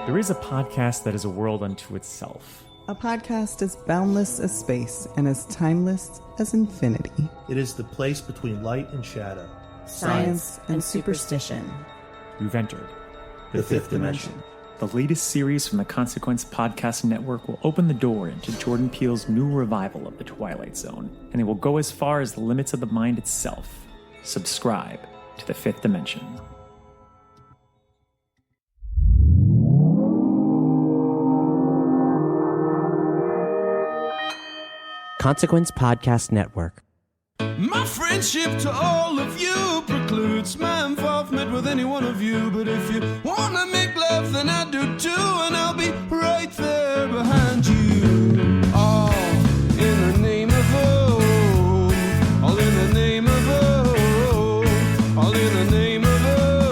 There is a podcast that is a world unto itself. A podcast as boundless as space and as timeless as infinity. It is the place between light and shadow. Science and superstition. You've entered The fifth dimension. The latest series from the Consequence Podcast Network will open the door into Jordan Peele's new revival of The Twilight Zone, and it will go as far as the limits of the mind itself. Subscribe to The Fifth Dimension. Consequence Podcast Network. My friendship to all of you precludes my involvement with any one of you. But if you wanna make love, then I do too, and I'll be right there behind you. All in the name of oh, all in the name of oh, all in the name of oh.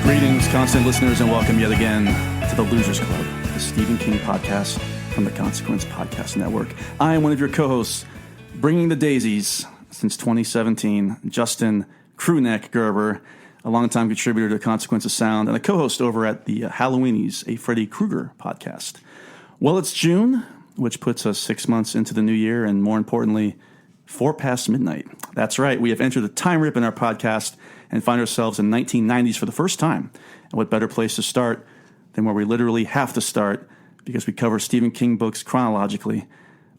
Greetings, constant listeners, and welcome yet again to the Losers Club, the Stephen King podcast from the Consequence Podcast Network. I am one of your co-hosts, bringing the daisies since 2017, Justin Crewneck Gerber, a longtime contributor to Consequence of Sound, and a co-host over at the Halloweenies, a Freddy Krueger podcast. Well, it's June, which puts us 6 months into the new year, and more importantly, 4 past midnight. That's right, we have entered a time rip in our podcast and find ourselves in 1990s for the first time. And what better place to start than where we literally have to start, because we cover Stephen King books chronologically.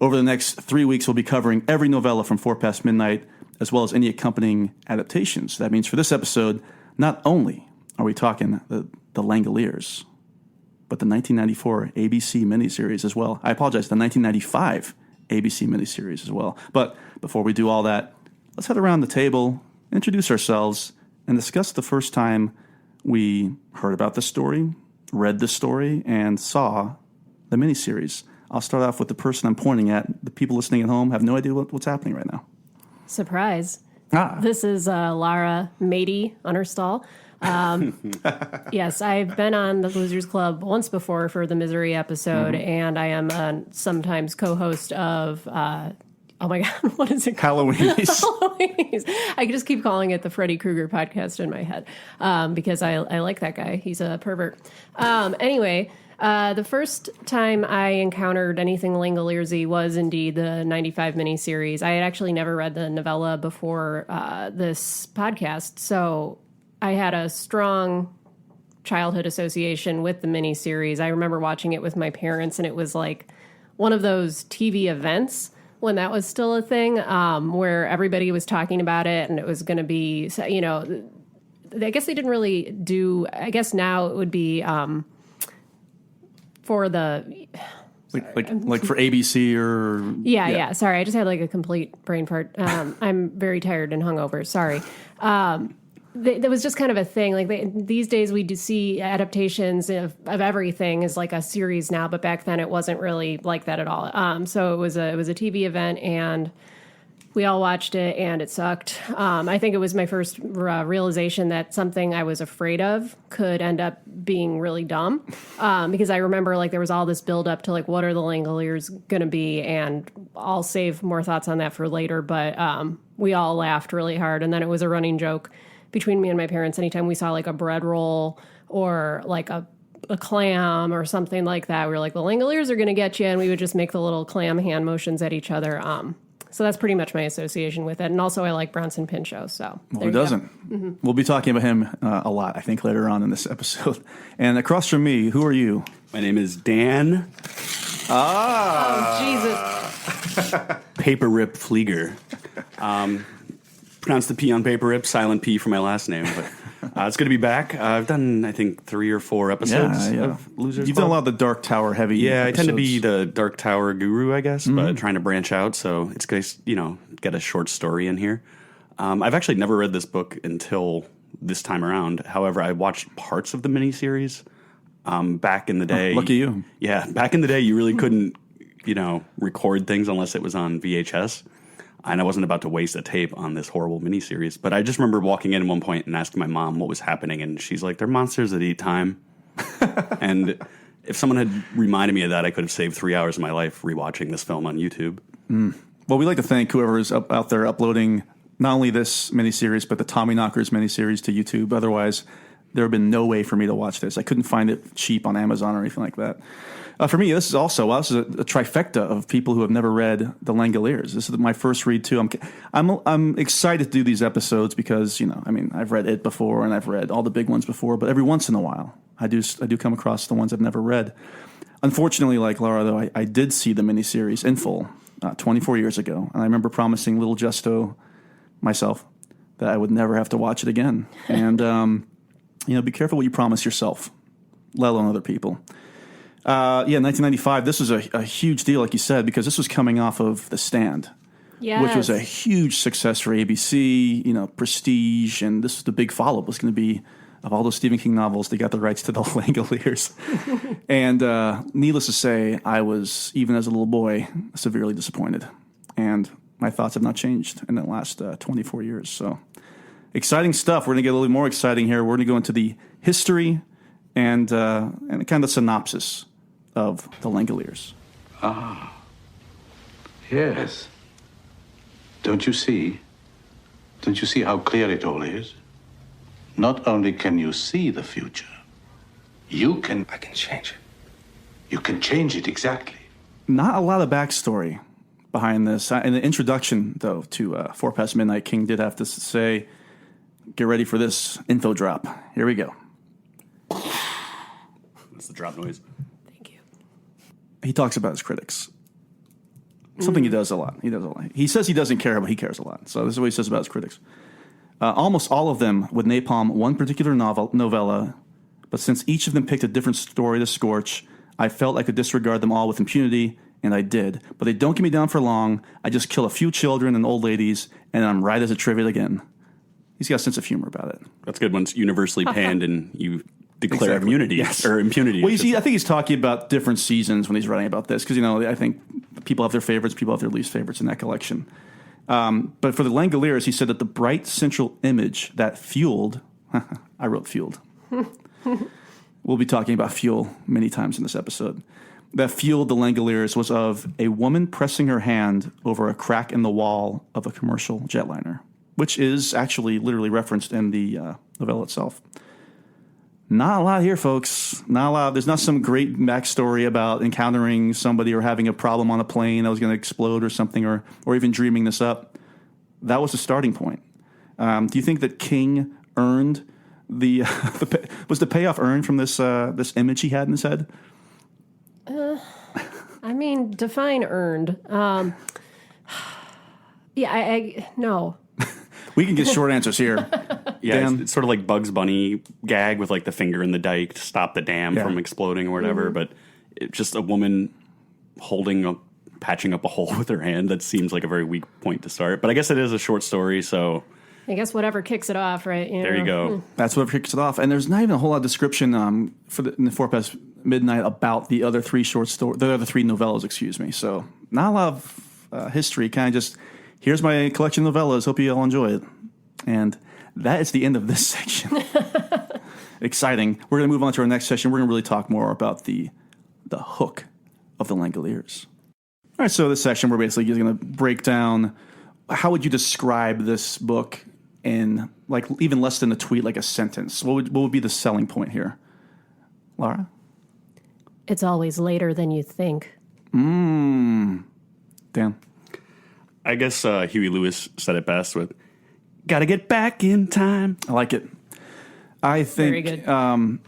Over the next 3 weeks, we'll be covering every novella from 4 past midnight, as well as any accompanying adaptations. That means for this episode, not only are we talking the Langoliers, but the 1994 ABC miniseries as well. I apologize, the 1995 ABC miniseries as well. But before we do all that, let's head around the table, introduce ourselves, and discuss the first time we heard about the story, read the story, and saw the miniseries. I'll start off with the person I'm pointing at. The people listening at home have no idea what's happening right now. Surprise. This is Lara Mady Unnerstall. Yes, I've been on the Losers Club once before for the Misery episode, and I am sometimes co-host of... oh my God, what is it called? Halloweenies. Halloweenies. I just keep calling it the Freddy Krueger podcast in my head because I like that guy. He's a pervert. Anyway, the first time I encountered anything Langoliers-y was indeed the 95 miniseries. I had actually never read the novella before this podcast, so I had a strong childhood association with the miniseries. I remember watching it with my parents, and it was like one of those TV events when that was still a thing, where everybody was talking about it, and it was going to be, you know, I guess they didn't really do, I guess now it would be for the... Like for ABC or... Yeah. Sorry, I just had like a complete brain fart. I'm very tired and hungover. Sorry. That was just kind of a thing. Like these days, we do see adaptations of everything as like a series now, but back then it wasn't really like that at all. So it was a TV event, and we all watched it, and it sucked. I think it was my first realization that something I was afraid of could end up being really dumb. Because I remember like there was all this build up to like what are the Langoliers going to be, and I'll save more thoughts on that for later. But we all laughed really hard, and then it was a running joke between me and my parents anytime we saw like a bread roll or like a clam or something like that. We were like, the Langoliers are going to get you, and we would just make the little clam hand motions at each other. So that's pretty much my association with it. And also I like Bronson Pinchot, so well, who doesn't? Mm-hmm. We'll be talking about him a lot, I think, later on in this episode. And across from me, who are you? My name is Dan. Oh, Jesus. Paper Rip Flieger. Pronounced the P on Paper Rip, silent P for my last name. But it's good to be back. I've done, I think, 3 or 4 episodes of Losers You've Club. done a lot of the Dark Tower heavy Yeah, episodes. I tend to be the Dark Tower guru, I guess, but trying to branch out. So it's good to, get a short story in here. I've actually never read this book until this time around. However, I watched parts of the miniseries back in the day. Lucky you. Yeah, back in the day, you really couldn't, record things unless it was on VHS. And I wasn't about to waste a tape on this horrible miniseries. But I just remember walking in at one point and asking my mom what was happening. And she's like, they're monsters that eat time. And if someone had reminded me of that, I could have saved 3 hours of my life rewatching this film on YouTube. Well, we'd like to thank whoever is out there uploading not only this miniseries, but the Tommyknockers miniseries to YouTube. Otherwise, There would have been no way for me to watch this. I couldn't find it cheap on Amazon or anything like that. For me, this is a trifecta of people who have never read The Langoliers. This is my first read too. I'm excited to do these episodes because I've read it before and I've read all the big ones before, but every once in a while I do come across the ones I've never read. Unfortunately, like Laura, though, I did see the miniseries in full 24 years ago, and I remember promising little Justo myself that I would never have to watch it again. And be careful what you promise yourself, let alone other people. 1995, this was a huge deal, like you said, because this was coming off of The Stand, which was a huge success for ABC, Prestige, and this was the big follow-up. Was going to be, of all those Stephen King novels, they got the rights to The Langoliers. And needless to say, I was, even as a little boy, severely disappointed. And my thoughts have not changed in the last 24 years. So exciting stuff. We're going to get a little more exciting here. We're going to go into the history and kind of synopsis of The Langoliers. Ah, yes. Don't you see? Don't you see how clear it all is? Not only can you see the future, I can change it. You can change it, exactly. Not a lot of backstory behind this. In the introduction, though, to 4 Past Midnight, King did have to say, get ready for this info drop. Here we go. That's the drop noise. Thank you. He talks about his critics. Something he does a lot. He says he doesn't care, but he cares a lot. So this is what he says about his critics. Almost all of them would napalm one particular novella, but since each of them picked a different story to scorch, I felt I could disregard them all with impunity, and I did. But they don't get me down for long. I just kill a few children and old ladies, and I'm right as a trivet again. He's got a sense of humor about it. That's good when it's universally panned and you declare immunity or impunity. Well, I think he's talking about different seasons when he's writing about this because, I think people have their favorites, people have their least favorites in that collection. But for The Langoliers, he said that the bright central image that fueled, I wrote fueled. We'll be talking about fuel many times in this episode. That fueled The Langoliers was of a woman pressing her hand over a crack in the wall of a commercial jetliner, which is actually literally referenced in the novella itself. Not a lot here, folks. Not a lot. There's not some great backstory about encountering somebody or having a problem on a plane that was going to explode or something, or even dreaming this up. That was the starting point. Do you think that King earned was the payoff earned from this image he had in his head? Define earned. No. We can get short answers here. Yeah, it's sort of like Bugs Bunny gag with like the finger in the dike to stop the dam from exploding or whatever. Mm-hmm. But it's just a woman patching up a hole with her hand. That seems like a very weak point to start. But I guess it is a short story, so I guess whatever kicks it off, right? There you go. That's whatever kicks it off. And there's not even a whole lot of description in the 4 Past Midnight about the other 3 the other 3 novellas, excuse me. So not a lot of history. Kind of just, here's my collection of novellas. Hope you all enjoy it. And that is the end of this section. Exciting. We're going to move on to our next session. We're going to really talk more about the hook of The Langoliers. All right, so this session we're basically going to break down, how would you describe this book in like even less than a tweet, like a sentence? What would be the selling point here? Laura? It's always later than you think. Dan? I guess Huey Lewis said it best with, gotta get back in time. I like it. I think Very good.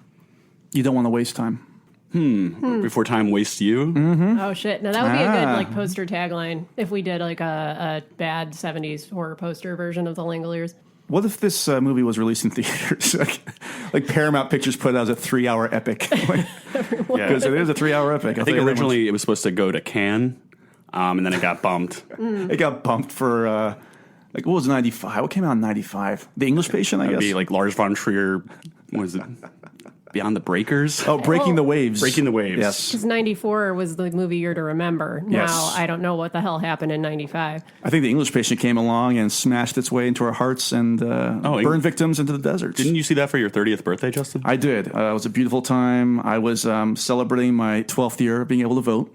You don't want to waste time. Before time wastes you. Mm-hmm. Oh, shit. Now, that would be a good poster tagline if we did like a bad 70s horror poster version of The Langoliers. What if this movie was released in theaters? like Paramount Pictures put it out as a 3-hour epic. Because it is a 3-hour epic. I think originally it was supposed to go to Cannes, and then it got bumped. It got bumped for, what was 95? What came out in 95? The English Patient, I guess? That'd be like Lars von Trier, what was it? Beyond the Breakers? Oh, Breaking the Waves. Breaking the Waves. Yes. Because 94 was the movie year to remember. Yes. Now, I don't know what the hell happened in 95. I think The English Patient came along and smashed its way into our hearts and burned victims into the deserts. Didn't you see that for your 30th birthday, Justin? I did. It was a beautiful time. I was celebrating my 12th year of being able to vote.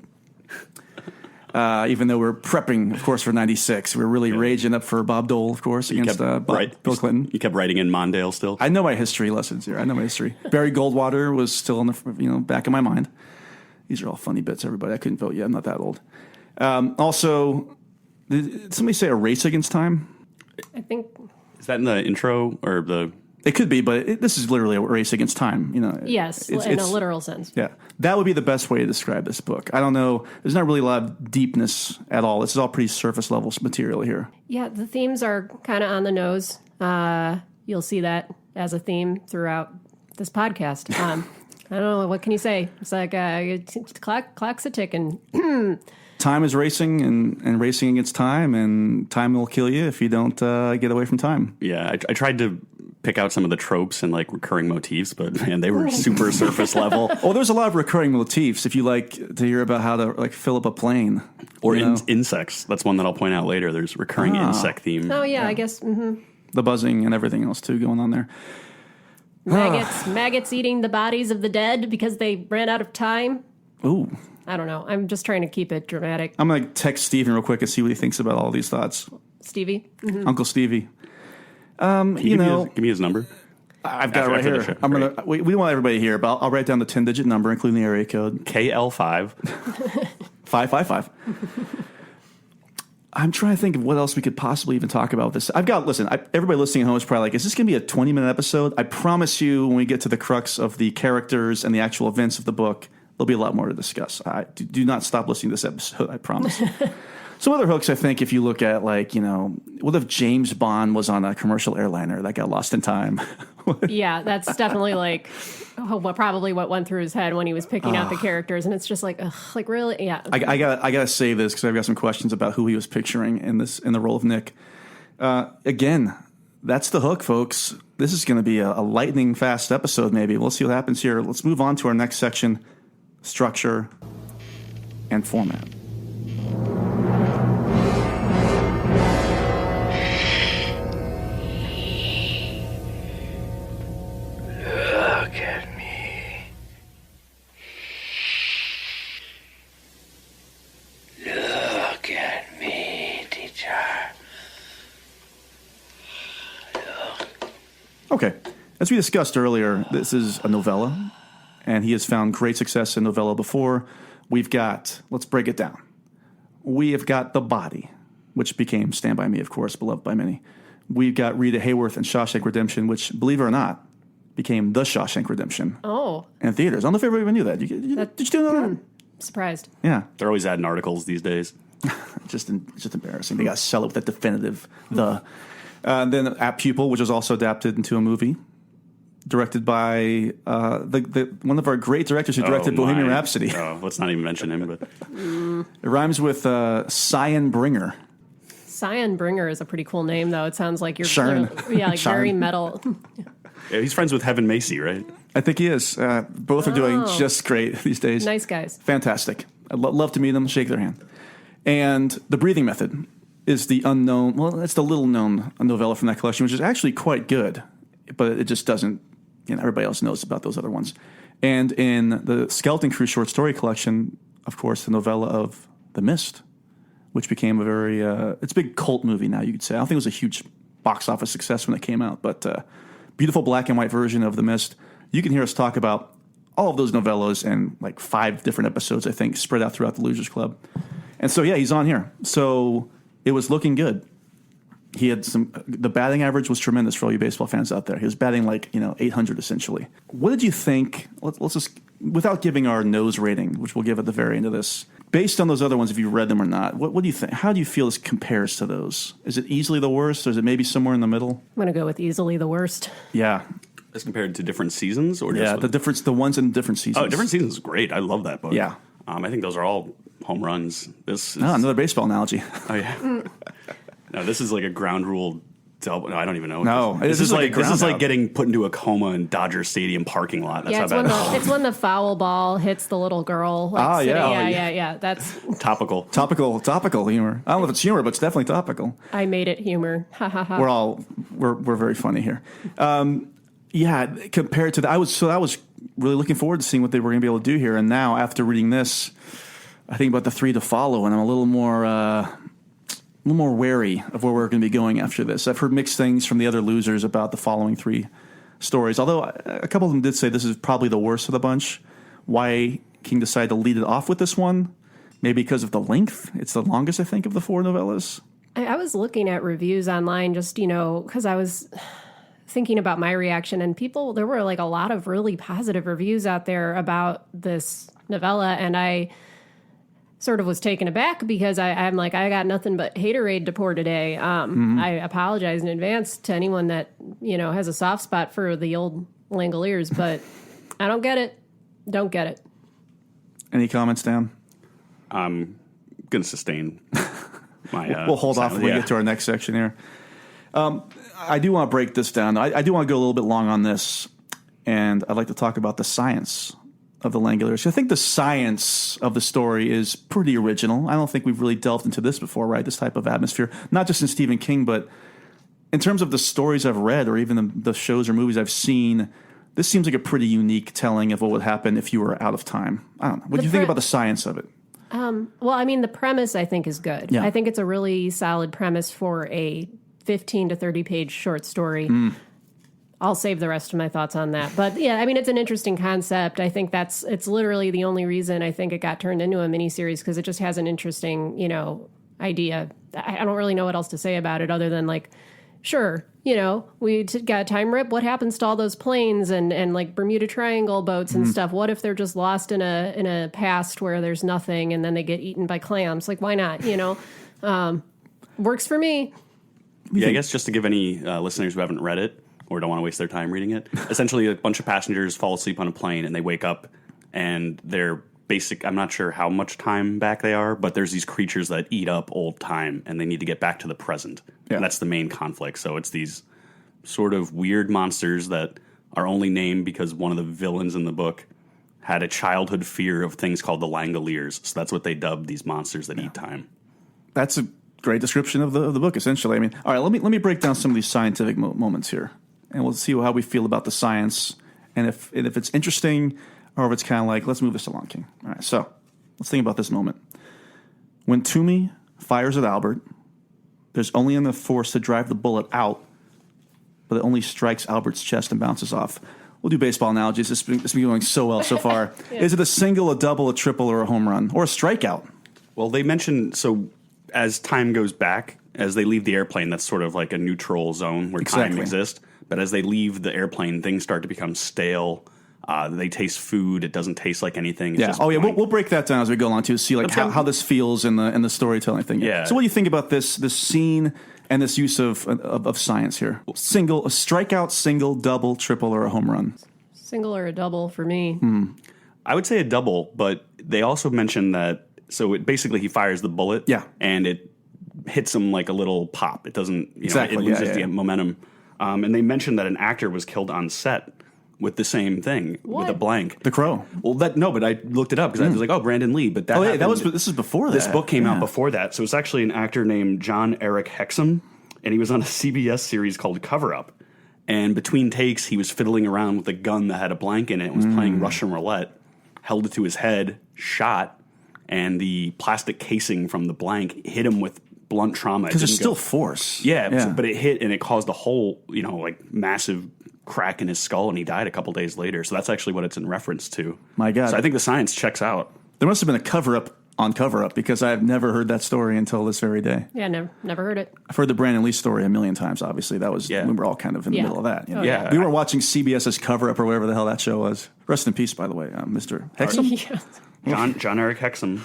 Even though we're prepping, of course, for 96. We're really raging up for Bob Dole, of course, against Bill Clinton. You kept writing in Mondale still? I know my history lessons here. I know my history. Barry Goldwater was still in the back of my mind. These are all funny bits, everybody. I couldn't vote yet. I'm not that old. Also, did somebody say A Race Against Time? I think. Is that in the intro or the... It could be, but this is literally a race against time. Yes, in a literal sense. Yeah, that would be the best way to describe this book. I don't know. There's not really a lot of deepness at all. This is all pretty surface level material here. Yeah, the themes are kind of on the nose. You'll see that as a theme throughout this podcast. I don't know. What can you say? It's like clock's a ticking. Time is racing and racing against time, and time will kill you if you don't get away from time. Yeah, I tried to pick out some of the tropes and like recurring motifs, but man, they were super surface level. Oh, there's a lot of recurring motifs if you like to hear about how to like fill up a plane. Or insects. That's one that I'll point out later. There's recurring insect theme. Oh, yeah. I guess. Mm-hmm. The buzzing and everything else, too, going on there. Maggots eating the bodies of the dead because they ran out of time. Ooh. I don't know. I'm just trying to keep it dramatic. I'm going to text Steven real quick and see what he thinks about all these thoughts. Stevie? Mm-hmm. Uncle Stevie. Give me his number. I've got it right here. I'm gonna. We don't want everybody here, but I'll write down the 10-digit number, including the area code. KL5. 555. I'm trying to think of what else we could possibly even talk about with this. Everybody listening at home is probably like, is this going to be a 20-minute episode? I promise you, when we get to the crux of the characters and the actual events of the book, there'll be a lot more to discuss. Do not stop listening to this episode, I promise. Some other hooks, I think, if you look at, like, what if James Bond was on a commercial airliner that got lost in time? Yeah, that's definitely probably what went through his head when he was picking out the characters, and it's just like, ugh, like really, yeah. I gotta say this because I've got some questions about who he was picturing in the role of Nick. Again, that's the hook, folks. This is going to be a lightning fast episode. Maybe we'll see what happens here. Let's move on to our next section: structure and format. Look at me. Look at me, teacher. Okay. As we discussed earlier, this is a novella, and he has found great success in novella before. Let's break it down. We have got The Body, which became Stand By Me, of course, beloved by many. We've got Rita Hayworth and Shawshank Redemption, which, believe it or not, became The Shawshank Redemption. Oh. In theaters. I don't know if everybody even knew that. Did you know that? Surprised. Yeah. They're always adding articles these days. just embarrassing. They got to sell it with that definitive the. Then Apt Pupil, which was also adapted into a movie, directed by one of our great directors who directed Bohemian Rhapsody. Oh, let's not even mention him. But it rhymes with Cyan Bringer. Cyan Bringer is a pretty cool name, though. It sounds like you're very metal. Yeah, he's friends with Heaven Macy, right? I think he is. Both are doing just great these days. Nice guys. Fantastic. I'd love to meet them, shake their hand. And The Breathing Method is the unknown, well, it's the little-known novella from that collection, which is actually quite good, but it just doesn't, everybody else knows about those other ones. And in the Skeleton Crew short story collection, of course, the novella of The Mist, which became it's a big cult movie now, you could say. I don't think it was a huge box office success when it came out, but beautiful black and white version of The Mist. You can hear us talk about all of those novellas in like 5 different episodes, I think, spread out throughout the Losers Club. And so, yeah, he's on here. So it was looking good. He had the batting average was tremendous for all you baseball fans out there. He was batting like, 800 essentially. What did you think? Let's just, without giving our nose rating, which we'll give at the very end of this, based on those other ones, if you read them or not, what do you think? How do you feel this compares to those? Is it easily the worst, or is it maybe somewhere in the middle? I'm going to go with easily the worst. Yeah. As compared to different seasons? Or yeah, the ones in different seasons. Oh, different seasons is great. I love that book. Yeah. I think those are all home runs. This is... another baseball analogy. Oh, yeah. No, this is like a ground rule double. No, I don't even know. No, this is like getting put into a coma in Dodger Stadium parking lot. That's how bad it's when the foul ball hits the little girl. Yeah. That's topical humor. I don't know if it's humor, but it's definitely topical. I made it humor. Ha ha ha. We're very funny here. Yeah, compared to that, I was really looking forward to seeing what they were going to be able to do here. And now, after reading this, I think about the three to follow, and I'm a little more wary of where we're going to be going after this. I've heard mixed things from the other losers about the following three stories, although a couple of them did say this is probably the worst of the bunch. Why King decided to lead it off with this one? Maybe because of the length. It's the longest, I think, of the four novellas. I was looking at reviews online just, because I was thinking about my reaction, and there were like a lot of really positive reviews out there about this novella, and I sort of was taken aback because I'm like, I got nothing but haterade to pour today. I apologize in advance to anyone that, has a soft spot for the old Langoliers, but I don't get it. Don't get it. Any comments, Dan? I'm going to sustain my... we'll hold off when we get to our next section here. I do want to break this down. I do want to go a little bit long on this, and I'd like to talk about the science of the Langoliers. I think the science of the story is pretty original. I don't think we've really delved into this before, right? This type of atmosphere, not just in Stephen King, but in terms of the stories I've read or even the shows or movies I've seen, this seems like a pretty unique telling of what would happen if you were out of time. I don't know. What do you think about the science of it? Well, I mean, the premise I think is good. Yeah. I think it's a really solid premise for a 15 to 30 page short story. I'll save the rest of my thoughts on that. But yeah, I mean, it's an interesting concept. I think it's literally the only reason I think it got turned into a miniseries, because it just has an interesting, idea. I don't really know what else to say about it other than like, sure, we got a time rip. What happens to all those planes and like Bermuda Triangle boats and stuff? What if they're just lost in a past where there's nothing and then they get eaten by clams? Like, why not? Works for me. Yeah, I guess just to give any listeners who haven't read it or don't want to waste their time reading it, essentially a bunch of passengers fall asleep on a plane and they wake up and they're I'm not sure how much time back they are, but there's these creatures that eat up old time and they need to get back to the present. Yeah. And that's the main conflict. So it's these sort of weird monsters that are only named because one of the villains in the book had a childhood fear of things called the Langoliers. So that's what they dubbed these monsters that eat time. That's a great description of the book, essentially. I mean, all right, let me break down some of these scientific moments here, and we'll see how we feel about the science, and if it's interesting, or if it's kind of like, let's move this along, King. All right, so let's think about this moment. When Toomey fires at Albert, there's only enough force to drive the bullet out, but it only strikes Albert's chest and bounces off. We'll do baseball analogies. It's been going so well so far. Yeah. Is it a single, a double, a triple, or a home run, or a strikeout? Well, they mentioned, so as time goes back, as they leave the airplane, that's sort of like a neutral zone where time exists. But as they leave the airplane, things start to become stale. They taste food. It doesn't taste like anything. It's just we'll break that down as we go along to see like how this feels in the storytelling thing. Yeah. So what do you think about this scene and this use of science here? A strikeout, single, double, triple, or a home run? Single or a double for me. I would say a double, but they also mentioned that. So basically he fires the bullet. Yeah. And it hits him like a little pop. It doesn't. It loses the momentum. And they mentioned that an actor was killed on set with the same thing, with a blank. The Crow. Well, but I looked it up because I was like, oh, Brandon Lee. But this is before that. This book came out before that. So it's actually an actor named John Eric Hexum, and he was on a CBS series called Cover Up. And between takes, he was fiddling around with a gun that had a blank in it and was playing Russian roulette, held it to his head, shot, and the plastic casing from the blank hit him with blunt trauma. Because there's still force. Yeah, but it hit and it caused a whole, like massive crack in his skull, and he died a couple days later. So that's actually what it's in reference to. My God. So I think the science checks out. There must have been a cover-up on cover-up, because I've never heard that story until this very day. Yeah, never heard it. I've heard the Brandon Lee story a million times, obviously. That was, we were all kind of in the middle of that. Yeah. We weren't watching CBS's Cover-Up or whatever the hell that show was. Rest in peace, by the way, Mr. Hexum? John Eric Hexum.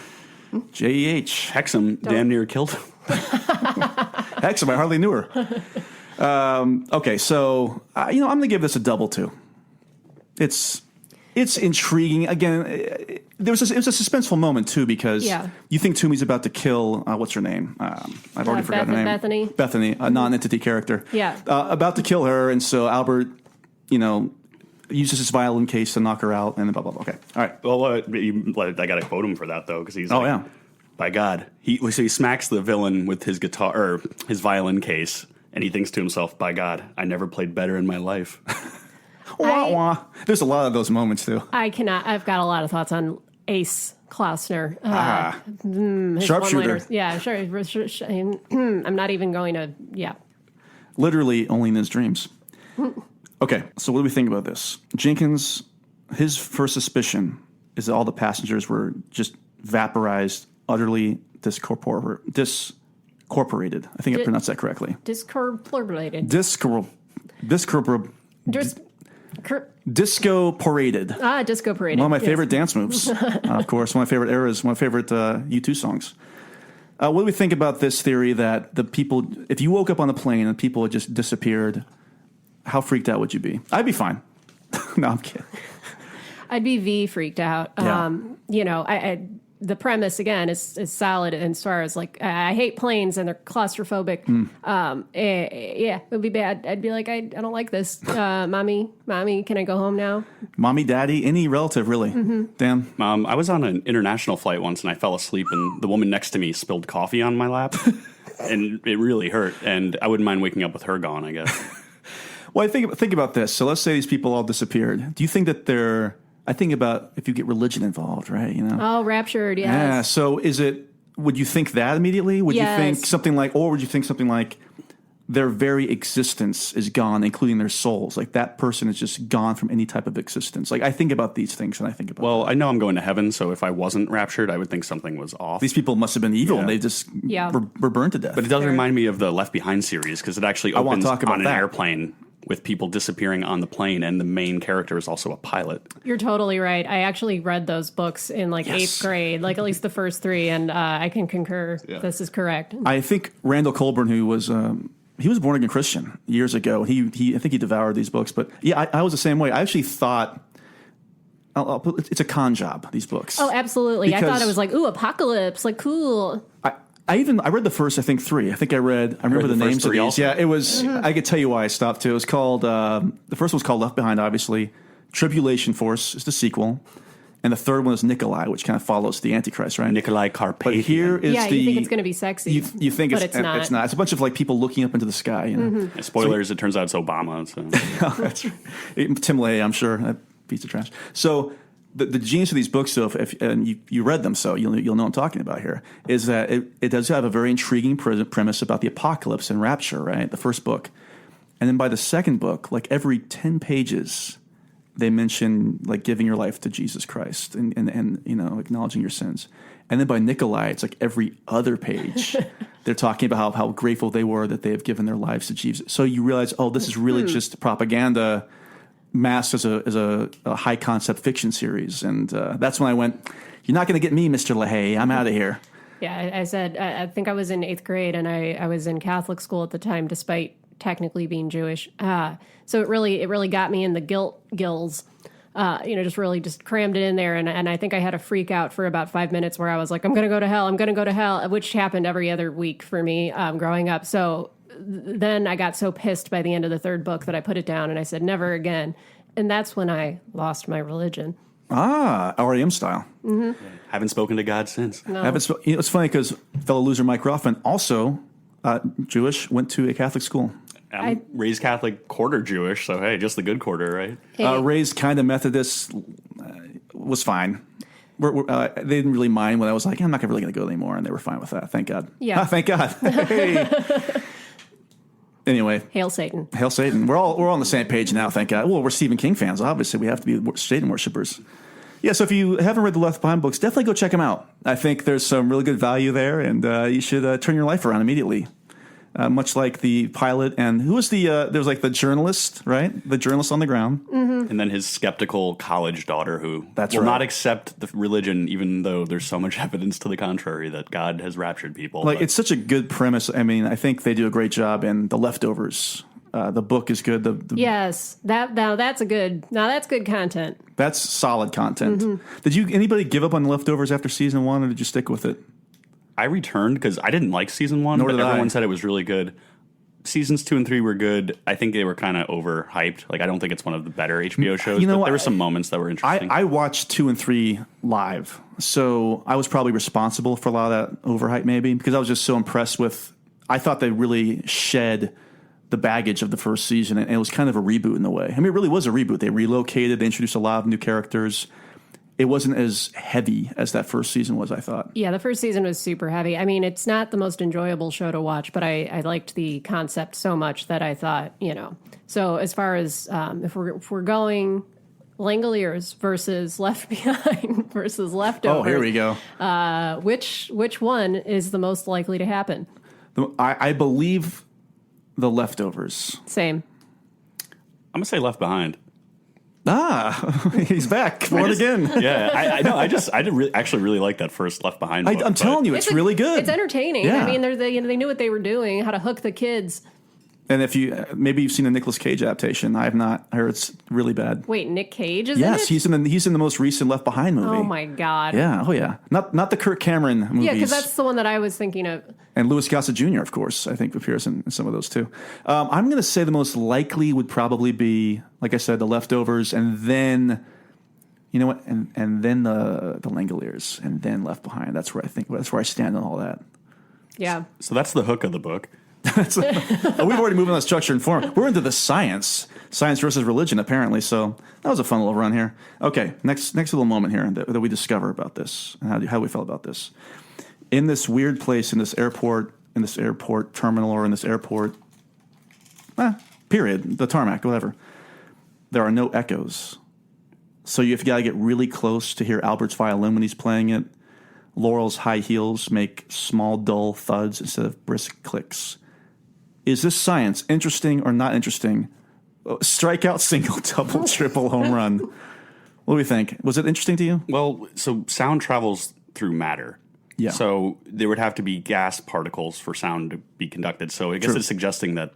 J.E.H. Hexum damn near killed him. Hexum, I hardly knew her. Okay, so I'm going to give this a double too. It's intriguing. Again, it was a suspenseful moment too, because you think Toomey's about to kill what's her name? I've already forgotten her name. Bethany, a non-entity character. Yeah, about to kill her, and so Albert, uses his violin case to knock her out, and blah blah blah. Okay, all right. Well, I got to quote him for that though, because he's by God, he smacks the villain with his guitar or his violin case, and he thinks to himself, by God, I never played better in my life. Wah, wah. There's a lot of those moments too. I've got a lot of thoughts on Ace Klausner. His Sharpshooter. one-liners. Yeah, sure. I'm not even going to, Literally only in his dreams. Okay, so what do we think about this? Jenkins, his first suspicion is that all the passengers were just vaporized, utterly discorporated. I think I pronounced that correctly. discorporated. Disco-porated. Disco-porated. One of my favorite dance moves, of course. One of my favorite eras, one of my favorite U2 songs. What do we think about this theory that the people, if you woke up on the plane and people had just disappeared, how freaked out would you be? I'd be fine. No, I'm kidding. I'd be freaked out. Yeah. The premise again is solid as far as like I hate planes and they're claustrophobic. Yeah, it would be bad. I'd be like, I don't like this. Mommy, can I go home now? Mommy, daddy, any relative, really. Dan? I was on an international flight once and I fell asleep and the woman next to me spilled coffee on my lap. And it really hurt. And I wouldn't mind waking up with her gone, I guess. Well, I think about this. So let's say these people all disappeared. Do you think that they're... I think about if you get religion involved, right? Oh, raptured, yes. Yeah. So would you think that immediately? Would you think something like, or would you think something like their very existence is gone, including their souls? Like that person is just gone from any type of existence. Like I think about these things and I think about Well, I know I'm going to heaven, so if I wasn't raptured, I would think something was off. these people must have been evil and they just were burned to death. But it does remind me of the Left Behind series because it actually opens on an airplane with people disappearing on the plane, and the main character is also a pilot. You're totally right. I actually read those books in eighth grade, like at least the first three, and I can concur. Yeah. This is correct. I think Randall Colburn, who was he was a born again Christian years ago. He I think he devoured these books, but yeah, I was the same way. I actually thought it's a con job. These books. Oh, absolutely. Because I thought it was like, ooh, apocalypse, like cool. I read the first, I think, three. I remember the names of these. Also. Yeah, it was, I could tell you why I stopped too. It was called, the first one was called Left Behind, obviously. Tribulation Force is the sequel. And the third one is Nikolai, which kind of follows the Antichrist, right? Nikolai Carpathian. But here is you think it's going to be sexy. You think but it's not. It's not. It's a bunch of people looking up into the sky. You know? Spoilers, it turns out it's Obama. So. That's right. Tim LaHaye, I'm sure, that piece of trash. So... The genius of these books, so if you read them, so you'll know what I'm talking about here, is that it does have a very intriguing premise about the apocalypse and rapture, right? The first book. And then by the second book, every 10 pages, they mention giving your life to Jesus Christ and acknowledging your sins. And then by Nikolai, it's every other page, they're talking about how grateful they were that they have given their lives to Jesus. So you realize, this is really just propaganda masked as a high concept fiction series, and that's when I went, "You're not going to get me, Mr. LaHaye. I'm out of here." Yeah, I said I think I was in 8th grade, and I was in Catholic school at the time, despite technically being Jewish. So it really got me in the gills. Just crammed it in there, and I think I had a freak out for about 5 minutes where I was like, "I'm going to go to hell," which happened every other week for me growing up. So. Then I got so pissed by the end of the third book that I put it down and I said, never again. And that's when I lost my religion. REM style. Mm-hmm. Haven't spoken to God since. No. It's funny because fellow loser Mike Ruffin, also Jewish, went to a Catholic school. I'm raised Catholic, quarter Jewish, so hey, just the good quarter, right? Hey. Raised kind of Methodist, was fine. They didn't really mind when I was like, I'm not really going to go anymore, and they were fine with that. Thank God. Yeah. Thank God. Hey. Anyway, Hail Satan. Hail Satan. We're all on the same page now, thank God. Well, we're Stephen King fans, obviously. We have to be Satan worshippers. Yeah, so if you haven't read the Left Behind books, definitely go check them out. I think there's some really good value there, and you should turn your life around immediately. Much like the pilot, and who was there was the journalist, right? The journalist on the ground. Mm-hmm. And then his skeptical college daughter who will not accept the religion, even though there's so much evidence to the contrary that God has raptured people. It's such a good premise. I mean, I think they do a great job in The Leftovers. The book is good. Yes, that's good content. That's solid content. Mm-hmm. Did anybody give up on The Leftovers after season 1, or did you stick with it? I returned because I didn't like season 1, but everyone said it was really good. Seasons 2 and 3 were good. I think they were kind of overhyped. I don't think it's one of the better HBO shows, but there were some moments that were interesting. I watched 2 and 3 live, so I was probably responsible for a lot of that overhype maybe, because I was just so impressed with... I thought they really shed the baggage of the first season, and it was kind of a reboot in a way. I mean, it really was a reboot. They relocated, they introduced a lot of new characters, it wasn't as heavy as that first season was, I thought. Yeah, the first season was super heavy. I mean, it's not the most enjoyable show to watch, but I liked the concept so much that I thought, So as far as if we're going Langoliers versus Left Behind versus Leftovers. Oh, here we go. Which one is the most likely to happen? I believe the Leftovers. Same. I'm going to say Left Behind. He's back once again. Yeah, I know. I actually really like that first Left Behind book. I'm telling you, it's really good. It's entertaining. Yeah. I mean, they knew what they were doing, how to hook the kids. And if maybe you've seen the Nicolas Cage adaptation, I have not. I heard it's really bad. Wait, Nick Cage is in it? Yes, he's in the most recent Left Behind movie. Oh my god. Yeah. Oh yeah. Not the Kirk Cameron movies. Yeah, because that's the one that I was thinking of. And Louis Gossett Jr., of course, I think appears in some of those too. I'm going to say the most likely would probably be, like I said, the Leftovers, and then, you know what, and then the Langoliers, and then Left Behind. That's where I stand on all that. Yeah. So that's the hook of the book. We've already moved on to structure and form. We're into the science versus religion, apparently. So that was a fun little run here. Okay, next little moment here that we discover about this and how we felt about this. In this weird place, in this airport terminal, or in this airport, period, the tarmac, whatever, there are no echoes. So you've got to get really close to hear Albert's violin when he's playing it. Laurel's high heels make small, dull thuds instead of brisk clicks. Is this science interesting or not interesting? Strikeout, single, double, triple, home run. What do we think? Was it interesting to you? Well, so sound travels through matter. Yeah. So there would have to be gas particles for sound to be conducted. So I guess True. it's suggesting that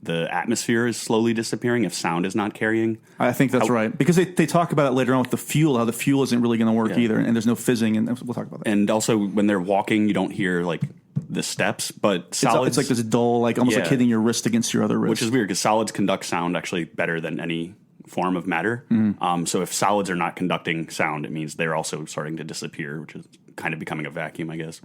the atmosphere is slowly disappearing if sound is not carrying. I think that's right. Because they talk about it later on with the fuel, how the fuel isn't really going to work either, and there's no fizzing, and we'll talk about that. And also, when they're walking, you don't hear, like, the steps, but solids... It's like this dull, like almost like hitting your wrist against your other wrist. Which is weird, because solids conduct sound actually better than any form of matter. So if solids are not conducting sound, it means they're also starting to disappear, which is kind of becoming a vacuum, I guess.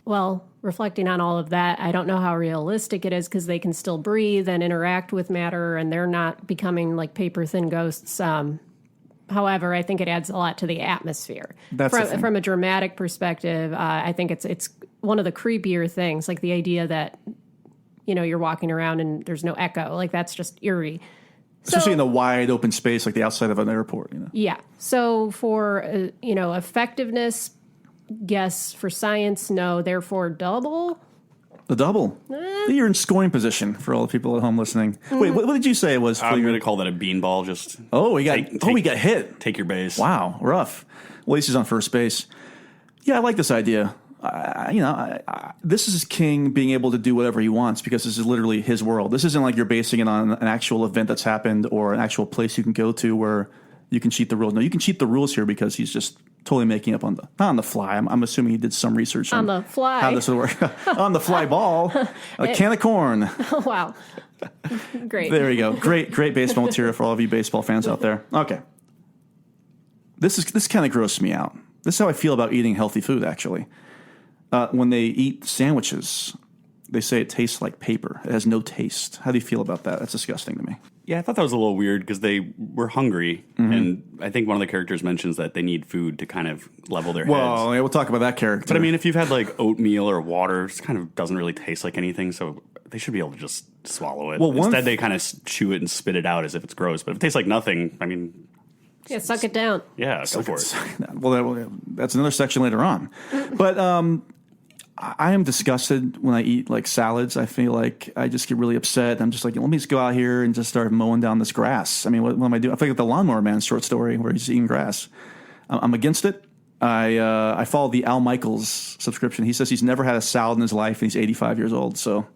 Well, reflecting on all of that, I don't know how realistic it is because they can still breathe and interact with matter, and they're not becoming like paper-thin ghosts. However, I think it adds a lot to the atmosphere. From a dramatic perspective, I think it's one of the creepier things, like the idea that, you're walking around and there's no echo. Like, that's just eerie. Especially in the wide open space, like the outside of an airport. Yeah. So for, effectiveness, yes. For science, no. Therefore, double. The double. You're in scoring position for all the people at home listening. Wait, what did you say it was? I'm going to call that a beanball. Just we got hit. Take your base. Wow, rough. Well, he's on first base. Yeah, I like this idea. This is King being able to do whatever he wants because this is literally his world. This isn't like you're basing it on an actual event that's happened or an actual place you can go to where you can cheat the rules. No, you can cheat the rules here because he's just totally making up not on the fly. I'm assuming he did some research on the fly. How this would work. On the fly ball, a can of corn. Oh, wow. Great. There you go. Great baseball material for all of you baseball fans out there. Okay. This kind of grossed me out. This is how I feel about eating healthy food, actually. When they eat sandwiches, they say it tastes like paper. It has no taste. How do you feel about that? That's disgusting to me. Yeah, I thought that was a little weird because they were hungry, and I think one of the characters mentions that they need food to kind of level their heads. Well, yeah, we'll talk about that character. But I mean, if you've had like oatmeal or water, it kind of doesn't really taste like anything, so they should be able to just swallow it. Well, instead, they kind of chew it and spit it out as if it's gross. But if it tastes like nothing, I mean... Yeah, suck it down. Yeah, go for it. Well, that's another section later on. But I am disgusted when I eat like salads. I feel like I just get really upset. I'm just like, let me just go out here and just start mowing down this grass. I mean, what am I doing? I feel like the Lawnmower Man short story where he's eating grass. I'm against it. I follow the Al Michaels subscription. He says he's never had a salad in his life and he's 85 years old. So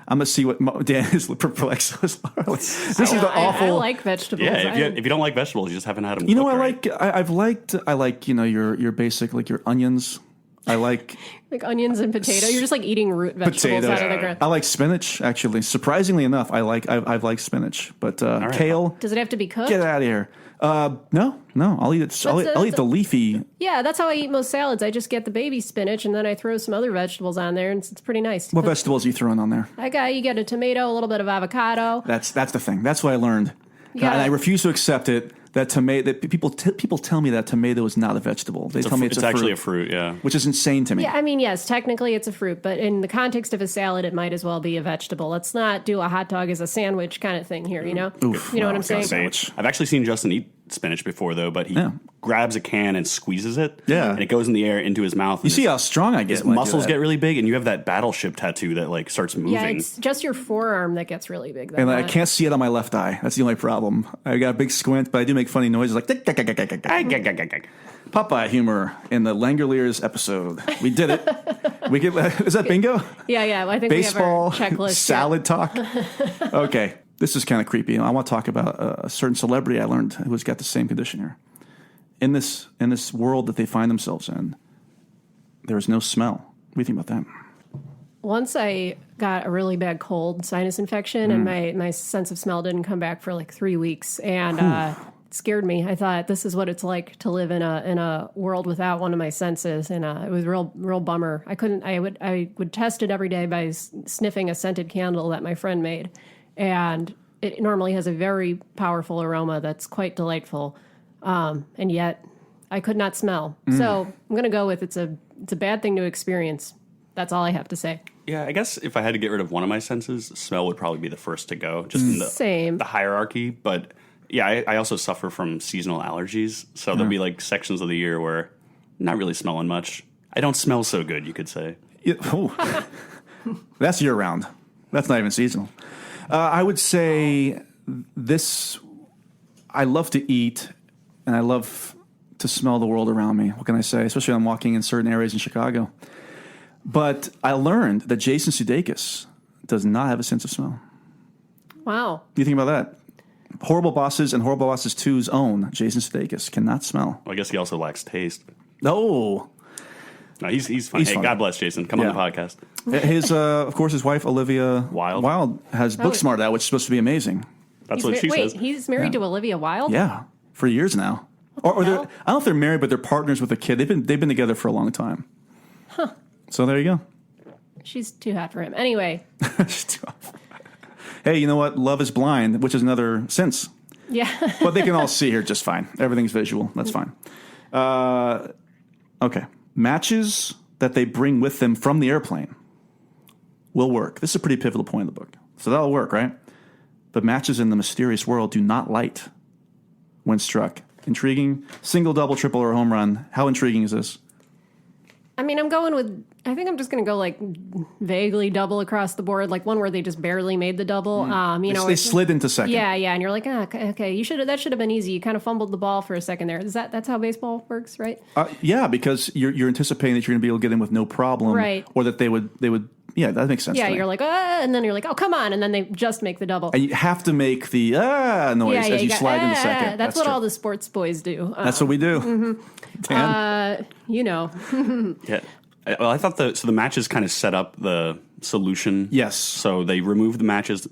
I'm going to see what Dan is perplexed. This is the awful. I like vegetables. Yeah, if you don't like vegetables, you just haven't had them. You know, I like your basic, like your onions. I like onions and potato. You're just like eating root vegetables out of the ground. I like spinach, actually. Surprisingly enough, I've liked spinach, but kale. Does it have to be cooked? Get out of here. No. I'll eat it. I'll eat the leafy. Yeah, that's how I eat most salads. I just get the baby spinach and then I throw some other vegetables on there, and it's pretty nice. What vegetables are you throwing on there? You get a tomato, a little bit of avocado. That's the thing. That's what I learned. And I refuse to accept it that tomato. That people tell me that tomato is not a vegetable. They tell me it's actually a fruit. Yeah, which is insane to me. Yeah, I mean, yes, technically it's a fruit, but in the context of a salad, it might as well be a vegetable. Let's not do a hot dog as a sandwich kind of thing here. You know, Oof, you know what I'm saying? Sandwich. I've actually seen Justin eat spinach before, though, but he grabs a can and squeezes it, Yeah. and it goes in the air into his mouth. You see how strong I get. His when I do muscles that. get really big, and you have that battleship tattoo that like starts moving. Yeah, it's just your forearm that gets really big. And I can't see it on my left eye. That's the only problem. I got a big squint, but I do make funny noises like Popeye humor in the Langoliers episode. We did it. Is that bingo? Yeah. I think Baseball, we have our checklist. salad talk. Okay, this is kind of creepy. I want to talk about a certain celebrity I learned who's got the same condition here. In this world that they find themselves in, there is no smell. What do you think about that? Once I got a really bad cold, sinus infection, and my sense of smell didn't come back for like 3 weeks, and it scared me. I thought this is what it's like to live in a world without one of my senses, and it was real bummer. I would test it every day by sniffing a scented candle that my friend made, and it normally has a very powerful aroma that's quite delightful, and yet I could not smell. So I'm going to go with it's a bad thing to experience. That's all I have to say. Yeah, I guess if I had to get rid of one of my senses, smell would probably be the first to go, just in the hierarchy. But yeah, I also suffer from seasonal allergies, so there'll be like sections of the year where I'm not really smelling much. I don't smell so good, you could say. That's year round. That's not even seasonal. I would say this. I love to eat, and I love to smell the world around me. What can I say? Especially when I'm walking in certain areas in Chicago. But I learned that Jason Sudeikis does not have a sense of smell. Wow. What do you think about that? Horrible Bosses and Horrible Bosses 2's own Jason Sudeikis cannot smell. Well, I guess he also lacks taste. No, he's fine. Hey, God bless Jason. Come on the podcast. His, of course, his wife Olivia Wilde has Booksmart out, which is supposed to be amazing. That's what she says. Wait, he's married to Olivia Wilde? Yeah, for years now. Or I don't know if they're married, but they're partners with a kid. They've been together for a long time. Huh. So there you go. She's too hot for him. Anyway. Hey, you know what? Love is blind, which is another sense. Yeah. But they can all see here just fine. Everything's visual. That's fine. Okay. Matches that they bring with them from the airplane will work. This is a pretty pivotal point in the book. So that'll work, right? But matches in the mysterious world do not light when struck. Intriguing. Single, double, triple, or home run. How intriguing is this? I mean, I think I'm just going to go like vaguely double across the board, like one where they just barely made the double. They slid into second. Yeah, and you're like, okay, that should have been easy. You kind of fumbled the ball for a second there. That's how baseball works, right? Yeah, because you're anticipating that you're going to be able to get in with no problem, right? Or that they would. Yeah, that makes sense. Yeah, you're like, and then you're like, oh, come on, and then they just make the double. And you have to make the noise as you slide into second. That's what true. all the sports boys do. That's what we do. Mm-hmm. You know. Yeah. Well, I thought the matches kind of set up the solution. Yes. So they removed the matches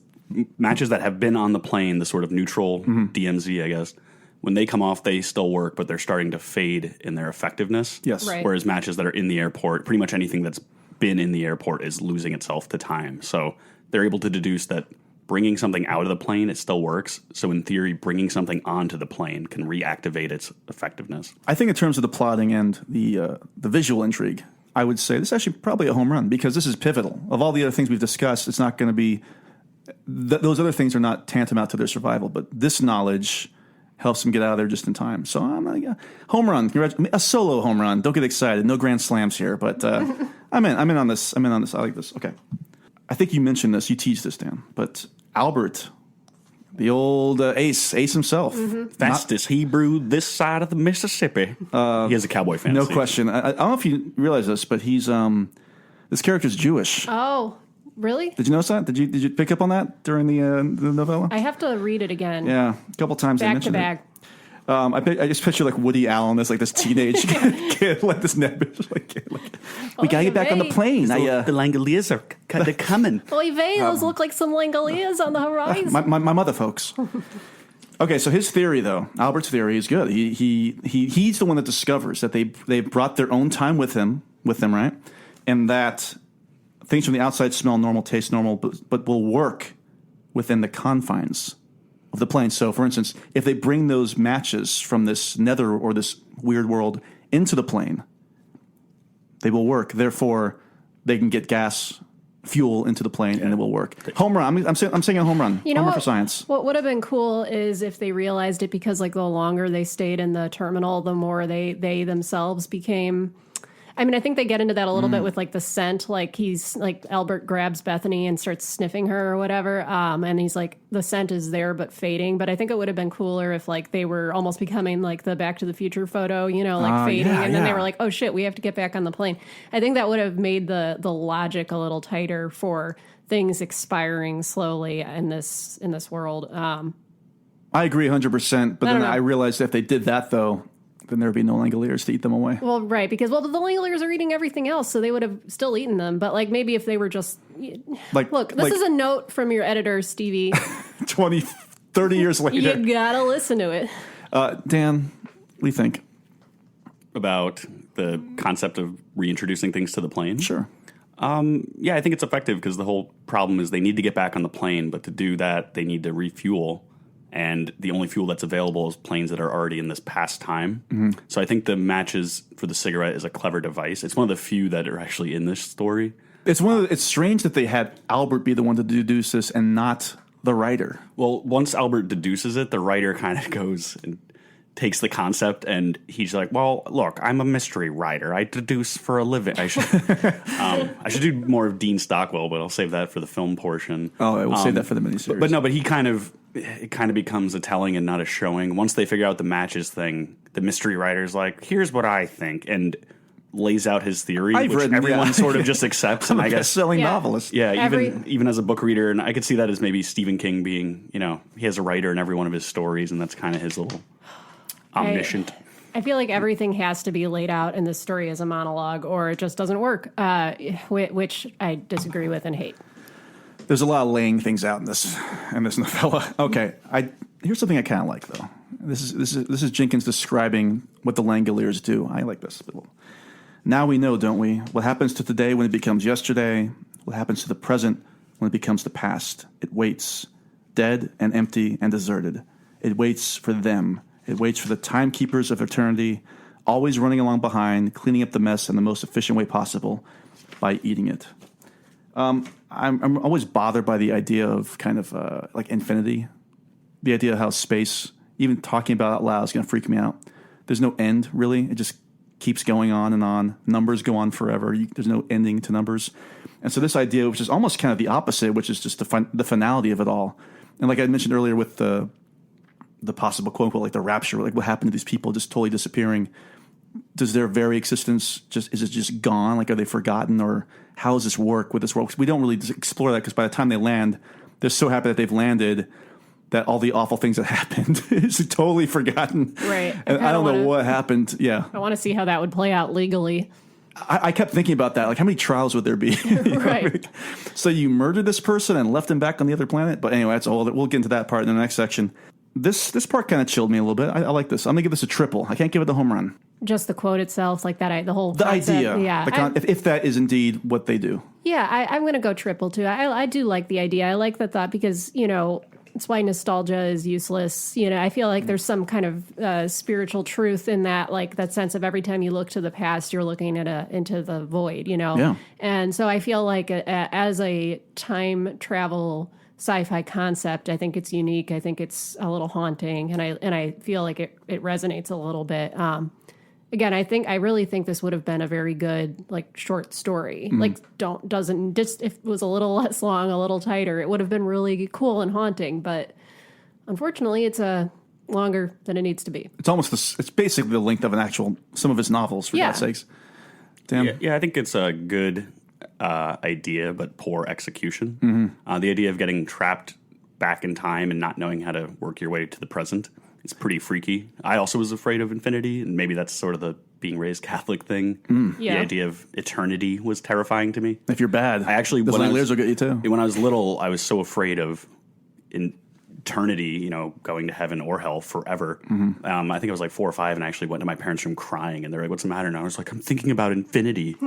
that have been on the plane, the sort of neutral DMZ, I guess. When they come off, they still work, but they're starting to fade in their effectiveness. Yes. Right. Whereas matches that are in the airport, pretty much anything that's been in the airport is losing itself to time. So they're able to deduce that bringing something out of the plane, it still works. So in theory, bringing something onto the plane can reactivate its effectiveness. I think in terms of the plotting and the visual intrigue, I would say this is actually probably a home run because this is pivotal. Of all the other things we've discussed, it's not going to be those other things are not tantamount to their survival, but this knowledge helps them get out of there just in time. So I'm like, home run, a solo home run. Don't get excited. No grand slams here, but I'm in on this. I like this. Okay. I think you mentioned this. You teased this, Dan. But Albert, the old ace himself. Fastest Hebrew this side of the Mississippi. He has a cowboy fantasy. No question. I don't know if you realize this, but he's this character's Jewish. Oh, really? Did you notice that? Did you pick up on that during the novella? I have to read it again. Yeah, a couple times. Back to back. I just picture like Woody Allen as like this teenage kid, like this nebbish kid. We gotta get back on the plane. The Langoliers are kind of coming. Oy vey, those look like some Langoliers on the horizon. My mother folks. Okay, so his theory though, Albert's theory is good. He's the one that discovers that they brought their own time with them, right? And that things from the outside smell normal, taste normal, but will work within the confines of the plane. So, for instance, if they bring those matches from this nether or this weird world into the plane, they will work. Therefore, they can get gas, fuel into the plane, and it will work. Home run. I'm saying a home run. You know home run what, for science. What would have been cool is if they realized it, because like the longer they stayed in the terminal, the more they themselves became. I mean, I think they get into that a little bit with like the scent. Like he's like Albert grabs Bethany and starts sniffing her or whatever, and he's like the scent is there but fading. But I think it would have been cooler if like they were almost becoming like the Back to the Future photo, you know, like fading, and then they were like, oh shit, we have to get back on the plane. I think that would have made the logic a little tighter for things expiring slowly in this world. I agree 100%. But then I realized if they did that though, then there would be no Langoliers to eat them away. Well, right, because the Langoliers are eating everything else, so they would have still eaten them. But like maybe if they were just like, look, this is a note from your editor, Stevie. 20, 30 years later, you gotta listen to it. Dan, what do you think about the concept of reintroducing things to the plane? Sure. Yeah, I think it's effective because the whole problem is they need to get back on the plane, but to do that, they need to refuel. And the only fuel that's available is planes that are already in this past time. Mm-hmm. So I think the matches for the cigarette is a clever device. It's one of the few that are actually in this story. It's strange that they had Albert be the one to deduce this and not the writer. Well, once Albert deduces it, the writer kind of goes and takes the concept, and he's like, well, look, I'm a mystery writer. I deduce for a living. I should do more of Dean Stockwell, but I'll save that for the film portion. Oh, I will save that for the miniseries. But he it kind of becomes a telling and not a showing. Once they figure out the matches thing, the mystery writer's like, here's what I think, and lays out his theory, which everyone sort of just accepts. I'm and a best-selling novelist. Yeah, even as a book reader, and I could see that as maybe Stephen King being, he has a writer in every one of his stories, and that's kind of his little omniscient. I feel like everything has to be laid out in this story as a monologue, or it just doesn't work, which I disagree with and hate. There's a lot of laying things out in this novella. Okay, here's something I kind of like though. This is Jenkins describing what the Langoliers do. I like this. Now we know, don't we? What happens to today when it becomes yesterday? What happens to the present when it becomes the past? It waits, dead and empty and deserted. It waits for them. It waits for the timekeepers of eternity, always running along behind, cleaning up the mess in the most efficient way possible by eating it. I'm always bothered by the idea of kind of like infinity. The idea of how space, even talking about it out loud, is going to freak me out. There's no end, really. It just keeps going on and on. Numbers go on forever. There's no ending to numbers. And so this idea, which is almost kind of the opposite, which is just the finality of it all. And like I mentioned earlier with the possible quote-unquote, like the rapture, like what happened to these people just totally disappearing. Does their very existence is it just gone? Like, are they forgotten, or how does this work with this world? Because we don't really explore that, because by the time they land, they're so happy that they've landed that all the awful things that happened is totally forgotten. Right. And I don't know what happened. Yeah. I want to see how that would play out legally. I kept thinking about that. Like, how many trials would there be? Right. So you murdered this person and left him back on the other planet? But anyway, we'll get into that part in the next section. This part kind of chilled me a little bit. I like this. I'm going to give this a triple. I can't give it the home run. Just the quote itself, like that, the whole the concept, idea. Yeah. If that is indeed what they do. Yeah, I'm going to go triple, too. I do like the idea. I like the thought because, it's why nostalgia is useless. I feel like there's some kind of spiritual truth in that, like that sense of every time you look to the past, you're looking into the void, Yeah. And so I feel like as a time travel sci-fi concept, I think it's unique. I think it's a little haunting, and I feel like it resonates a little bit. Again, I really think this would have been a very good like short story. Like if it was a little less long, a little tighter, it would have been really cool and haunting. But unfortunately, it's longer than it needs to be. It's almost it's basically the length of some of his novels, for God's sakes. Damn. Yeah, I think it's a good idea, but poor execution. Mm-hmm. The idea of getting trapped back in time and not knowing how to work your way to the present. It's pretty freaky. I also was afraid of infinity, and maybe that's sort of the being raised Catholic thing. Yeah. The idea of eternity was terrifying to me. If you're bad, those Langoliers will get you too. When I was little, I was so afraid of eternity, going to heaven or hell forever. Mm-hmm. I think I was like 4 or 5, and I actually went to my parents' room crying, and they're like, "What's the matter?" And I was like, "I'm thinking about infinity."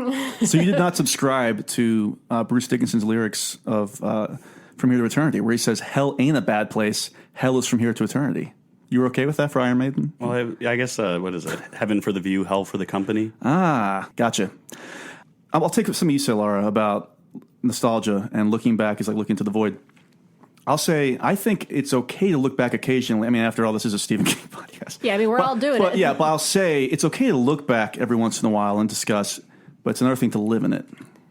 So you did not subscribe to Bruce Dickinson's lyrics from From Here to Eternity, where he says hell ain't a bad place. Hell is from here to eternity. You were okay with that for Iron Maiden? Well, I guess, what is it? Heaven for the view, hell for the company? Ah, gotcha. I'll take some you say, Laura, about nostalgia and looking back is like looking to the void. I'll say I think it's okay to look back occasionally. I mean, after all, this is a Stephen King podcast. Yeah, I mean, we're all doing it. Yeah, but I'll say it's okay to look back every once in a while and discuss, but it's another thing to live in it.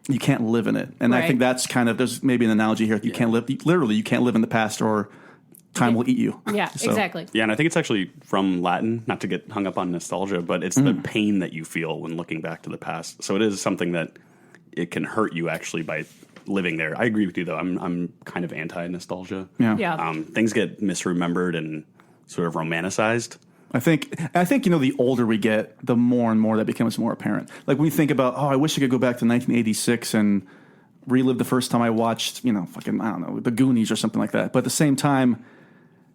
You can't live in it. And I think that's kind of, there's maybe an analogy here. You can't live, literally, you can't live in the past or time will eat you. Yeah, exactly. Yeah, and I think it's actually from Latin, not to get hung up on nostalgia, but it's the pain that you feel when looking back to the past. So it is something that it can hurt you actually by living there. I agree with you, though. I'm kind of anti-nostalgia. Yeah. Things get misremembered and sort of romanticized. I think the older we get, the more and more that becomes more apparent. Like when we think about, I wish I could go back to 1986 and relive the first time I watched, The Goonies or something like that. But at the same time,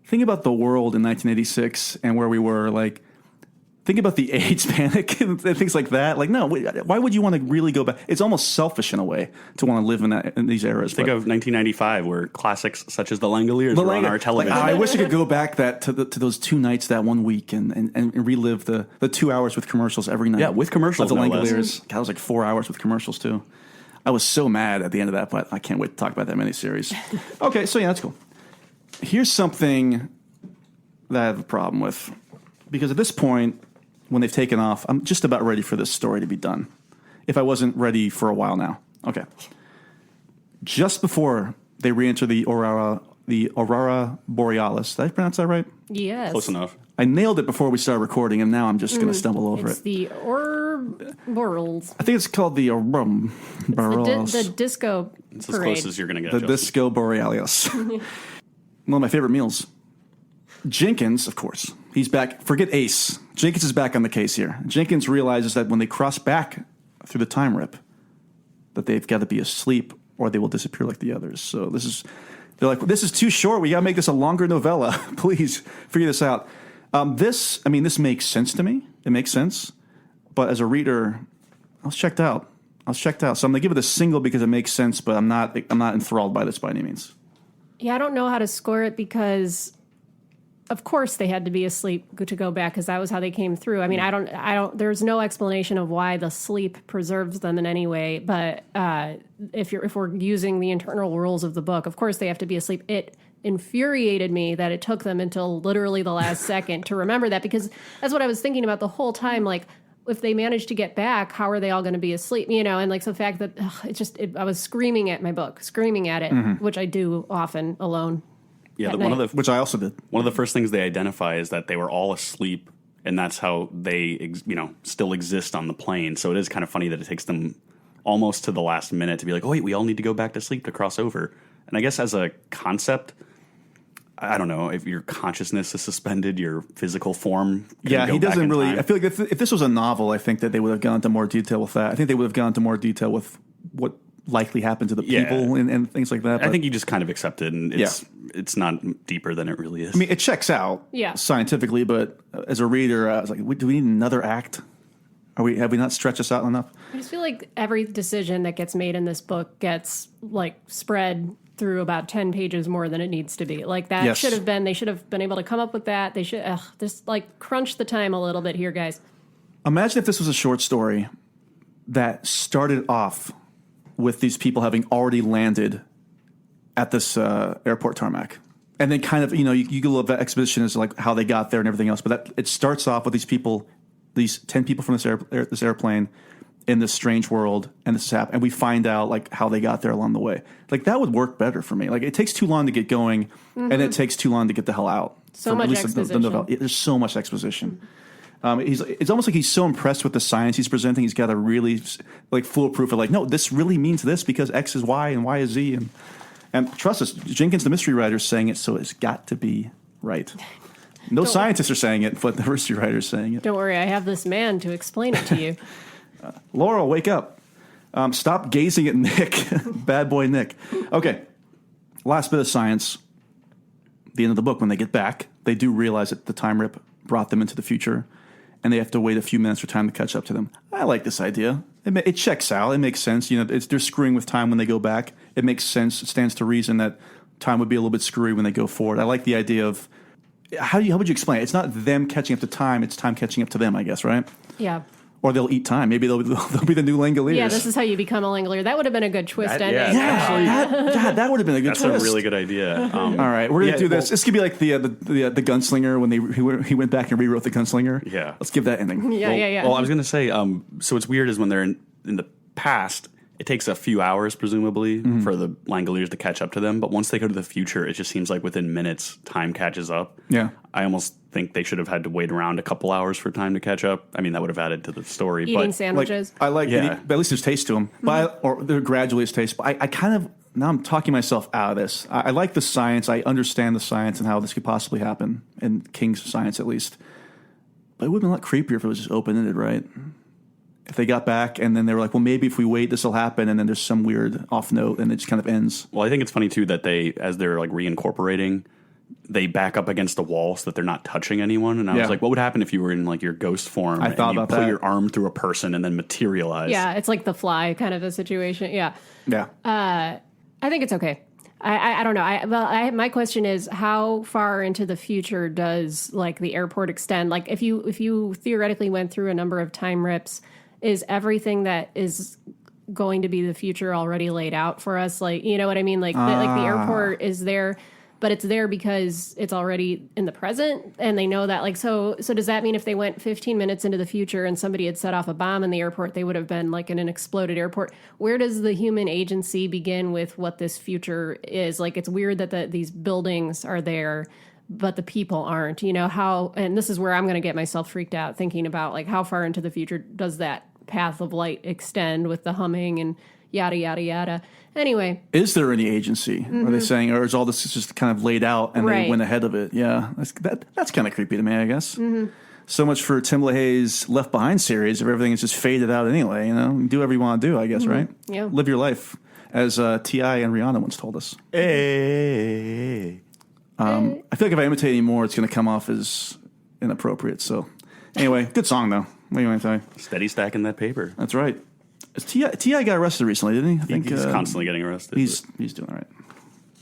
think about the world in 1986 and where we were. Like, think about the AIDS panic and things like that. Like, no, why would you want to really go back? It's almost selfish in a way to want to live in these eras. Think of 1995, where classics such as the Langoliers were on our television. I wish I could go back to those 2 nights that one week and relive the 2 hours with commercials every night. Yeah, with commercials. The Langoliers. God, it was like 4 hours with commercials too. I was so mad at the end of that, but I can't wait to talk about that miniseries. Okay, so yeah, that's cool. Here's something that I have a problem with, because at this point, when they've taken off, I'm just about ready for this story to be done. If I wasn't ready for a while now. Okay. Just before they re-enter the Aurora Borealis. Did I pronounce that right? Yes. Close enough. I nailed it before we started recording, and now I'm just going to stumble over it's it. The Ouroboros. I think it's called the Borealis. The disco It's parade. as close as you're going to get. The Justin. Disco Borealis. One of my favorite meals. Jenkins, of course, he's back. Forget Ace. Jenkins is back on the case here. Jenkins realizes that when they cross back through the time rip, that they've got to be asleep or they will disappear like the others. So they're like, this is too short. We got to make this a longer novella. Please figure this out. This makes sense to me. It makes sense. But as a reader, I was checked out. So I'm going to give it a single because it makes sense, but I'm not enthralled by this by any means. Yeah, I don't know how to score it because, of course, they had to be asleep to go back because that was how they came through. I mean, I don't. There's no explanation of why the sleep preserves them in any way. But if we're using the internal rules of the book, of course they have to be asleep. It infuriated me that it took them until literally the last second to remember that, because that's what I was thinking about the whole time. Like, if they manage to get back, how are they all going to be asleep? And like the fact that I was screaming at my book, screaming at it, which I do often alone. Yeah, which I also did. One of the first things they identify is that they were all asleep, and that's how they, still exist on the plane. So it is kind of funny that it takes them almost to the last minute to be like, oh wait, we all need to go back to sleep to cross over. And I guess as a concept, I don't know, if your consciousness is suspended, your physical form. Yeah, he doesn't really. I feel like if this was a novel, I think that they would have gone into more detail with that. I think they would have gone into more detail with what likely happened to the people and things like that. I think you just kind of accept it, and it's not deeper than it really is. I mean, it checks out scientifically, but as a reader, I was like, do we need another act? Have we not stretched this out enough? I just feel like every decision that gets made in this book gets like spread through about 10 pages more than it needs to be. Like that should have been, they should have been able to come up with that. They should just like crunch the time a little bit here, guys. Imagine if this was a short story that started off with these people having already landed at this airport tarmac. And then kind of, you can love that exposition as like how they got there and everything else. But it starts off with these people, these 10 people from this airplane in this strange world, and this is happening. And we find out like how they got there along the way. Like that would work better for me. Like it takes too long to get going, and it takes too long to get the hell out. So much exposition. There's so much exposition. It's almost like he's so impressed with the science he's presenting. He's got a really like foolproof of like, no, this really means this because X is Y and Y is Z. And trust us, Jenkins, the mystery writer, is saying it, so it's got to be right. No scientists are saying it, but the mystery writer is saying it. Don't worry, I have this man to explain it to you. Laurel, wake up. Stop gazing at Nick. Bad boy Nick. Okay, last bit of science. The end of the book, when they get back, they do realize that the time rip brought them into the future, and they have to wait a few minutes for time to catch up to them. I like this idea. It checks out. It makes sense. They're screwing with time when they go back. It makes sense. It stands to reason that time would be a little bit screwy when they go forward. I like the idea of how would you explain it? It's not them catching up to time; it's time catching up to them, I guess, right? Yeah. Or they'll eat time. Maybe they'll be the new Langoliers. Yeah, this is how you become a Langolier. That would have been a good twist ending. That would have been a good twist. That's a really good idea. All right, we're gonna do this. This could be like the Gunslinger when he went back and rewrote the Gunslinger. Yeah, let's give that ending. Yeah. Well, I was gonna say, so what's weird is when they're in the past, it takes a few hours, presumably, for the Langoliers to catch up to them. But once they go to the future, it just seems like within minutes, time catches up. Yeah. I almost think they should have had to wait around a couple hours for time to catch up. I mean, that would have added to the story. Eating sandwiches. But at least there's taste to them. Or they're gradually taste. But I kind of, now I'm talking myself out of this. I like the science. I understand the science and how this could possibly happen, in King's science at least. But it would have been a lot creepier if it was just open-ended, right? If they got back and then they were like, well, maybe if we wait, this will happen, and then there's some weird off note and it just kind of ends. Well, I think it's funny too that as they're like reincorporating, they back up against the wall so that they're not touching anyone. And I was like, what would happen if you were in like your ghost form and you put your arm through a person and then materialize? Yeah, it's like the Fly kind of a situation. Yeah. Yeah. I think it's okay. I don't know. My question is, how far into the future does like the airport extend? Like if you theoretically went through a number of time rips, is everything that is going to be the future already laid out for us? Like, you know what I mean? Like the airport is there, but it's there because it's already in the present, and they know that. Like, so does that mean if they went 15 minutes into the future and somebody had set off a bomb in the airport, they would have been like in an exploded airport? Where does the human agency begin with what this future is? Like, it's weird that these buildings are there, but the people aren't, you know, how, and this is where I'm going to get myself freaked out thinking about like how far into the future does that path of light extend with the humming and yada, yada, yada. Anyway. Is there any agency? Are they saying, or is all this just kind of laid out and they went ahead of it? Yeah. That's kind of creepy to me, I guess. So much for Tim LaHaye's Left Behind series, if everything is just faded out anyway, you know, do whatever you want to do, I guess, right? Yeah. Live your life, as T.I. and Rihanna once told us. Hey. I feel like if I imitate any more, it's going to come off as inappropriate. So, anyway, good song though. What do you want to tell you? Steady stacking that paper. That's right. T.I. got arrested recently, didn't he? I think he's constantly getting arrested. He's doing all right.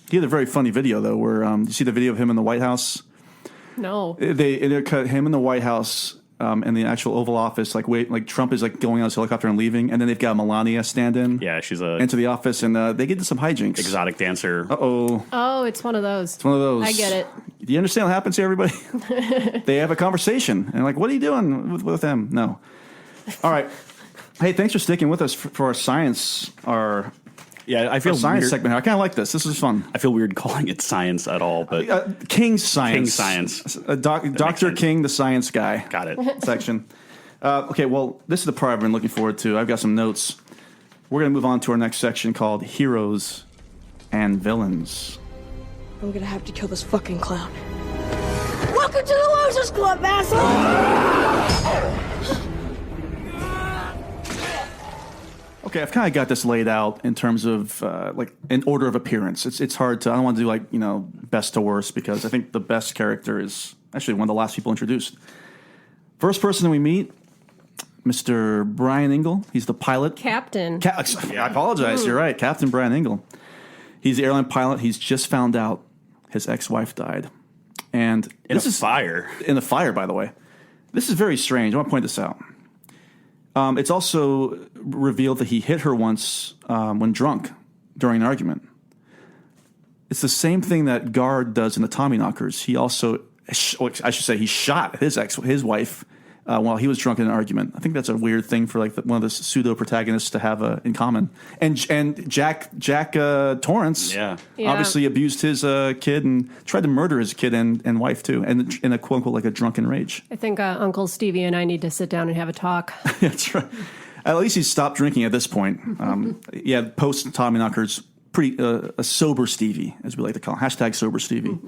He had a very funny video though, where you see the video of him in the White House. No, they cut him in the White House. In the actual Oval Office, like Trump is like going on his helicopter and leaving, and then they've got Melania stand in. Yeah, she's into the office, and they get into some hijinks. Exotic dancer. Oh, it's one of those. It's one of those. I get it. Do you understand what happens here, everybody? They have a conversation, and like, what are you doing with them? No. All right. Hey, thanks for sticking with us for our science. I feel science weird. segment here. I kind of like this. This is fun. I feel weird calling it science at all, but King's Science. King's Science. Dr. King, the science guy. Got it. Section. Okay, well, this is the part I've been looking forward to. I've got some notes. We're going to move on to our next section called Heroes and Villains. I'm going to have to kill this fucking clown. Welcome to the Losers Club, asshole! Okay, I've kind of got this laid out in terms of like in order of appearance. It's hard to, I don't want to do like, you know, best to worst, because I think the best character is actually one of the last people introduced. First person that we meet, Mr. Brian Engel. He's the pilot. Captain. I apologize. You're right. Captain Brian Engel. He's the airline pilot. He's just found out his ex-wife died. And in a fire. In the fire, by the way. This is very strange. I want to point this out. It's also revealed that he hit her once when drunk during an argument. It's the same thing that Guard does in the Tommyknockers. He also, I should say, he shot his wife while he was drunk in an argument. I think that's a weird thing for like one of the pseudo protagonists to have in common. And Jack Torrance obviously abused his kid and tried to murder his kid and wife too, and in a quote unquote like a drunken rage. I think Uncle Stevie and I need to sit down and have a talk. That's right. At least he's stopped drinking at this point. Post Tommyknockers, pretty a sober Stevie, as we like to call him. # sober Stevie.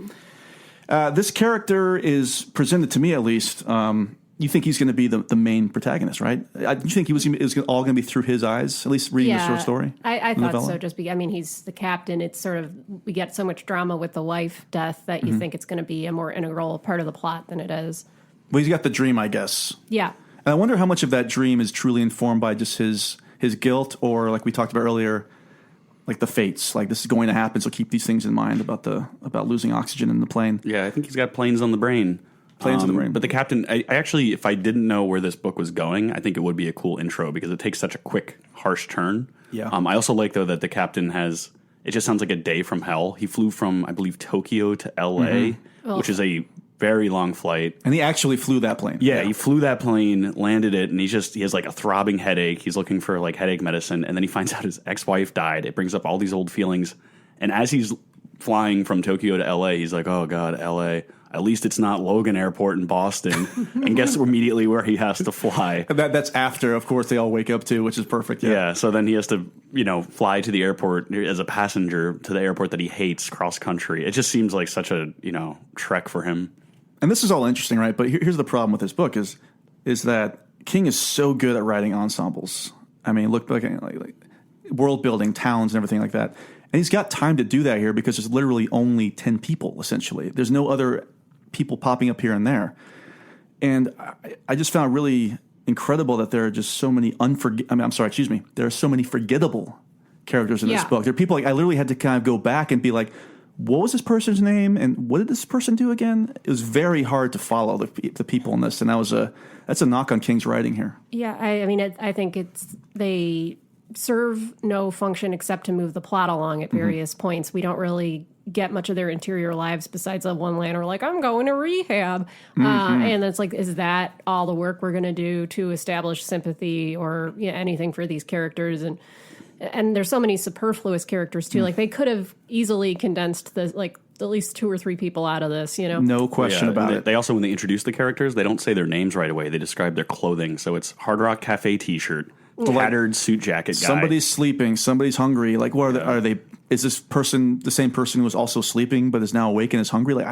This character is presented to me, at least. You think he's going to be the main protagonist, right? Do you think it was all going to be through his eyes, at least reading the short story? I thought so. He's the captain. It's sort of, we get so much drama with the wife death that you think it's going to be a more integral part of the plot than it is. Well, he's got the dream, I guess. Yeah. And I wonder how much of that dream is truly informed by just his guilt, or like we talked about earlier, like the fates, like this is going to happen, so keep these things in mind about losing oxygen in the plane. Yeah, I think he's got planes on the brain. Planes on the brain. But the captain, I actually, if I didn't know where this book was going, I think it would be a cool intro because it takes such a quick, harsh turn. Yeah. I also like, though, that the captain has, it just sounds like a day from hell. He flew from, I believe, Tokyo to L.A., which is a very long flight. And he actually flew that plane. Yeah, he flew that plane, landed it, and he has like a throbbing headache. He's looking for like headache medicine, and then he finds out his ex-wife died. It brings up all these old feelings. And as he's flying from Tokyo to L.A., he's like, oh, God, L.A., at least it's not Logan Airport in Boston. And guess immediately where he has to fly. That's after, of course, they all wake up too, which is perfect. Yeah, so then he has to, fly to the airport as a passenger to the airport that he hates cross country. It just seems like such a, trek for him. And this is all interesting, right? But here's the problem with this book is that King is so good at writing ensembles. I mean, look like world building, towns, and everything like that. And he's got time to do that here because there's literally only 10 people, essentially. There's no other people popping up here and there. And I just found it really incredible that there are just so many there are so many forgettable characters in this book. There are people I literally had to kind of go back and be like, what was this person's name and what did this person do again? It was very hard to follow the people in this, and that's a knock on King's writing here. Yeah, I think they serve no function except to move the plot along at various points. We don't really get much of their interior lives besides a one-liner like, I'm going to rehab. And it's like, is that all the work we're going to do to establish sympathy or anything for these characters? And there's so many superfluous characters, too. Like, they could have easily condensed at least 2 or 3 people out of this, No question about it. They also, when they introduce the characters, they don't say their names right away. They describe their clothing. So it's Hard Rock Cafe t-shirt, tattered suit jacket guy. Somebody's sleeping. Somebody's hungry. Like, what are they? Is this person the same person who was also sleeping but is now awake and is hungry? Like,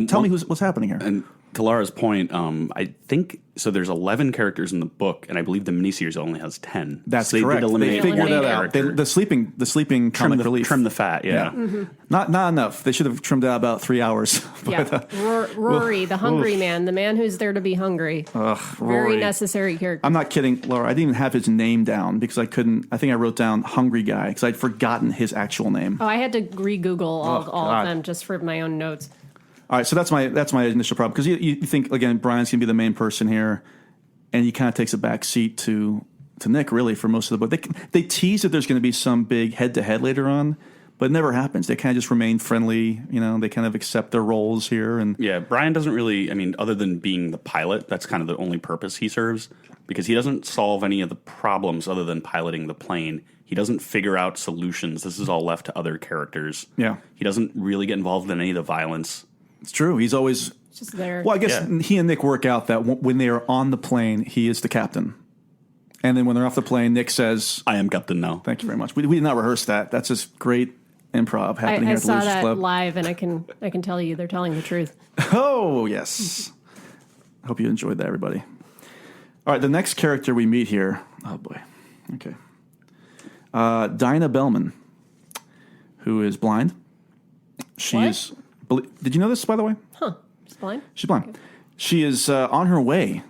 tell me what's happening here. And to Lara's point, I think so. There's 11 characters in the book, and I believe the miniseries only has 10. That's so correct. They figured that out. The sleeping comic relief. Trim the fat. Yeah. Not enough. They should have trimmed out about 3 hours. Rory, the hungry man, the man who's there to be hungry. Very necessary character. I'm not kidding, Laura. I didn't even have his name down because I couldn't. I think I wrote down Hungry Guy because I'd forgotten his actual name. Oh, I had to re-Google all of them just for my own notes. All right, so that's my initial problem because you think again Brian's gonna be the main person here, and he kind of takes a back seat to Nick really for most of the book. They tease that there's going to be some big head to head later on, but it never happens. They kind of just remain friendly. They kind of accept their roles here. And yeah, Brian doesn't really. I mean, other than being the pilot, that's kind of the only purpose he serves because he doesn't solve any of the problems other than piloting the plane. He doesn't figure out solutions. This is all left to other characters. Yeah, he doesn't really get involved in any of the violence. It's true. He's always just there. Well, I guess he and Nick work out that when they are on the plane, he is the captain. And then when they're off the plane, Nick says, I am captain now. Thank you very much. We did not rehearse that. That's just great improv happening here at the Losers Club. I saw that live, and I can tell you they're telling the truth. Oh, yes. I hope you enjoyed that, everybody. All right, the next character we meet here. Oh, boy. Okay. Dinah Bellman, who is blind. Did you know this, by the way? Huh. She's blind? She's blind. Okay. She is on her way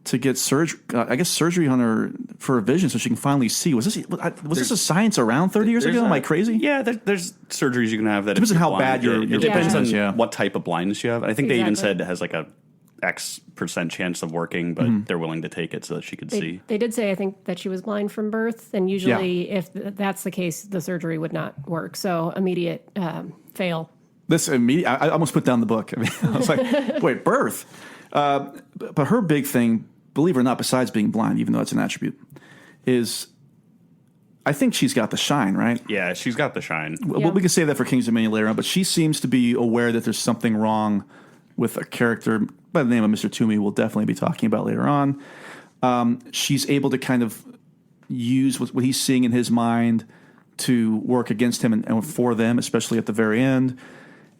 to get surgery on her for her vision so she can finally see. Was this a science around 30 years ago? Am I crazy? Yeah, there's surgeries you can have that depends on how bad your it depends on what type of blindness you have. I think they even said it has like a X% chance of working, but they're willing to take it so that she could see. They did say, I think, that she was blind from birth, and usually if that's the case, the surgery would not work. So immediate fail. I almost put down the book. I mean, I was like, wait, birth. But her big thing, believe it or not, besides being blind, even though it's an attribute, is I think she's got the shine, right? Yeah, she's got the shine. Well, we can say that for King's Dominion later on, but she seems to be aware that there's something wrong with a character by the name of Mr. Toomey we'll definitely be talking about later on. She's able to kind of use what he's seeing in his mind to work against him and for them, especially at the very end.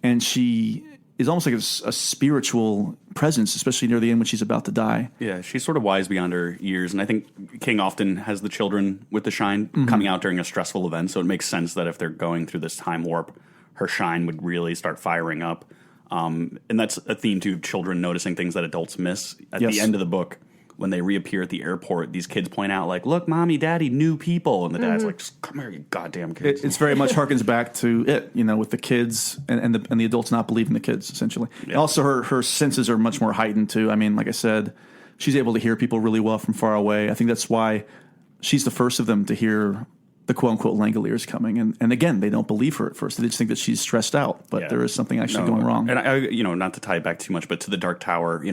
And she is almost like a spiritual presence, especially near the end when she's about to die. Yeah, she's sort of wise beyond her years. And I think King often has the children with the shine coming out during a stressful event. So it makes sense that if they're going through this time warp, her shine would really start firing up. And that's a theme to children noticing things that adults miss. At the end of the book, when they reappear at the airport, these kids point out, like, look, mommy, daddy, new people. And the dad's like, just come here, you goddamn kids. It's very much harkens back to it, with the kids and the adults not believing the kids, essentially. Yeah. And also, her senses are much more heightened, too. I mean, like I said, she's able to hear people really well from far away. I think that's why she's the first of them to hear the quote-unquote Langoliers coming. And again, they don't believe her at first. They just think that she's stressed out, but there is something actually going wrong. And I, not to tie it back too much, but to the Dark Tower,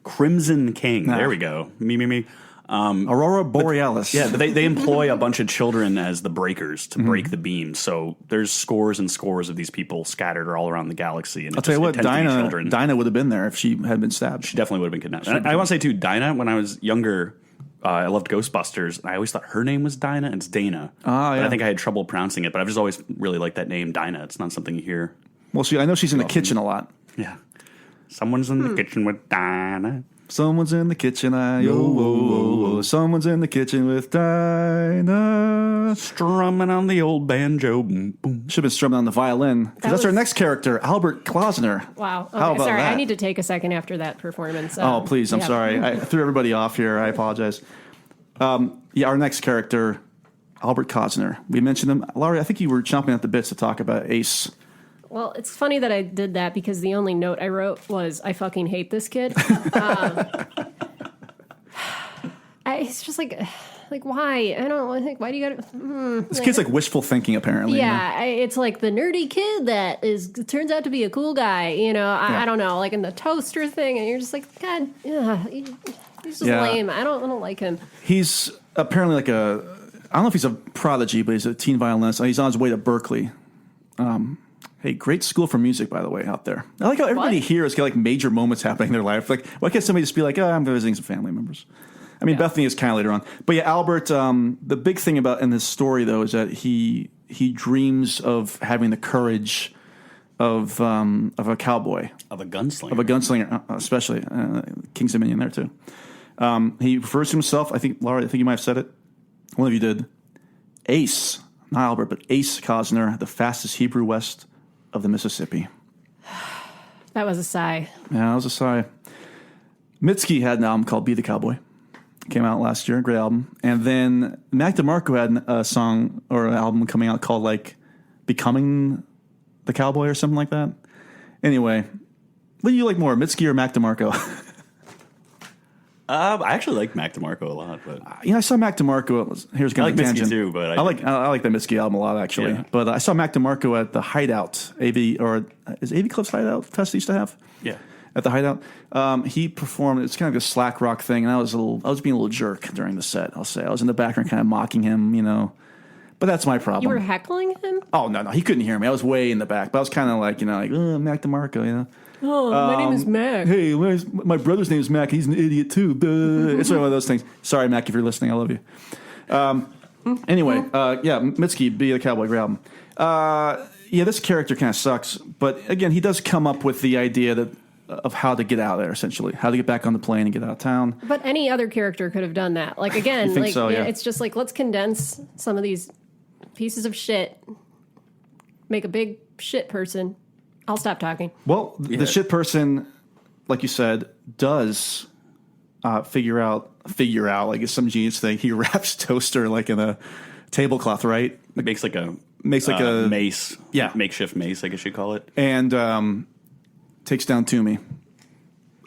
Crimson King. There we go. Me. Aurora Borealis. They employ a bunch of children as the breakers to break the beam. So there's scores and scores of these people scattered all around the galaxy. And I'll tell you what, Dinah would have been there if she had been stabbed. She definitely would have been kidnapped. And I want to say, too, Dinah, when I was younger, I loved Ghostbusters. I always thought her name was Dinah, and it's Dana. Ah, yeah. I think I had trouble pronouncing it, but I've just always really liked that name, Dinah. It's not something you hear. Well, I know she's in the kitchen a lot. Yeah. Someone's in the kitchen with Dinah. Someone's in the kitchen, someone's in the kitchen with Dinah. Strumming on the old banjo. Boom, boom. Should have been strumming on the violin. Because that's our next character, Albert Klausner. Wow. Okay, How about sorry, that? I need to take a second after that performance. Oh, please, I'm sorry. I threw everybody off here. I apologize. Our next character, Albert Klausner. We mentioned him. Laurie, I think you were chomping at the bits to talk about Ace. Well, it's funny that I did that because the only note I wrote was, I fucking hate this kid. It's just like, why? I don't think, why do you gotta... This kid's like wishful thinking, apparently. Yeah, it's like the nerdy kid that turns out to be a cool guy, I don't know, like in the toaster thing, and you're just like, God, he's just lame. I don't like him. He's apparently like I don't know if he's a prodigy, but he's a teen violinist. He's on his way to Berkeley. Hey, great school for music, by the way, out there. I like how everybody here has got like major moments happening in their life. Like, why can't somebody just be like, I'm visiting some family members? I mean, Bethany is kind of later on. But yeah, Albert, the big thing about in this story, though, is that he dreams of having the courage of a cowboy. Of a gunslinger. Of a gunslinger, especially. King's Dominion there, too. He refers to himself, Laura, I think you might have said it. One of you did. Ace, not Albert, but Ace Klausner, the fastest Hebrew west of the Mississippi. That was a sigh. Yeah, that was a sigh. Mitski had an album called Be the Cowboy. Came out last year, great album. And then Mac DeMarco had a song or an album coming out called like Becoming the Cowboy or something like that. Anyway, what do you like more, Mitski or Mac DeMarco? I actually like Mac DeMarco a lot, but I saw Mac DeMarco. Here's kind of a tangent. Mitski too, but I like the Mitski album a lot actually. Yeah. But I saw Mac DeMarco at the Hideout, is AV Club's Hideout Fest used to have? Yeah. At the Hideout, he performed. It's kind of a slack rock thing, and I was being a little jerk during the set. I'll say I was in the background, kind of mocking him, But that's my problem. You were heckling him? Oh no, he couldn't hear me. I was way in the back, but I was kind of like, Mac DeMarco, Oh, my name is Mac. Hey, my brother's name is Mac. He's an idiot too. It's one of those things. Sorry, Mac, if you're listening, I love you. Anyway, Mitski, Be the Cowboy, great album. This character kind of sucks, but again, he does come up with the idea of how to get out of there, essentially, how to get back on the plane and get out of town. But any other character could have done that. Like again, it's just like let's condense some of these pieces of shit, make a big shit person. I'll stop talking. Well, the shit person, like you said, does figure out like it's some genius thing. He wraps toaster like in a tablecloth, right? Makes like a mace, makeshift mace, I guess you'd call it, and takes down Toomey.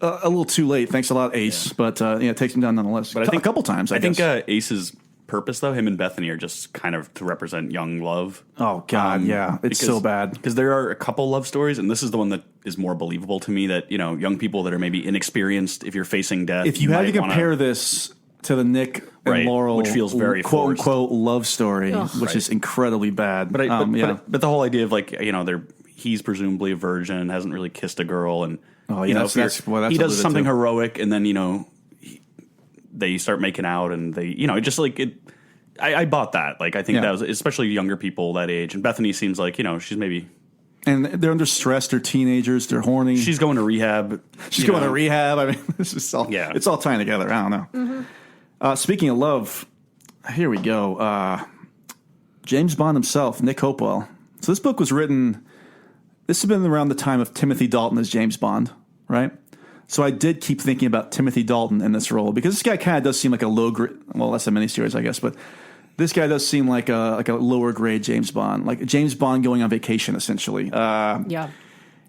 A little too late. Thanks a lot, Ace, but takes him down nonetheless. But I think a couple times. I think Ace's purpose, though, him and Bethany are just kind of to represent young love. Oh God, it's so bad because there are a couple love stories, and this is the one that is more believable to me. That young people that are maybe inexperienced, if you're facing death, if you had to compare this to the Nick and Laurel, which feels very quote unquote love story, which is incredibly bad. But the whole idea of he's presumably a virgin, hasn't really kissed a girl, and he does something heroic, and then they start making out, and they just like it. I bought that. Like I think that was especially younger people that age, and Bethany seems like she's maybe. And they're under stress. They're teenagers. They're horny. She's going to rehab. To rehab. I mean, this is all. Yeah. It's all tying together. I don't know. Mm-hmm. Speaking of love, here we go. James Bond himself, Nick Hopewell. So this book was written. This has been around the time of Timothy Dalton as James Bond, right? So I did keep thinking about Timothy Dalton in this role because this guy kind of does seem like a low grade. Well, that's a miniseries, I guess, but this guy does seem like a lower grade James Bond, like James Bond going on vacation, essentially. Yeah.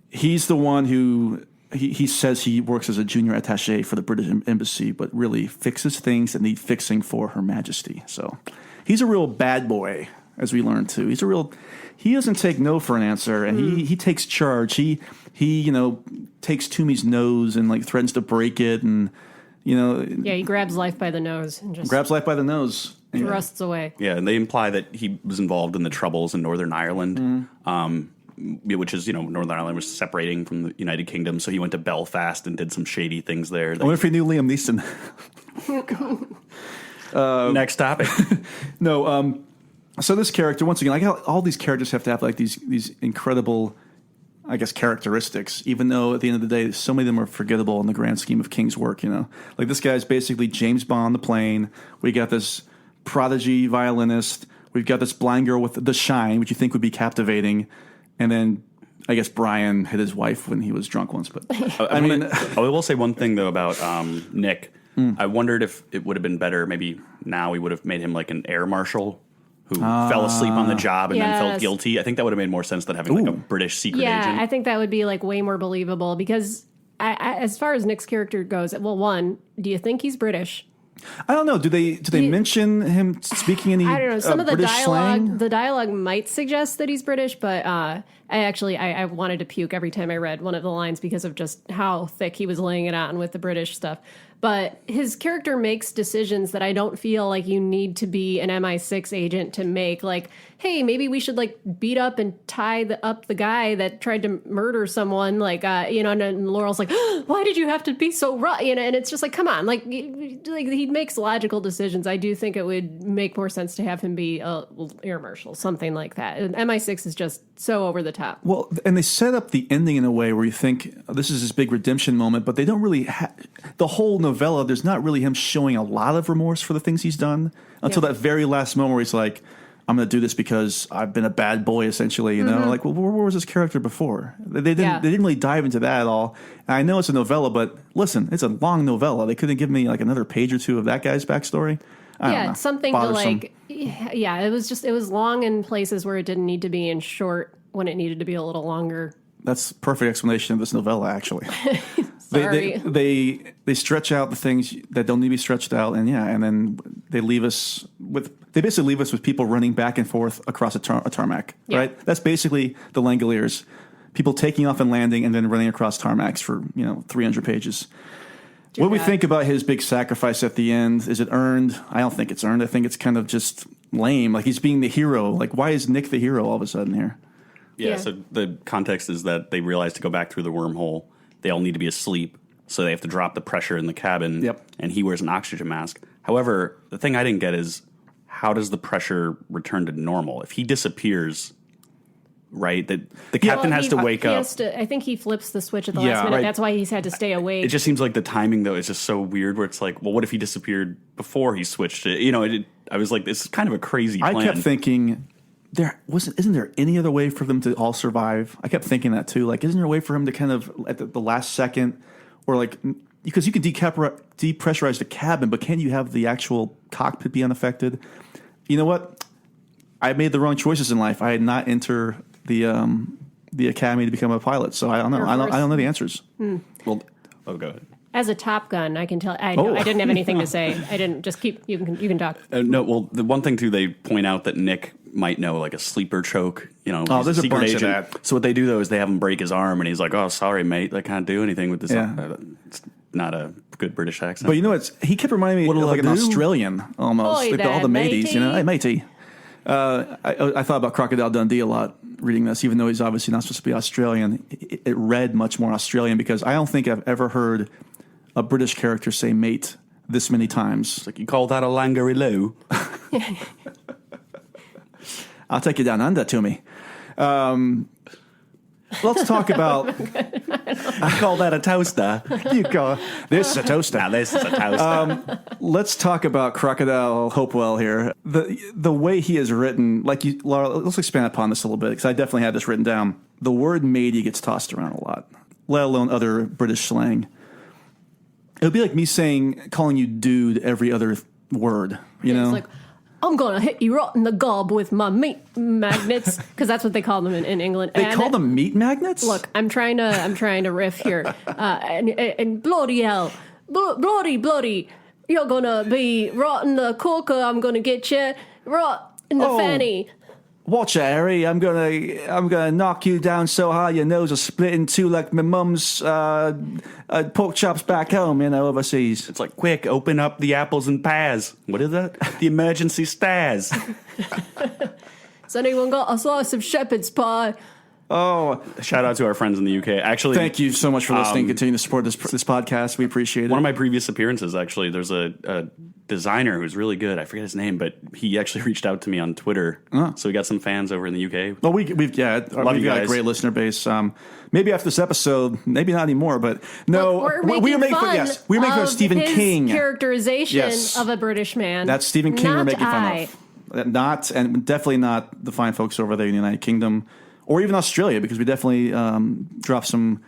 He's the one who he says he works as a junior attaché for the British Embassy, but really fixes things that need fixing for Her Majesty. So he's a real bad boy, as we learned too. He doesn't take no for an answer, and he takes charge. He takes Toomey's nose and like threatens to break it, and he grabs life by the nose and just thrusts away. Yeah, and they imply that he was involved in the Troubles in Northern Ireland, which is, Northern Ireland was separating from the United Kingdom, so he went to Belfast and did some shady things there. I wonder if he knew Liam Neeson. Next topic. No, so this character, once again, like all these characters have to have like these incredible, I guess, characteristics, even though at the end of the day, so many of them are forgettable in the grand scheme of King's work, Like this guy's basically James Bond on the plane. We got this prodigy violinist. We've got this blind girl with the shine, which you think would be captivating. And then I guess Brian hit his wife when he was drunk once. But I will say one thing, though, about Nick. I wondered if it would have been better. Maybe now we would have made him like an air marshal who fell asleep on the job and then felt guilty. I think that would have made more sense than having like a British secret agent. Yeah, I think that would be like way more believable because as far as Nick's character goes, well, one, do you think he's British? I don't know. Do they mention him speaking any I don't know. Some of the British slang? The dialogue might suggest that he's British, but I wanted to puke every time I read one of the lines because of just how thick he was laying it on with the British stuff. But his character makes decisions that I don't feel like you need to be an MI6 agent to make. Like, hey, maybe we should like beat up and tie up the guy that tried to murder someone. Like, and Laurel's like, why did you have to be so rough? And it's just like, come on, like he makes logical decisions. I do think it would make more sense to have him be a air marshal, something like that. And MI6 is just so over the top. Well, and they set up the ending in a way where you think this is his big redemption moment, but they don't really the whole novella, there's not really him showing a lot of remorse for the things he's done until that very last moment where he's like, I'm going to do this because I've been a bad boy, essentially, Like, well, where was this character before? They didn't really dive into that at all. And I know it's a novella, but listen, it's a long novella. They couldn't give me like another page or two of that guy's backstory. I don't know. Something Bothersome. to like, it was long in places where it didn't need to be and short when it needed to be a little longer. That's a perfect explanation of this novella, actually. Sorry. They stretch out the things that don't need to be stretched out, and then they basically leave us with people running back and forth across a tarmac, right? That's basically the Langoliers, people taking off and landing and then running across tarmacs for 300 pages. What do we think about his big sacrifice at the end? Is it earned? I don't think it's earned. I think it's kind of just lame. Like he's being the hero. Like why is Nick the hero all of a sudden here? Yeah, so the context is that they realize to go back through the wormhole, they all need to be asleep, so they have to drop the pressure in the cabin, and he wears an oxygen mask. However, the thing I didn't get is, how does the pressure return to normal? If he disappears, right, the captain has to wake up. I think he flips the switch at the last minute. Right. That's why he's had to stay awake. It just seems like the timing, though, is just so weird, where it's like, well, what if he disappeared before he switched it? I was like, this is kind of a crazy plan. I kept thinking... Isn't there any other way for them to all survive? I kept thinking that too. Like, isn't there a way for him to kind of at the last second, or like, because you can depressurize the cabin, but can you have the actual cockpit be unaffected? You know what? I made the wrong choices in life. I had not entered the academy to become a pilot, so I don't know. I don't know the answers. Well, go ahead. As a Top Gun, I can tell. I didn't have anything to say. I didn't. Just keep. You can talk. No. Well, the one thing too, they point out that Nick might know like a sleeper choke. There's a bunch agent. of that. So what they do though is they have him break his arm, and he's like, "Oh, sorry, mate. I can't do anything with this." Yeah. It's not a good British accent. But he kept reminding me of like an Australian almost. Like all the mateys, Hey, matey. I thought about Crocodile Dundee a lot reading this, even though he's obviously not supposed to be Australian. It read much more Australian because I don't think I've ever heard a British character say mate this many times. It's like, you call that a Langoliers? I'll take you down under to me. Let's talk about... I call that a toaster. This is a toaster. Now this is a toaster. Let's talk about Crocodile Hopewell here. The way he is written, Laura, let's expand upon this a little bit, because I definitely had this written down. The word matey gets tossed around a lot, let alone other British slang. It would be like me calling you dude every other word, you know? It's like, I'm going to hit you right in the gob with my meat magnets, because that's what they call them in England. They call them meat magnets? Look, I'm trying to riff here. And bloody hell, bloody, you're going to be right in the corker. I'm going to get you right in the fanny. Watch out, Harry. I'm gonna knock you down so high your nose will split in two like my mum's pork chops back home, overseas. It's like, quick, open up the apples and pears. What is that? The emergency stairs. Has anyone got a slice of shepherd's pie? Oh, shout out to our friends in the UK. Actually, thank you so much for listening. Continue to support this podcast. We appreciate it. One of my previous appearances, actually, there's a designer who's really good. I forget his name, but he actually reached out to me on Twitter. So we got some fans over in the UK. Well, we've got a great listener base. Maybe after this episode, maybe not anymore, but no, look, we're making fun of Stephen King characterization of a British man. That's Stephen King we're making fun of. And definitely not the fine folks over there in the United Kingdom. Or even Australia, because we definitely dropped some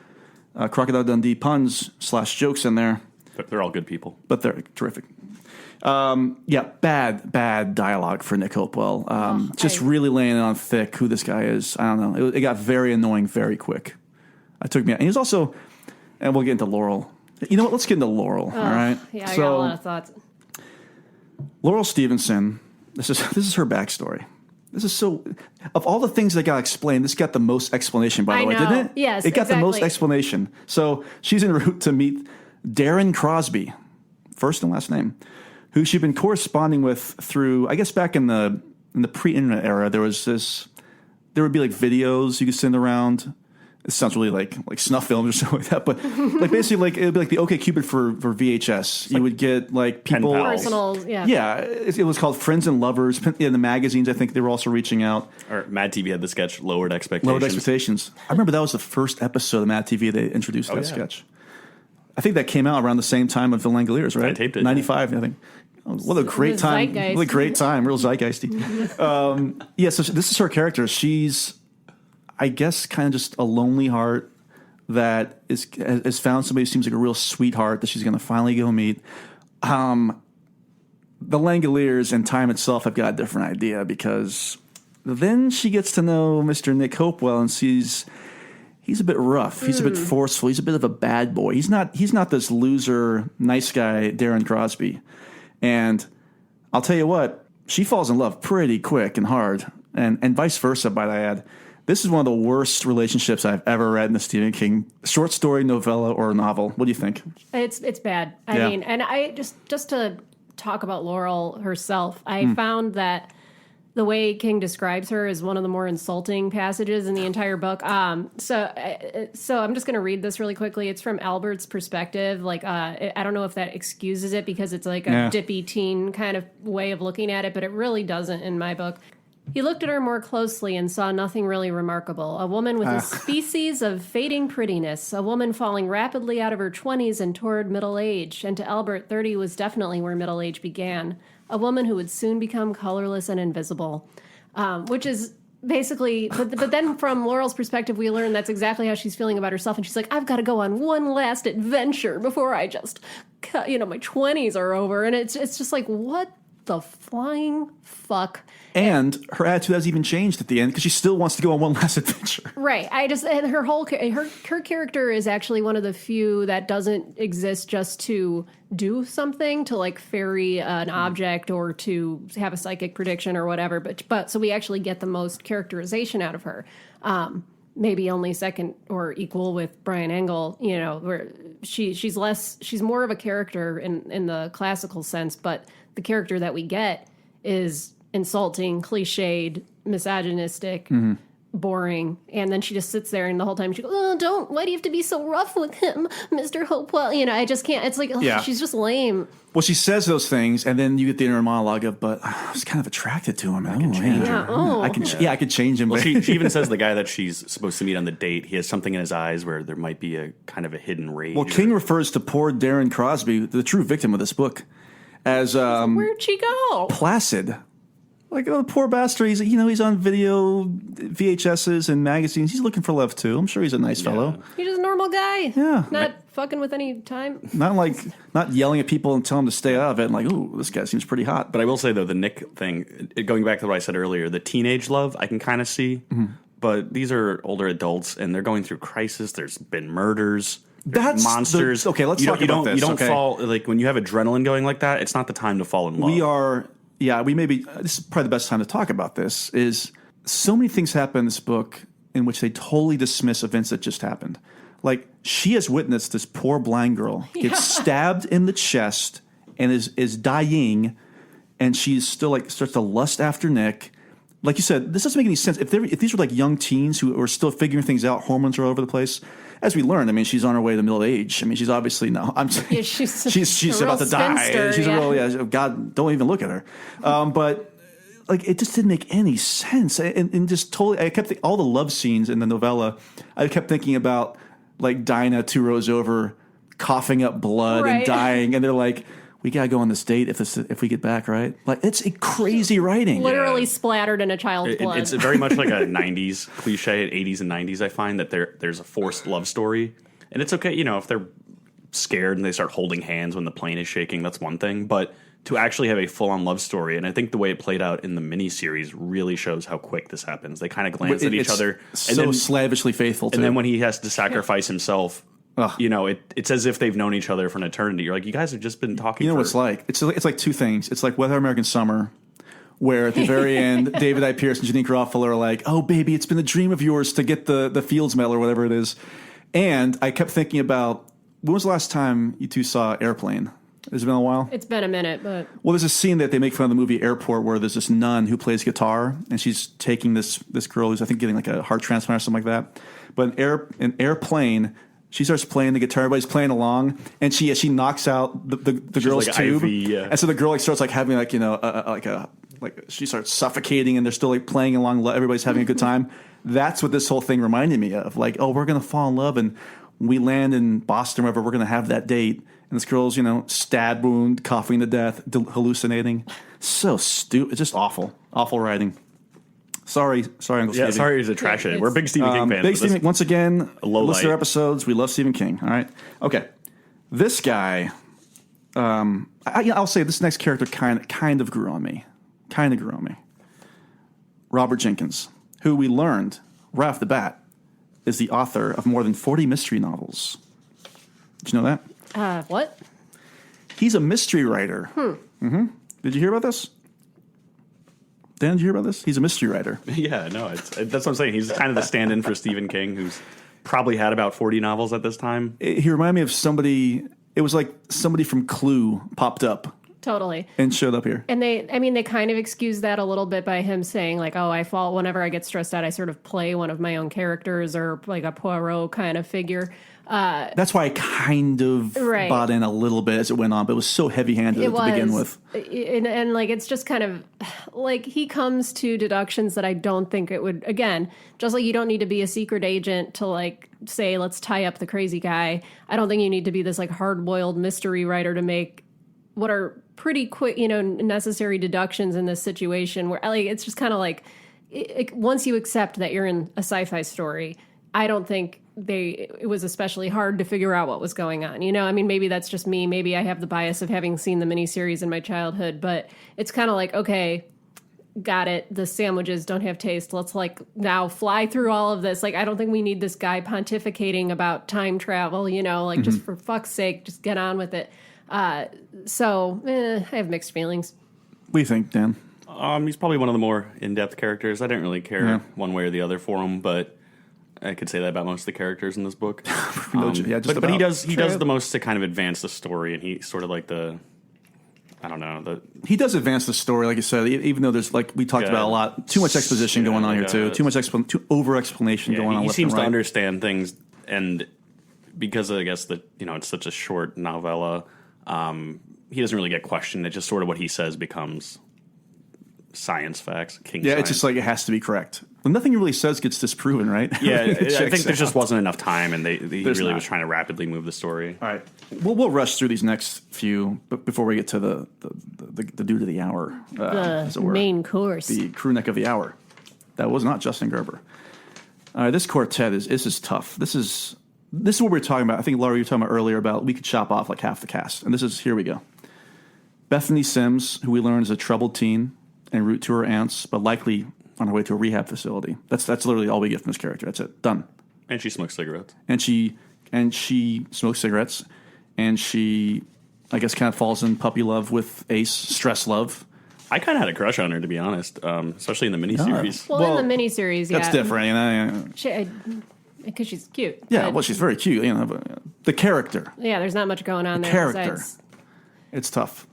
Crocodile Dundee puns / jokes in there. They're all good people. But they're terrific. Bad dialogue for Nick Hopewell. Really laying it on thick who this guy is. I don't know. It got very annoying very quick. It took me out. And he's also, and we'll get into Laurel. You know what? Let's get into Laurel, all right? Yeah, I got a lot of thoughts. Laurel Stevenson, this is her backstory. This is so... Of all the things that got explained, this got the most explanation, by the way, didn't it? Yes, it got the most explanation. So she's en route to meet Darren Crosby, first and last name, who she'd been corresponding with through, I guess back in the pre-internet era, there would be like videos you could send around. It sounds really like snuff films or something like that, but like basically like it would be like the OkCupid for VHS. You would get like people personal, it was called Friends and Lovers in the magazines. I think they were also reaching out. Or Mad TV had the sketch Lowered Expectations. I remember that was the first episode of Mad TV they introduced that sketch. I think that came out around the same time of the Langoliers, right? I taped it. 95, I think. What a great time! Zeitgeist. What a great time! Real zeitgeisty. So this is her character. She's, I guess, kind of just a lonely heart that has found somebody who seems like a real sweetheart that she's going to finally go meet. The Langoliers and time itself have got a different idea, because then she gets to know Mr. Nick Hopewell and sees he's a bit rough. He's a bit forceful. He's a bit of a bad boy. He's not this loser, nice guy, Darren Crosby. And I'll tell you what, she falls in love pretty quick and hard, and vice versa, by the add. This is one of the worst relationships I've ever read in a Stephen King short story, novella, or novel. What do you think? It's bad. I mean, and I just to talk about Laurel herself, I found that the way King describes her is one of the more insulting passages in the entire book. So I'm just going to read this really quickly. It's from Albert's perspective. Like, I don't know if that excuses it because it's like a dippy teen kind of way of looking at it, but it really doesn't in my book. He looked at her more closely and saw nothing really remarkable. A woman with a species of fading prettiness, a woman falling rapidly out of her 20s and toward middle age, and to Albert, 30 was definitely where middle age began. A woman who would soon become colorless and invisible, which is basically, but then from Laurel's perspective, we learn that's exactly how she's feeling about herself. And she's like, I've got to go on one last adventure before I just, my 20s are over. And it's just like, what the flying fuck? And her attitude has even changed at the end because she still wants to go on one last adventure. Right. And her character is actually one of the few that doesn't exist just to do something, to like ferry an object or to have a psychic prediction or whatever. But so we actually get the most characterization out of her. Maybe only second or equal with Brian Engel, where she's more of a character in the classical sense, but the character that we get is insulting, cliched, misogynistic, boring, and then she just sits there and the whole time she goes, why do you have to be so rough with him, Mr. Hopewell? I just can't. It's like, she's just lame. Well, she says those things, and then you get the inner monologue of, but I was kind of attracted to him. I can change him. I could change him. Well, she even says the guy that she's supposed to meet on the date, he has something in his eyes where there might be a kind of a hidden rage. Well, King refers to poor Darren Crosby, the true victim of this book, as where'd she go? Placid. Like, oh, poor bastard. He's on video, VHSs and magazines. He's looking for love too. I'm sure he's a nice fellow. He's just a normal guy. Yeah. Not fucking with any time. Not yelling at people and telling them to stay out of it. And like, ooh, this guy seems pretty hot. But I will say though, the Nick thing, going back to what I said earlier, the teenage love I can kind of see. Mm-hmm. But these are older adults and they're going through crisis. There's been murders. That's monsters. Okay, let's talk about this. You don't fall, like when you have adrenaline going like that, it's not the time to fall in love. This is probably the best time to talk about this, is so many things happen in this book in which they totally dismiss events that just happened. Like, she has witnessed this poor blind girl get stabbed in the chest and is dying, and she's still like starts to lust after Nick. Like you said, this doesn't make any sense. If these were like young teens who are still figuring things out, hormones are all over the place. As we learned, I mean, she's on her way to middle age. I mean, she's obviously she's about to die. She's a real God, don't even look at her. But like, it just didn't make any sense. And just totally, I kept all the love scenes in the novella. I kept thinking about like Dinah 2 rows over, coughing up blood and dying, and they're like, we gotta go on this date if we get back, right? Like, it's a crazy writing. Literally splattered in a child's blood. It's very much like a 90s cliche, 80s and 90s, I find, that there's a forced love story. And it's okay, if they're scared and they start holding hands when the plane is shaking, that's one thing. But to actually have a full-on love story, and I think the way it played out in the miniseries really shows how quick this happens. They kind of glance at each other. So slavishly faithful, too. And then when he has to sacrifice himself... it's as if they've known each other for an eternity. You're like, you guys have just been talking. What it's like? It's like two things. It's like Weather American Summer, where at the very end, David I. Pierce and Janine Garofalo are like, "Oh, baby, it's been a dream of yours to get the Fields Medal or whatever it is." And I kept thinking about, when was the last time you two saw Airplane? Has it been a while? It's been a minute, but... Well, there's a scene that they make fun of the movie Airport where there's this nun who plays guitar, and she's taking this girl who's, I think, getting like a heart transplant or something like that. But in Airplane... She starts playing the guitar. Everybody's playing along, and she knocks out the girl's like tube, IV, and so the girl starts like having she starts suffocating, and they're still like playing along. Everybody's having a good time. That's what this whole thing reminded me of. Like, oh, we're gonna fall in love, and we land in Boston, wherever we're gonna have that date. And this girl's stab wound, coughing to death, hallucinating. So stupid. It's just awful writing. Sorry, Uncle Stevie. Yeah, sorry he's a trash head. We're big Stephen King fans. Big Stephen, once again, listen to our episodes. We love Stephen King, all right? Okay. This guy, I'll say this next character kind of grew on me. Robert Jenkins, who we learned right off the bat is the author of more than 40 mystery novels. Did you know that? What? He's a mystery writer. Mm-hmm. Did you hear about this? Dan, did you hear about this? He's a mystery writer. Yeah, no, that's what I'm saying. He's kind of the stand-in for Stephen King, who's probably had about 40 novels at this time. He reminded me of somebody. It was like somebody from Clue popped up. Totally. And showed up here. And they kind of excuse that a little bit by him saying, like, oh, I fall whenever I get stressed out, I sort of play one of my own characters or like a Poirot kind of figure. That's why I kind of bought in a little bit as it went on, but it was so heavy-handed to begin with. And like, it's just kind of like he comes to deductions that I don't think it would, again, just like you don't need to be a secret agent to like say, let's tie up the crazy guy. I don't think you need to be this like hard-boiled mystery writer to make what are pretty quick, necessary deductions in this situation where like, it's just kind of like, once you accept that you're in a sci-fi story, I don't think it was especially hard to figure out what was going on. I mean, maybe that's just me. Maybe I have the bias of having seen the miniseries in my childhood, but it's kind of like, okay, got it. The sandwiches don't have taste. Let's like now fly through all of this. Like, I don't think we need this guy pontificating about time travel, just for fuck's sake, just get on with it. I have mixed feelings. What do you think, Dan? He's probably one of the more in-depth characters. I didn't really care one way or the other for him, but I could say that about most of the characters in this book. But he does the most to kind of advance the story, and he's sort of like he does advance the story, like you said, even though there's, like we talked about a lot, too much exposition going on here too, too over explanation going on. He seems to understand things, and because I guess that it's such a short novella, he doesn't really get questioned. It's just sort of what he says becomes science facts. King Yeah, science. it's just like it has to be correct. Well, nothing he really says gets disproven, right? Yeah, It I think checks there just out. wasn't enough time, and he There's really not. was trying to rapidly move the story. All right, we'll rush through these next few, but before we get to the dude of the hour, as it were, Main course. the crew neck of the hour. That was not Justin Gerber. All right, this quartet is tough. This is what we were talking about. I think Laura, you were talking about earlier about we could chop off like half the cast, and here we go. Bethany Sims, who we learn is a troubled teen en route to her aunt's, but likely on her way to a rehab facility. That's literally all we get from this character. That's it. Done. And she smokes cigarettes. And she smokes cigarettes, and she, I guess, kind of falls in puppy love with Ace, stress love. I kind of had a crush on her, to be honest, especially in the miniseries. Well, in the miniseries, yeah. That's different, you know. Because she's cute. Yeah, but, well, she's very cute, you know. But the character. yeah, there's not much going on The there. character. Besides, It's tough.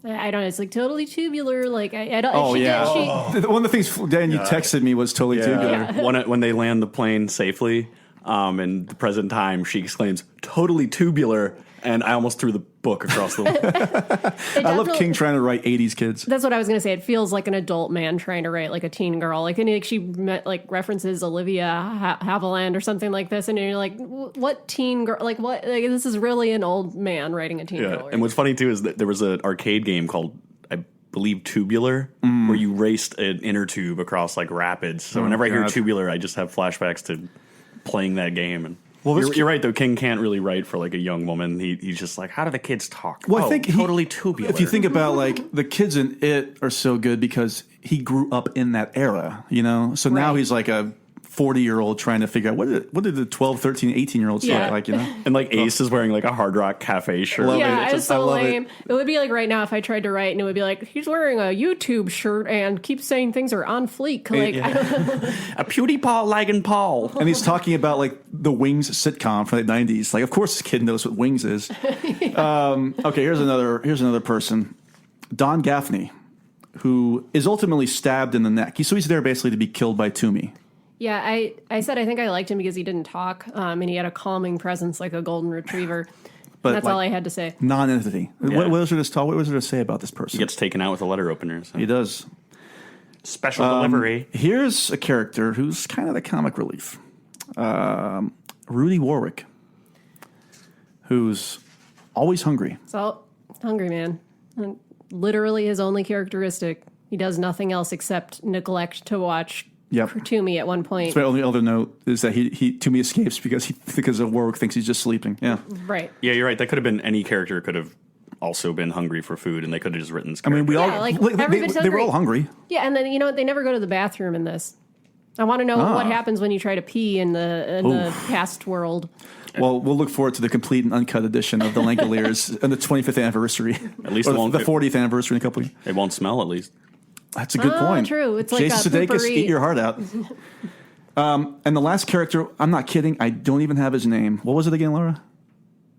I don't know. It's like totally tubular. Like I don't. Oh, she yeah. Did, One of the things, Dan, you texted me was totally tubular. When they land the plane safely, in the present time, she exclaims, "Totally tubular," and I almost threw the book across the room. I love King trying to write 80s kids. That's what I was going to say. It feels like an adult man trying to write like a teen girl. Like, and she references Olivia Havilland or something like this, and you're like, what teen girl? Like, what? Like, this is really an old man writing a teen girl. And what's funny too is that there was an arcade game called, I believe, Tubular, where you raced an inner tube across like rapids. So whenever I hear tubular, I just have flashbacks to playing that game. And you're right though. King can't really write for like a young woman. He's just like, how do the kids talk? Well, I think totally tubular. If you think about like the kids in it are so good because he grew up in that era, you know. So now he's like a 40-year-old trying to figure out what did the 12, 13, 18-year-olds look like, you know. And like Ace is wearing like a Hard Rock Cafe shirt. Yeah, it's so lame. It would be like right now if I tried to write and it would be like, he's wearing a YouTube shirt and keeps saying things are on fleek. Like a PewDiePie Lagan Paul. And he's talking about like the Wings sitcom from the 90s. Like, of course this kid knows what Wings is. Okay, here's another person. Don Gaffney, who is ultimately stabbed in the neck. So he's there basically to be killed by Toomey. Yeah, I said I think I liked him because he didn't talk, and he had a calming presence like a golden retriever. But that's like, all I had to say. Non-entity. Yeah. What was there to say about this person? He gets taken out with a letter opener. So. He does. Special delivery. Here's a character who's kind of the comic relief. Rudy Warwick, who's always hungry. So hungry man. And literally his only characteristic. He does nothing else except neglect to watch Toomey at one point. So my only other note is that he Toomey escapes because Warwick thinks he's just sleeping. Yeah. Right. Yeah, you're right. That could have been any character could have also been hungry for food, and they could have just written this I mean, we character. all everybody's they were all hungry. Yeah, and then you know what? They never go to the bathroom in this. I want to know what happens when you try to pee in the past world. Well, we'll look forward to the complete and uncut edition of the Langoliers and the 25th anniversary. At least the 40th anniversary in a couple of years. It won't smell, at least. That's a good point. True. It's like Jason a Sudeikis, poopery. eat your heart out. And the last character, I'm not kidding, I don't even have his name. What was it again, Laura?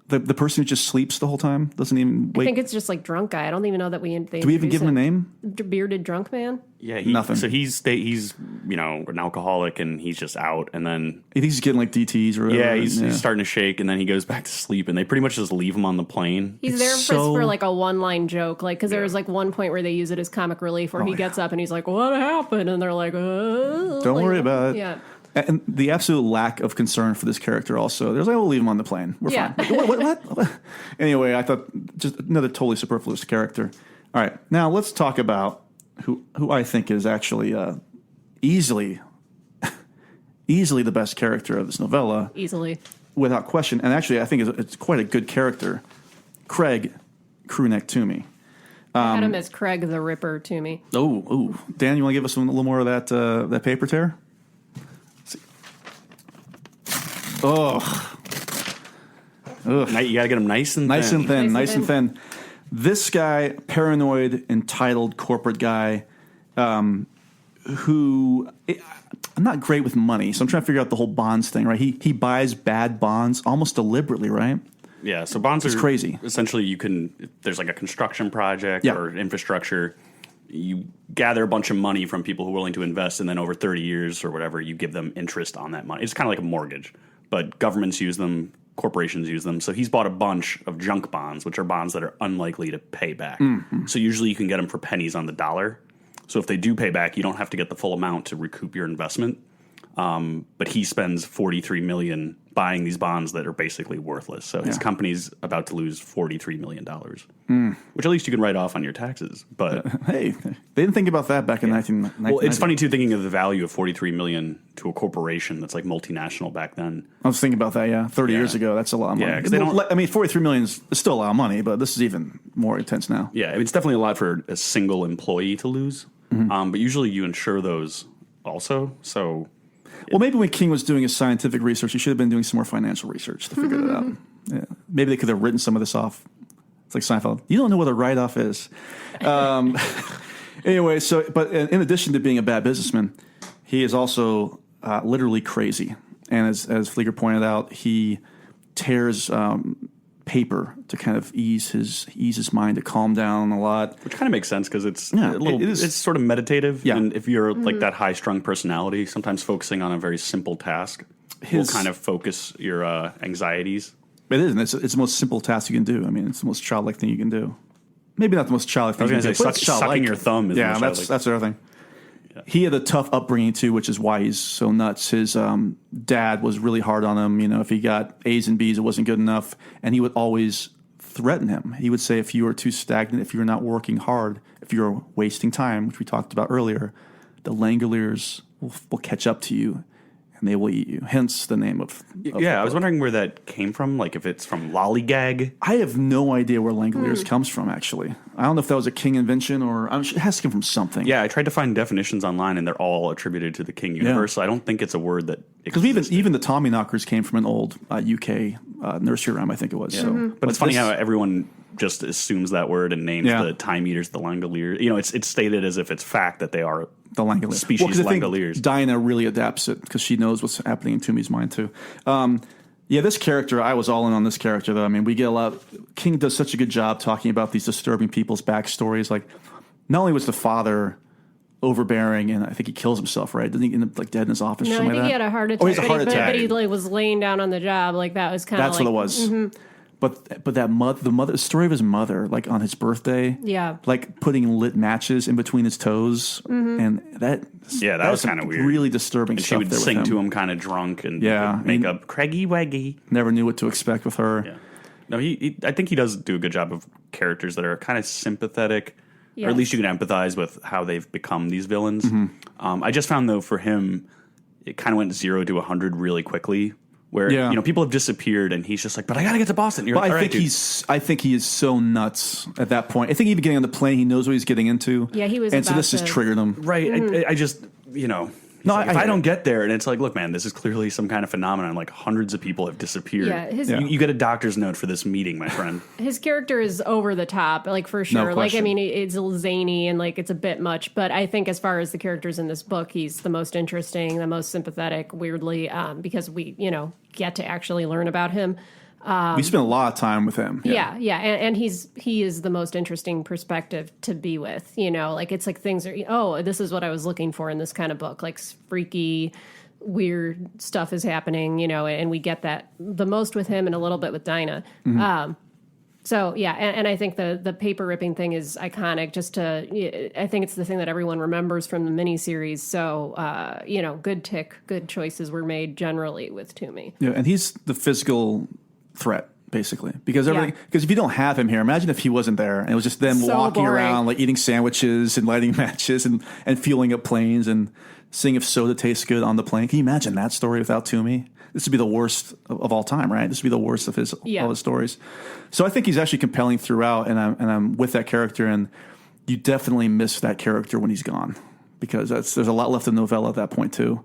The person who just sleeps the whole time, doesn't even wake. I think it's just like drunk guy. I don't even know that Do we even give him a name? Bearded drunk man. Yeah, nothing. So he's an alcoholic, and he's just out, and then I think he's getting like DTs or whatever. Yeah, he's starting to shake, and then he goes back to sleep, and they pretty much just leave him on the plane. He's there for like a one-line joke, like because there was like one point where they use it as comic relief, where he gets up and he's like, "What happened?" And they're like, "Don't worry about it." Yeah. And the absolute lack of concern for this character also. There's like, we'll leave him on the plane. We're fine. What? Anyway, I thought just another totally superfluous character. All right, now let's talk about who I think is actually easily the best character of this novella. Easily. Without question. And actually, I think it's quite a good character. Craig Crewneck Toomey. I had him as Craig the Ripper Toomey. Oh, Dan, you want to give us a little more of that paper tear? Ugh. You got to get him nice and thin. This guy, paranoid, entitled corporate guy, who I'm not great with money, so I'm trying to figure out the whole bonds thing. Right? He buys bad bonds almost deliberately, right? Yeah. So bonds are crazy. Essentially, there's like a construction project or infrastructure. You gather a bunch of money from people who are willing to invest, and then over 30 years or whatever, you give them interest on that money. It's kind of like a mortgage. But governments use them, corporations use them. So he's bought a bunch of junk bonds, which are bonds that are unlikely to pay back. Mm-hmm. So usually you can get them for pennies on the dollar. So if they do pay back, you don't have to get the full amount to recoup your investment. But he spends $43 million buying these bonds that are basically worthless. So his company's about to lose $43 million, which at least you can write off on your taxes. But hey, they didn't think about that back in 1990. Well, it's funny too, thinking of the value of $43 million to a corporation that's like multinational back then. I was thinking about that. 30 years ago, that's a lot of money. Yeah, because they don't. I mean, $43 million is still a lot of money, but this is even more intense now. Yeah, it's definitely a lot for a single employee to lose. But usually you insure those also. So. Well, maybe when King was doing his scientific research, he should have been doing some more financial research to figure that out. Yeah. Maybe they could have written some of this off. It's like Seinfeld. You don't know what a write-off is. Anyway, but in addition to being a bad businessman, he is also literally crazy. And as Flieger pointed out, he tears paper to kind of ease his mind, to calm down a lot, which kind of makes sense because it's it's sort of meditative. Yeah. And if you're like that high strung personality, sometimes focusing on a very simple task will kind of focus your anxieties. It is, and it's the most simple task you can do. I mean, it's the most childlike thing you can do. Maybe not the most childlike thing. I was going to say sucking your thumb. Is the most that's the other thing. Yeah. He had a tough upbringing too, which is why he's so nuts. His dad was really hard on him. You know, if he got A's and B's, it wasn't good enough, and he would always threaten him. He would say, if you are too stagnant, if you're not working hard, if you're wasting time, which we talked about earlier, the Langoliers will catch up to you, and they will eat you. Hence the name of I was wondering where that came from, like if it's from lollygag. I have no idea where Langoliers comes from, actually. I don't know if that was a King invention or it has to come from something. Yeah, I tried to find definitions online, and they're all attributed to the King universe. So I don't think it's a word that because even the Tommyknockers came from an old UK nursery rhyme, I think it was. Yeah. So, but it's funny how everyone just assumes that word and names the time eaters the Langoliers. You know, it's stated as if it's fact that they are the Langoliers species Langoliers. Dinah really adapts it because she knows what's happening in Toomey's mind too. This character, I was all in on this character though. I mean, we get a lot. King does such a good job talking about these disturbing people's backstories. Like, not only was the father overbearing, and I think he kills himself, right? Didn't he end up like dead in his office? No, I think he had a heart attack. Oh, he had a heart attack. But he like was laying down on the job. Like that was kind of. That's what it was. Mm-hmm. But the story of his mother, like on his birthday, like putting lit matches in between his toes, and that was kind of weird, really disturbing. And stuff she would there sing with him. to him kind of drunk and make up Craigie Waggy. Never knew what to expect with her. Yeah. No, I think he does do a good job of characters that are kind of sympathetic, or at least you can empathize with how they've become these villains. Mm-hmm. I just found though for him, it kind of went 0 to 100 really quickly. Where people have disappeared, and he's just like, "But I got to get to Boston." You're like, I think he is so nuts at that point. I think even getting on the plane, he knows what he's getting into. Yeah, he was. And so this just triggered him. Right. Mm-hmm. I just if I don't get there, and it's like, look, man, this is clearly some kind of phenomenon. Like hundreds of people have disappeared. Yeah, you get a doctor's note for this meeting, my friend. His character is over the top, like for sure. No like I mean, it's a little zany and like it's a bit much. But I think as far as the characters in this book, he's the most interesting, the most sympathetic. Weirdly, because we get to actually learn about him. We spent a lot of time with him. Yeah, and he is the most interesting perspective to be with. Like it's like things are. This is what I was looking for in this kind of book. Like freaky, weird stuff is happening. And we get that the most with him and a little bit with Dinah. Mm-hmm. So yeah, and I think the paper ripping thing is iconic. I think it's the thing that everyone remembers from the miniseries. So good choices were made generally with Toomey. Yeah, and he's the physical threat basically because if you don't have him here, imagine if he wasn't there and it was just them walking around like eating sandwiches and lighting matches and fueling up planes and seeing if soda tastes good on the plane. Can you imagine that story without Toomey? This would be the worst of all time, right? This would be the worst of all his stories. So I think he's actually compelling throughout, and I'm with that character, and you definitely miss that character when he's gone because there's a lot left in the novella at that point too.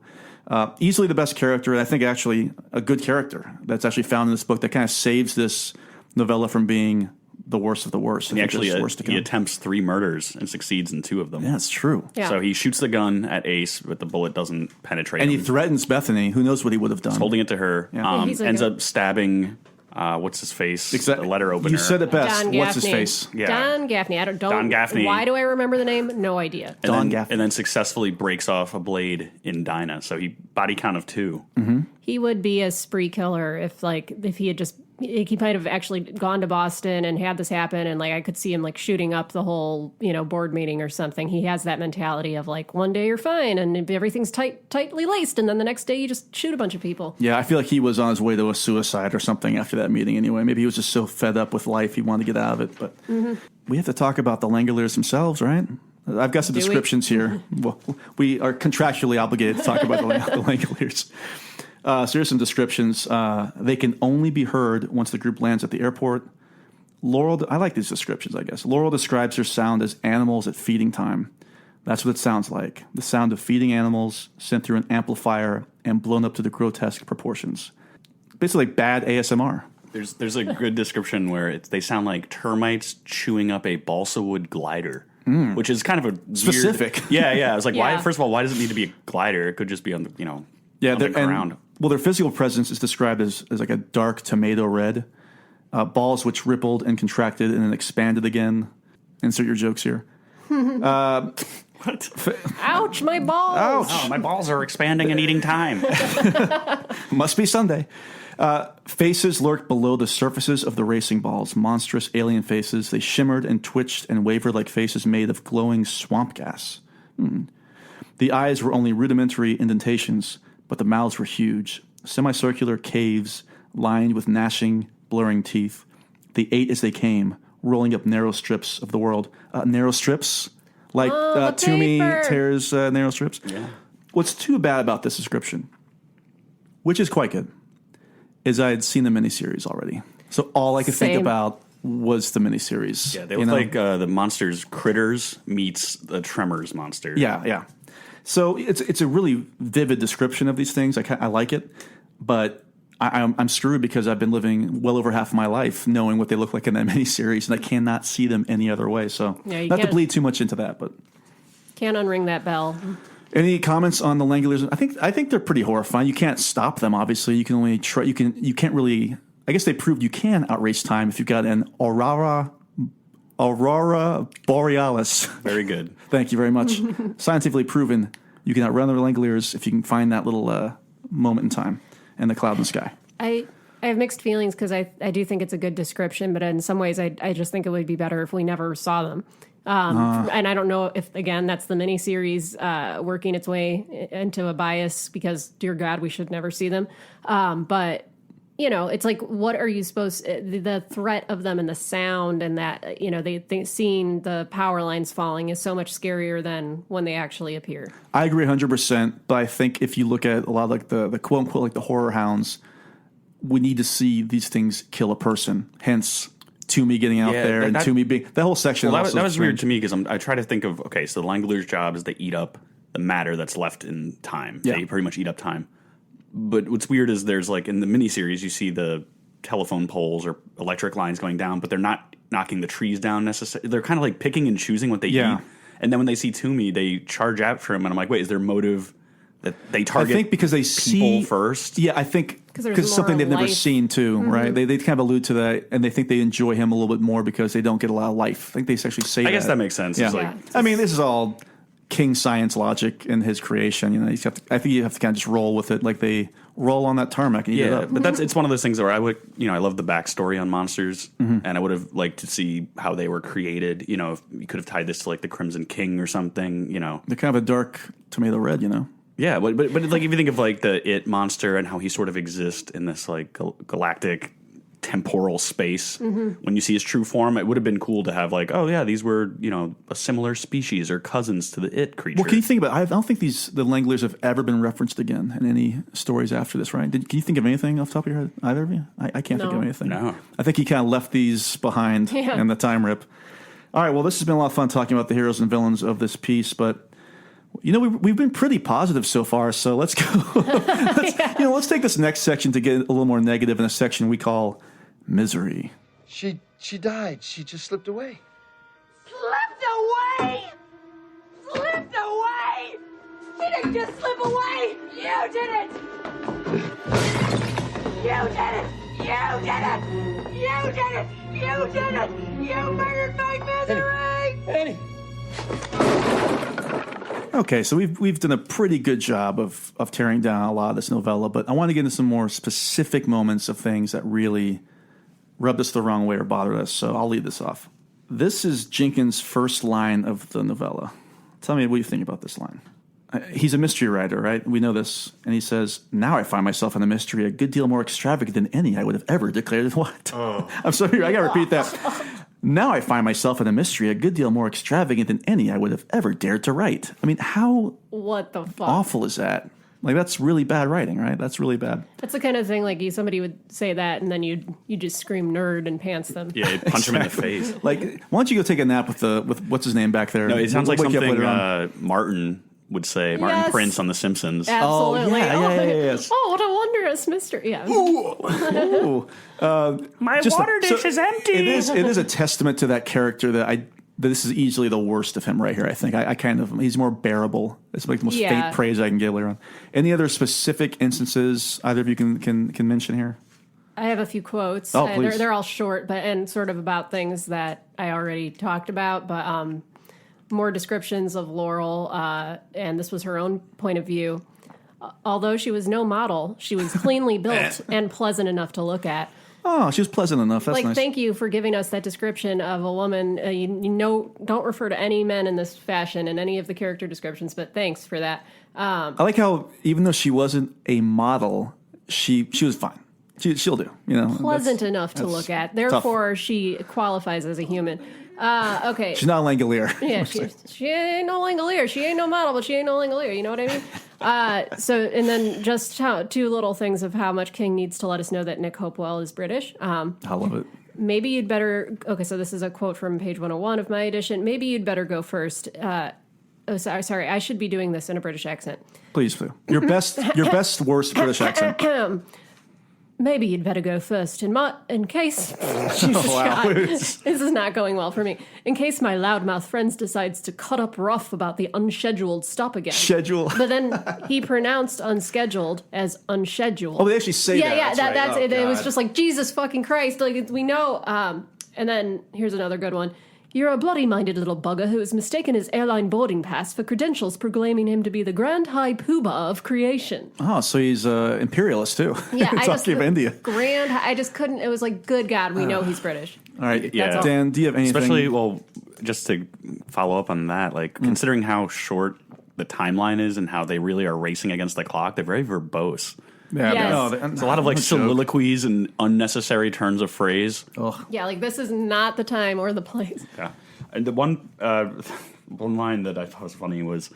Easily the best character, and I think actually a good character that's actually found in this book that kind of saves this novella from being the worst of the worst. And he attempts 3 murders and succeeds in 2 of them. Yeah, that's true. Yeah. So he shoots the gun at Ace, but the bullet doesn't penetrate him. And he threatens Bethany. Who knows what he would have done? He's holding it to her. Yeah. Ends up stabbing... what's his face? The letter opener. You said it best. Don What's his face? Yeah. Don Gaffney. Don Gaffney. Why do I remember the name? No idea. Gaffney. And then successfully breaks off a blade in Dinah. So he body count of 2. Mm-hmm. He would be a spree killer if he had just he might have actually gone to Boston and had this happen, and like I could see him like shooting up the whole board meeting or something. He has that mentality of like one day you're fine and everything's tightly laced, and then the next day you just shoot a bunch of people. Yeah, I feel like he was on his way to a suicide or something after that meeting. Anyway, maybe he was just so fed up with life he wanted to get out of it. But we have to talk about the Langoliers themselves, right? I've got some descriptions here. Well, we are contractually obligated to talk about the Langoliers. So here's some descriptions. They can only be heard once the group lands at the airport. Laurel, I like these descriptions, I guess. Laurel describes their sound as animals at feeding time. That's what it sounds like. The sound of feeding animals sent through an amplifier and blown up to the grotesque proportions. Basically like bad ASMR. There's a good description where they sound like termites chewing up a balsa wood glider, which is kind of a specific. Weird, yeah. I was like, why? First of all, why does it need to be a glider? It could just be on the on the ground. Well, their physical presence is described as like a dark tomato red. Balls which rippled and contracted and then expanded again. Insert your jokes here. What? Ouch, my balls. Ouch. Oh, my balls are expanding and eating time. Must be Sunday. Faces lurked below the surfaces of the racing balls. Monstrous alien faces. They shimmered and twitched and wavered like faces made of glowing swamp gas. The eyes were only rudimentary indentations, but the mouths were huge, semicircular caves lined with gnashing, blurring teeth. They ate as they came, rolling up narrow strips of the world. Narrow strips? Like Toomey tears narrow strips? Yeah. What's too bad about this description, which is quite good, is I had seen the miniseries already. So all I could think about was the miniseries. Yeah, they look like the monsters Critters meets the Tremors monster. Yeah. So it's a really vivid description of these things. I like it, but I'm screwed because I've been living well over half of my life knowing what they look like in that miniseries, and I cannot see them any other way. So not to bleed too much into that, but can't unring that bell. Any comments on the Langoliers? I think they're pretty horrifying. You can't stop them. Obviously, you can only try. You can't really. I guess they proved you can outrace time if you've got an aurora borealis. Very good. Thank you very much. Scientifically proven you can outrun the Langoliers if you can find that little moment in time and the cloud in the sky. I have mixed feelings because I do think it's a good description, but in some ways I just think it would be better if we never saw them. And I don't know if, again, that's the miniseries working its way into a bias because, dear God, we should never see them. But it's like, what are you supposed the threat of them and the sound and that, seeing the power lines falling is so much scarier than when they actually appear. I agree 100%. But I think if you look at a lot of like the quote unquote, like the horror hounds, we need to see these things kill a person. Hence Toomey getting out there and Toomey being that whole section. Well, that was weird to me because I try to think of, okay, so the Langoliers' job is they eat up the matter that's left in time. Yeah. They pretty much eat up time. But what's weird is there's like in the miniseries, you see the telephone poles or electric lines going down, but they're not knocking the trees down necessarily. They're kind of like picking and choosing what they eat. And then when they see Toomey, they charge after him. And I'm like, wait, is there motive that they target? I think because they people first. Yeah, I think because something they've never seen too, right? They kind of allude to that, and they think they enjoy him a little bit more because they don't get a lot of life. I think they actually say that. I guess that makes sense. Yeah. I mean, this is all King science logic in his creation. I think you have to kind of just roll with it, like they roll on that tarmac and eat it up. But it's one of those things where I love the backstory on monsters, and I would have liked to see how they were created. If you could have tied this to like the Crimson King or something. They're kind of a dark tomato red. Yeah, but like if you think of like the It monster and how he sort of exists in this like galactic temporal space, when you see his true form, it would have been cool to have like, oh yeah, these were a similar species or cousins to the It creature. Well, can you think about? I don't think the Langoliers have ever been referenced again in any stories after this, right? Can you think of anything off the top of your head, either of you? I can't think of anything. No, I think he kind of left these behind in the time rip. All right, well, this has been a lot of fun talking about the heroes and villains of this piece, but we've been pretty positive so far, so let's go. Let's take this next section to get a little more negative in a section we call misery. She died. She just slipped away. Slipped away? Slipped away? She didn't just slip away. You did it. You did it. You did it. You did it. You did it. You murdered my misery. Annie. Okay, so we've done a pretty good job of tearing down a lot of this novella, but I want to get into some more specific moments of things that really rubbed us the wrong way or bothered us, so I'll lead this off. This is Jenkins' first line of the novella. Tell me what you think about this line. He's a mystery writer, right? We know this. And he says, now I find myself in a mystery a good deal more extravagant than any I would have ever declared. What? Oh. I'm sorry, I got to repeat that. Now I find myself in a mystery a good deal more extravagant than any I would have ever dared to write. I mean, how what the fuck? Awful is that? Like, that's really bad writing, right? That's really bad. That's the kind of thing, like, somebody would say that, and then you just scream nerd and pants them. Yeah, you'd punch him in the face. Like, why don't you go take a nap with what's his name back there? No, it sounds like something Martin would say. Martin Prince on The Simpsons. Absolutely. Yes. Oh, what a wondrous mystery. Yeah. Ooh. My water dish is empty. It is a testament to that character that this is easily the worst of him right here, I think. He's more bearable. It's like the most faint praise I can give later on. Any other specific instances either of you can mention here? I have a few quotes. Oh, please. They're all short, and sort of about things that I already talked about, but more descriptions of Laurel, and this was her own point of view. Although she was no model, she was cleanly built and pleasant enough to look at. Oh, she was pleasant enough. That's nice. Thank you for giving us that description of a woman. Don't refer to any men in this fashion in any of the character descriptions, but thanks for that. I like how, even though she wasn't a model, she was fine. She'll do. Pleasant enough to look at. Therefore, tough. She qualifies as a human. Okay. She's not a Langolier. Yeah, she ain't no Langolier. She ain't no model, but she ain't no Langolier. You know what I mean? And then just two little things of how much King needs to let us know that Nick Hopewell is British. I love it. Maybe you'd better... Okay, so this is a quote from page 101 of my edition. Maybe you'd better go first. Sorry. I should be doing this in a British accent. Please do. Your best, worst British accent. Maybe you'd better go first in case... Jesus God, this is not going well for me. In case my loudmouth friends decides to cut up rough about the unscheduled stop again. Schedule. But then he pronounced unscheduled as unscheduled. Oh, they actually say that. Yeah, that's right. It was just like, Jesus fucking Christ. Like, we know. And then here's another good one. You're a bloody-minded little bugger who has mistaken his airline boarding pass for credentials proclaiming him to be the Grand High Poobah of creation. Oh, so he's imperialist, too. Yeah, talking of India. I just couldn't. It was like, good God, we know he's British. All right, yeah. Dan, do you have anything? Especially, just to follow up on that, considering how short the timeline is and how they really are racing against the clock, they're very verbose. Yeah, yes. There's a lot of soliloquies and unnecessary turns of phrase. Ugh. Yeah, this is not the time or the place. Yeah, and the one line that I thought was funny was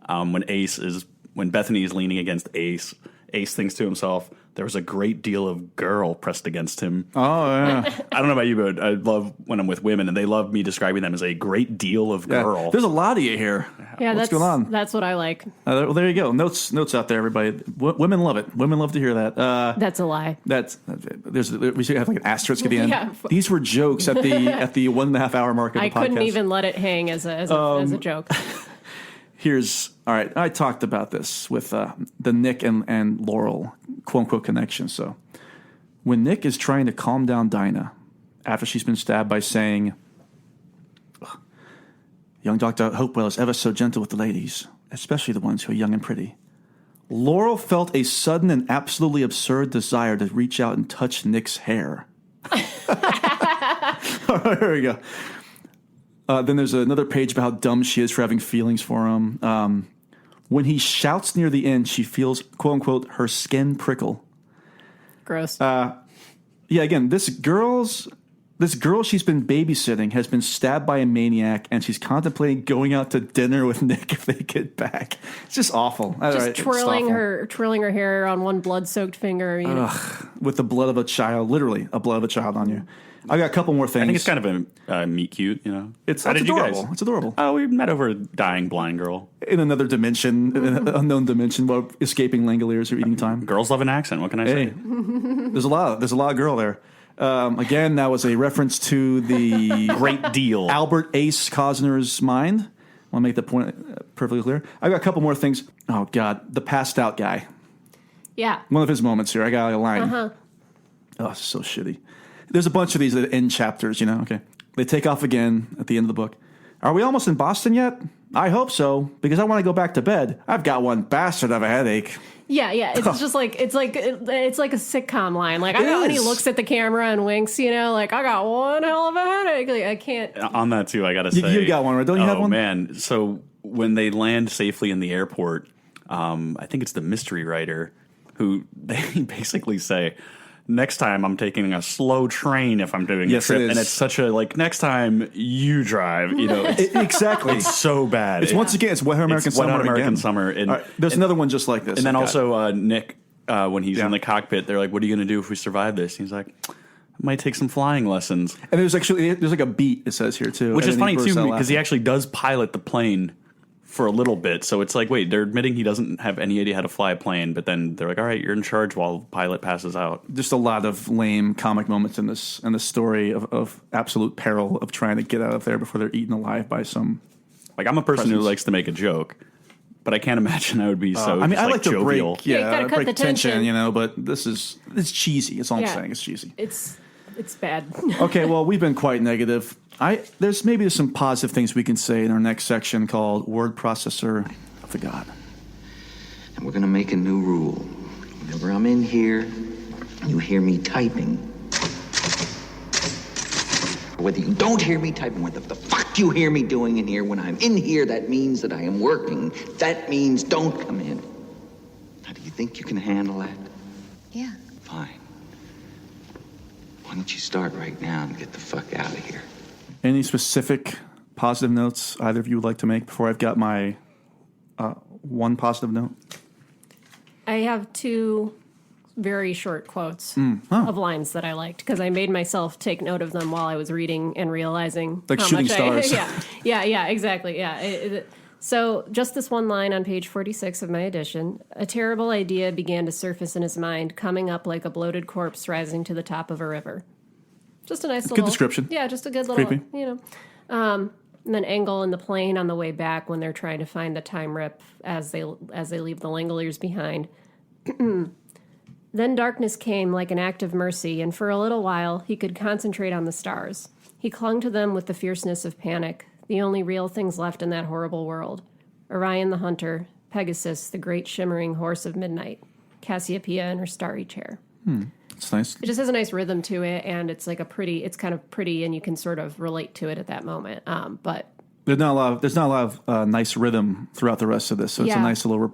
when Bethany is leaning against Ace. Ace thinks to himself, there was a great deal of girl pressed against him. Oh, yeah. I don't know about you, but I love when I'm with women, and they love me describing them as a great deal of girl. Yeah. There's a lot of you here. Yeah, what's going on? That's what I like. Well, there you go. Notes out there, everybody. Women love it. Women love to hear that. That's a lie. We should have an asterisk at the end. Yeah. These were jokes at the 1.5 hour mark of the podcast. I couldn't even let it hang as a joke. All right, I talked about this with the Nick and Laurel quote-unquote connection. So when Nick is trying to calm down Dinah after she's been stabbed by saying, young Dr. Hopewell is ever so gentle with the ladies, especially the ones who are young and pretty, Laurel felt a sudden and absolutely absurd desire to reach out and touch Nick's hair. All right, here we go. Then there's another page about how dumb she is for having feelings for him. When he shouts near the end, she feels, quote-unquote, her skin prickle. Gross. Yeah, again, this girl she's been babysitting has been stabbed by a maniac, and she's contemplating going out to dinner with Nick if they get back. It's just awful. Just twirling her hair on one blood-soaked finger. With the blood of a child, literally a blood of a child on you. I got a couple more things. I think it's kind of a meet cute, It's How did adorable. You guys? It's adorable. Oh, we met over a dying blind girl. In another dimension, in an unknown dimension, while escaping Langoliers or eating time. Girls love an accent. What can I say? There's a lot of girl there. Again, that was a reference to the great deal. Albert Ace Cosner's mind. I want to make that point perfectly clear. I got a couple more things. Oh, God. The passed out guy. Yeah. One of his moments here. I got a line. Uh-huh. Oh, so shitty. There's a bunch of these that end chapters, Okay. They take off again at the end of the book. Are we almost in Boston yet? I hope so, because I want to go back to bed. I've got one bastard of a headache. Yeah. It's just like it's like a sitcom line. Like I know, and he looks at the camera and winks. You know, like I got one hell of a headache. Like, I can't. On that too, I gotta say, you got one, right? Don't you have one? Oh man! So when they land safely in the airport, I think it's the mystery writer who they basically say, next time I'm taking a slow train if I'm doing a trip. And it's such a, like, next time you drive, you know. Exactly. It's so bad. It's once again, it's Wet Hot American Summer. Wet Hot American again. Summer. And, there's another one just like this. And then also Nick, when he's in the cockpit, they're like, what are you going to do if we survive this? He's like, I might take some flying lessons. And there's like a beat, it says here, too. Which is funny, too, because he actually does pilot the plane for a little bit. So it's like, wait, they're admitting he doesn't have any idea how to fly a plane, but then they're like, all right, you're in charge while the pilot passes out. Just a lot of lame comic moments in this story of absolute peril of trying to get out of there before they're eaten alive by some. Like, I'm a person who likes to make a joke, but I can't imagine I would be so. I mean, I like to jovial. break, you gotta cut break the tension, you know. But it's cheesy. That's all I'm saying. It's cheesy. It's bad. Okay, well, we've been quite negative. There's some positive things we can say in our next section called Word Processor of the God. And we're going to make a new rule. Whenever I'm in here, you hear me typing. Whether you don't hear me typing, what the fuck you hear me doing in here, when I'm in here, that means that I am working. That means don't come in. Now, do you think you can handle that? Yeah. Fine. Why don't you start right now and get the fuck out of here? Any specific positive notes either of you would like to make before I've got my one positive note? I have two very short quotes of lines that I liked because I made myself take note of them while I was reading and realizing like how shooting much stars. Yeah, exactly. Yeah. So just this one line on page 46 of my edition. A terrible idea began to surface in his mind, coming up like a bloated corpse rising to the top of a river. Just a nice little... Good description. Yeah, just a good little... Creepy. You know. And then Engel in the plane on the way back when they're trying to find the time rip as they leave the Langoliers behind. Then darkness came like an act of mercy, and for a little while he could concentrate on the stars. He clung to them with the fierceness of panic, the only real things left in that horrible world. Orion the hunter, Pegasus, the great shimmering horse of midnight, Cassiopeia in her starry chair. It's nice. It just has a nice rhythm to it, and it's like it's kind of pretty, and you can sort of relate to it at that moment. But there's not a lot of nice rhythm throughout the rest of this, so it's a nice little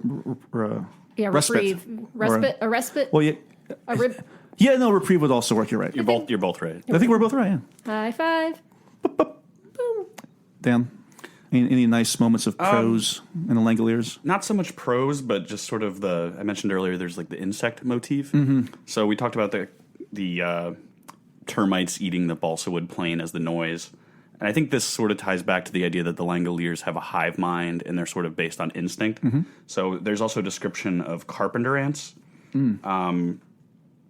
respite. A respite. Well, reprieve would also work. You're right. You're both right. I think we're both right. Yeah. High five. Boom. Dan, any nice moments of prose in the Langoliers? Not so much prose, but just sort of I mentioned earlier, there's like the insect motif. So we talked about the termites eating the balsa wood plane as the noise. And I think this sort of ties back to the idea that the Langoliers have a hive mind and they're sort of based on instinct. So there's also a description of carpenter ants.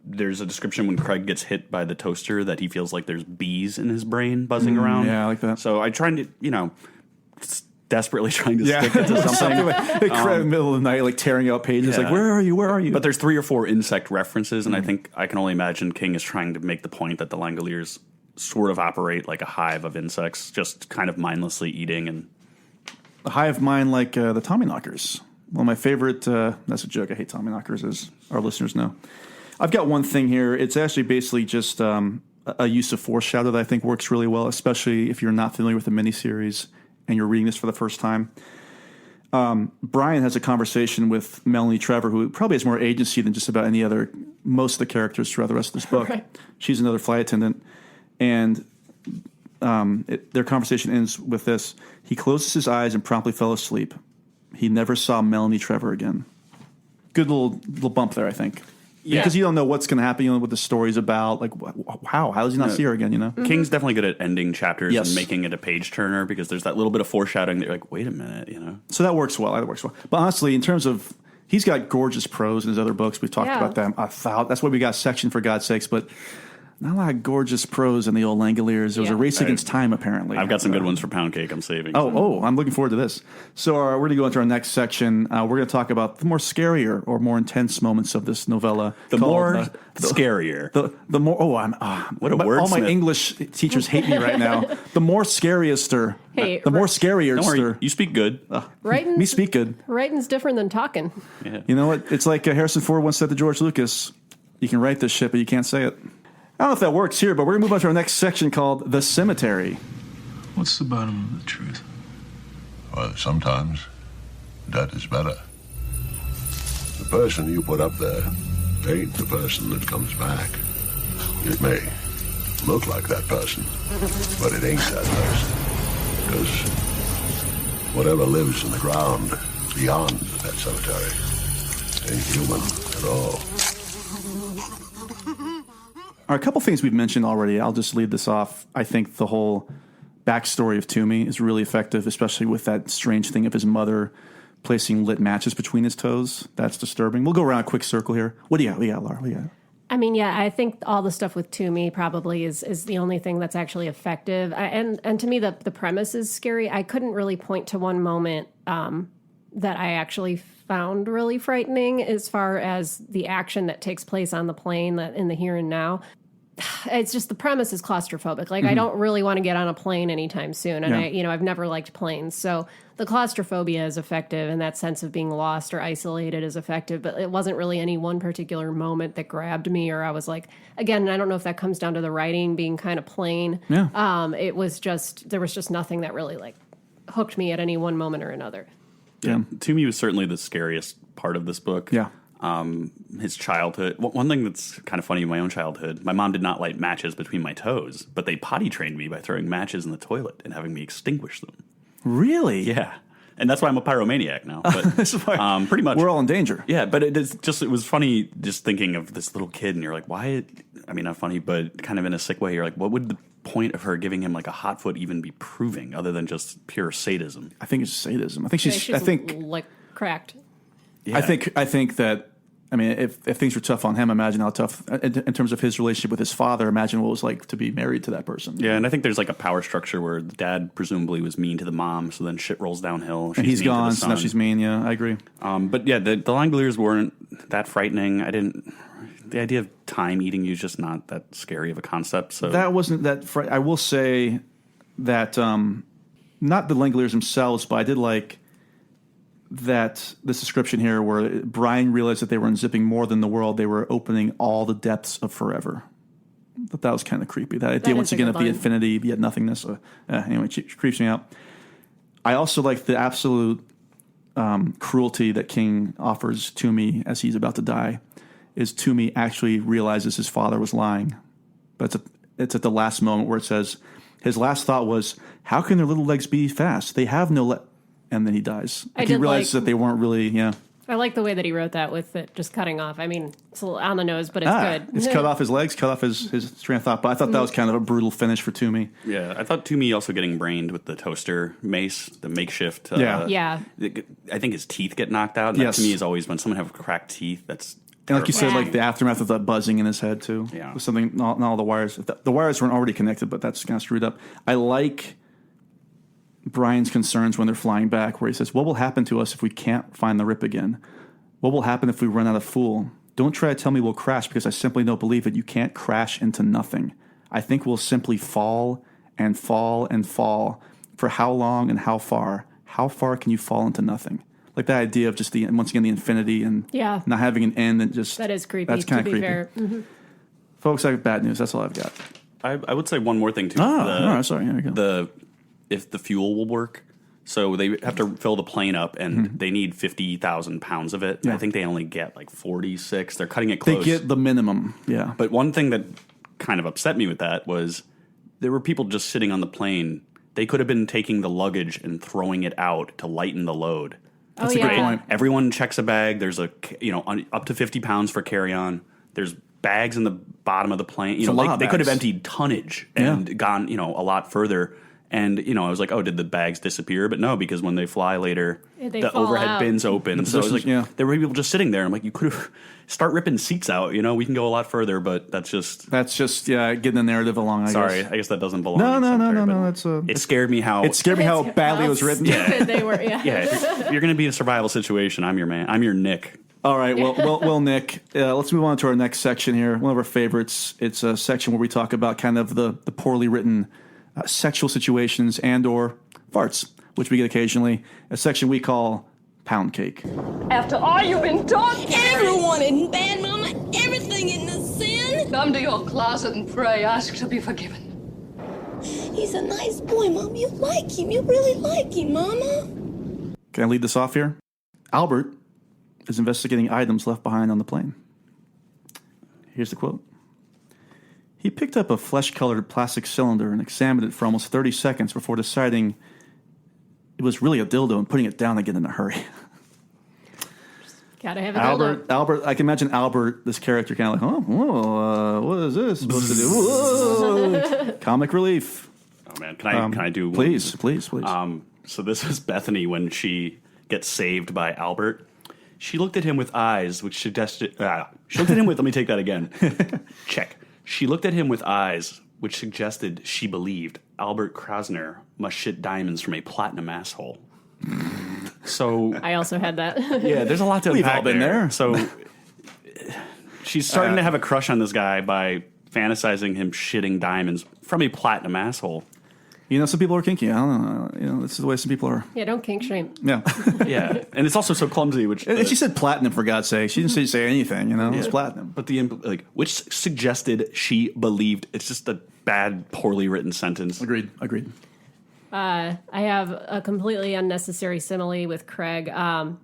There's a description when Craig gets hit by the toaster that he feels like there's bees in his brain buzzing around. Yeah, I like that. So I tried to, desperately trying to stick it to something. Craig in the middle of the night, like tearing out pages, like, where are you? Where are you? But there's 3 or 4 insect references, and I think I can only imagine King is trying to make the point that the Langoliers sort of operate like a hive of insects, just kind of mindlessly eating. And a hive mind like the Tommyknockers. One of my favorite, that's a joke, I hate Tommyknockers, as our listeners know. I've got one thing here. It's actually basically just a use of foreshadow that I think works really well, especially if you're not familiar with the miniseries and you're reading this for the first time. Brian has a conversation with Melanie Trevor, who probably has more agency than just about most of the characters throughout the rest of this book. Right. She's another flight attendant. And their conversation ends with this. He closes his eyes and promptly fell asleep. He never saw Melanie Trevor again. Good little bump there, I think. Yeah. Because you don't know what's going to happen, what the story's about. Like, how does he not see her again, King's definitely good at ending chapters and making it a page-turner because there's that little bit of foreshadowing that you're like, wait a minute, So that works well. But honestly, in terms of, he's got gorgeous prose in his other books. We've talked about them. That's why we got a section, for God's sakes. But Not a lot of gorgeous prose in the old Langoliers. There was a race against time, apparently. I've got some good ones for Pound Cake I'm saving. I'm looking forward to this. So we're going to go into our next section. We're going to talk about the more scarier or more intense moments of this novella. The more scarier. The more, what a wordsmith. All my English teachers hate me right now. The more scariester. Hey, the more scarier. Don't worry, you speak good. Me speak good. Writing's different than talking. Yeah. You know what? It's like Harrison Ford once said to George Lucas, you can write this shit, but you can't say it. I don't know if that works here, but we're going to move on to our next section called The Cemetery. What's the bottom of the truth? Well, sometimes that is better. The person you put up there ain't the person that comes back. It may look like that person, but it ain't that person. Because whatever lives in the ground beyond that cemetery ain't human at all. A couple things we've mentioned already. I'll just lead this off. I think the whole backstory of Toomey is really effective, especially with that strange thing of his mother placing lit matches between his toes. That's disturbing. We'll go around a quick circle here. What do you got? Laura? What do you got? I mean, yeah, I think all the stuff with Toomey probably is the only thing that's actually effective. And to me, the premise is scary. I couldn't really point to one moment that I actually found really frightening as far as the action that takes place on the plane in the here and now. It's just the premise is claustrophobic. Like, I don't really want to get on a plane anytime soon. And I've never liked planes. So the claustrophobia is effective, and that sense of being lost or isolated is effective. But it wasn't really any one particular moment that grabbed me, or I was like, again, I don't know if that comes down to the writing being kind of plain. Yeah. It was just, there was just nothing that really like hooked me at any one moment or another. Yeah. Toomey was certainly the scariest part of this book. Yeah. His childhood. One thing that's kind of funny in my own childhood, my mom did not light matches between my toes, but they potty trained me by throwing matches in the toilet and having me extinguish them. Really? Yeah. And that's why I'm a pyromaniac now. But, pretty much. We're all in danger. Yeah, but it was funny just thinking of this little kid, and you're like, why? I mean, not funny, but kind of in a sick way. You're like, what would the point of her giving him like a hot foot even be proving, other than just pure sadism? I think it's sadism. I think she's like cracked. Yeah. I think that. I mean, if things were tough on him, imagine how tough, in terms of his relationship with his father, imagine what it was like to be married to that person. Yeah, and I think there's like a power structure where the dad presumably was mean to the mom, so then shit rolls downhill. And he's gone, so now she's mean, yeah, I agree. But yeah, the Langoliers weren't that frightening. The idea of time eating you is just not that scary of a concept. So that wasn't that I will say that, not the Langoliers themselves, but I did like that this description here where Brian realized that they were unzipping more than the world. They were opening all the depths of forever. But that was kind of creepy. That idea, once again, of the infinity, yet nothingness. Anyway, it creeps me out. I also like the absolute cruelty that King offers Toomey as he's about to die. Is Toomey actually realizes his father was lying. But it's at the last moment where it says, his last thought was, how can their little legs be fast? They have no and then he dies. He realizes that they weren't really, I like the way that he wrote that with it just cutting off. I mean, it's a little on the nose, but it's good. It's cut off his legs, cut off his train of thought. But I thought that was kind of a brutal finish for Toomey. Yeah, I thought Toomey also getting brained with the toaster mace, the makeshift. Yeah. I think his teeth get knocked out. And that to me is always when someone have cracked teeth, that's and like you said, like the aftermath of that buzzing in his head too. Yeah. With something, not all the wires. The wires weren't already connected, but that's kind of screwed up. I like Brian's concerns when they're flying back, where he says, what will happen to us if we can't find the rip again? What will happen if we run out of fuel? Don't try to tell me we'll crash, because I simply don't believe it. You can't crash into nothing. I think we'll simply fall and fall and fall. For how long and how far? How far can you fall into nothing? Like that idea of just once again the infinity and not having an end, and just that is creepy. That's kind of creepy. Fair. Mm-hmm. Folks, I have bad news. That's all I've got. I would say one more thing too. Sorry. Here we go. If the fuel will work. So they have to fill the plane up, and they need 50,000 pounds of it. Yeah. I think they only get like 46. They're cutting it close. They get the minimum, yeah. But one thing that kind of upset me with that was there were people just sitting on the plane. They could have been taking the luggage and throwing it out to lighten the load. That's a good point. Everyone checks a bag. There's up to 50 pounds for carry-on. There's bags in the bottom of the plane. They could have emptied tonnage and gone, a lot further. And, I was like, oh, did the bags disappear? But no, because when they fly later, They the fall overhead out. bins open. So I was like, there were people just sitting there. I'm like, you could have start ripping seats out. We can go a lot further, but that's just getting the narrative along. I guess that doesn't belong. No. It scared me how badly it was written. Stupid they were. Yeah. If you're going to be in a survival situation, I'm your man. I'm your Nick. All right, well, Nick, let's move on to our next section here. One of our favorites. It's a section where we talk about kind of the poorly written sexual situations and or farts, which we get occasionally. A section we call Pound Cake. After all you've been taught, Everyone isn't bad, Mama. Everything isn't a sin. Come to your closet and pray. Ask to be forgiven. He's a nice boy, Mom. You like him. You really like him, Mama. Can I lead this off here? Albert is investigating items left behind on the plane. Here's the quote. He picked up a flesh-colored plastic cylinder and examined it for almost 30 seconds before deciding it was really a dildo and putting it down again in a hurry. Gotta have a dildo. Albert, I can imagine Albert, this character, kind of like, what is this supposed to do? Whoa. Comic relief. Oh man, can I do? Please. So this was Bethany when she gets saved by Albert. She looked at him with eyes which suggested. She looked at him with. Let me take that again. Check. She looked at him with eyes which suggested she believed Albert Krasner must shit diamonds from a platinum asshole. So I also had that. Yeah, there's a lot to We've unpack all been there. So she's starting to have a crush on this guy by fantasizing him shitting diamonds from a platinum asshole. Some people are kinky. I don't know. This is the way some people are. Yeah, don't kink shame. Yeah. Yeah. And it's also so clumsy. And she said platinum, for God's sake. She didn't say anything, It's platinum. But which suggested she believed. It's just a bad, poorly written sentence. Agreed. I have a completely unnecessary simile with Craig. I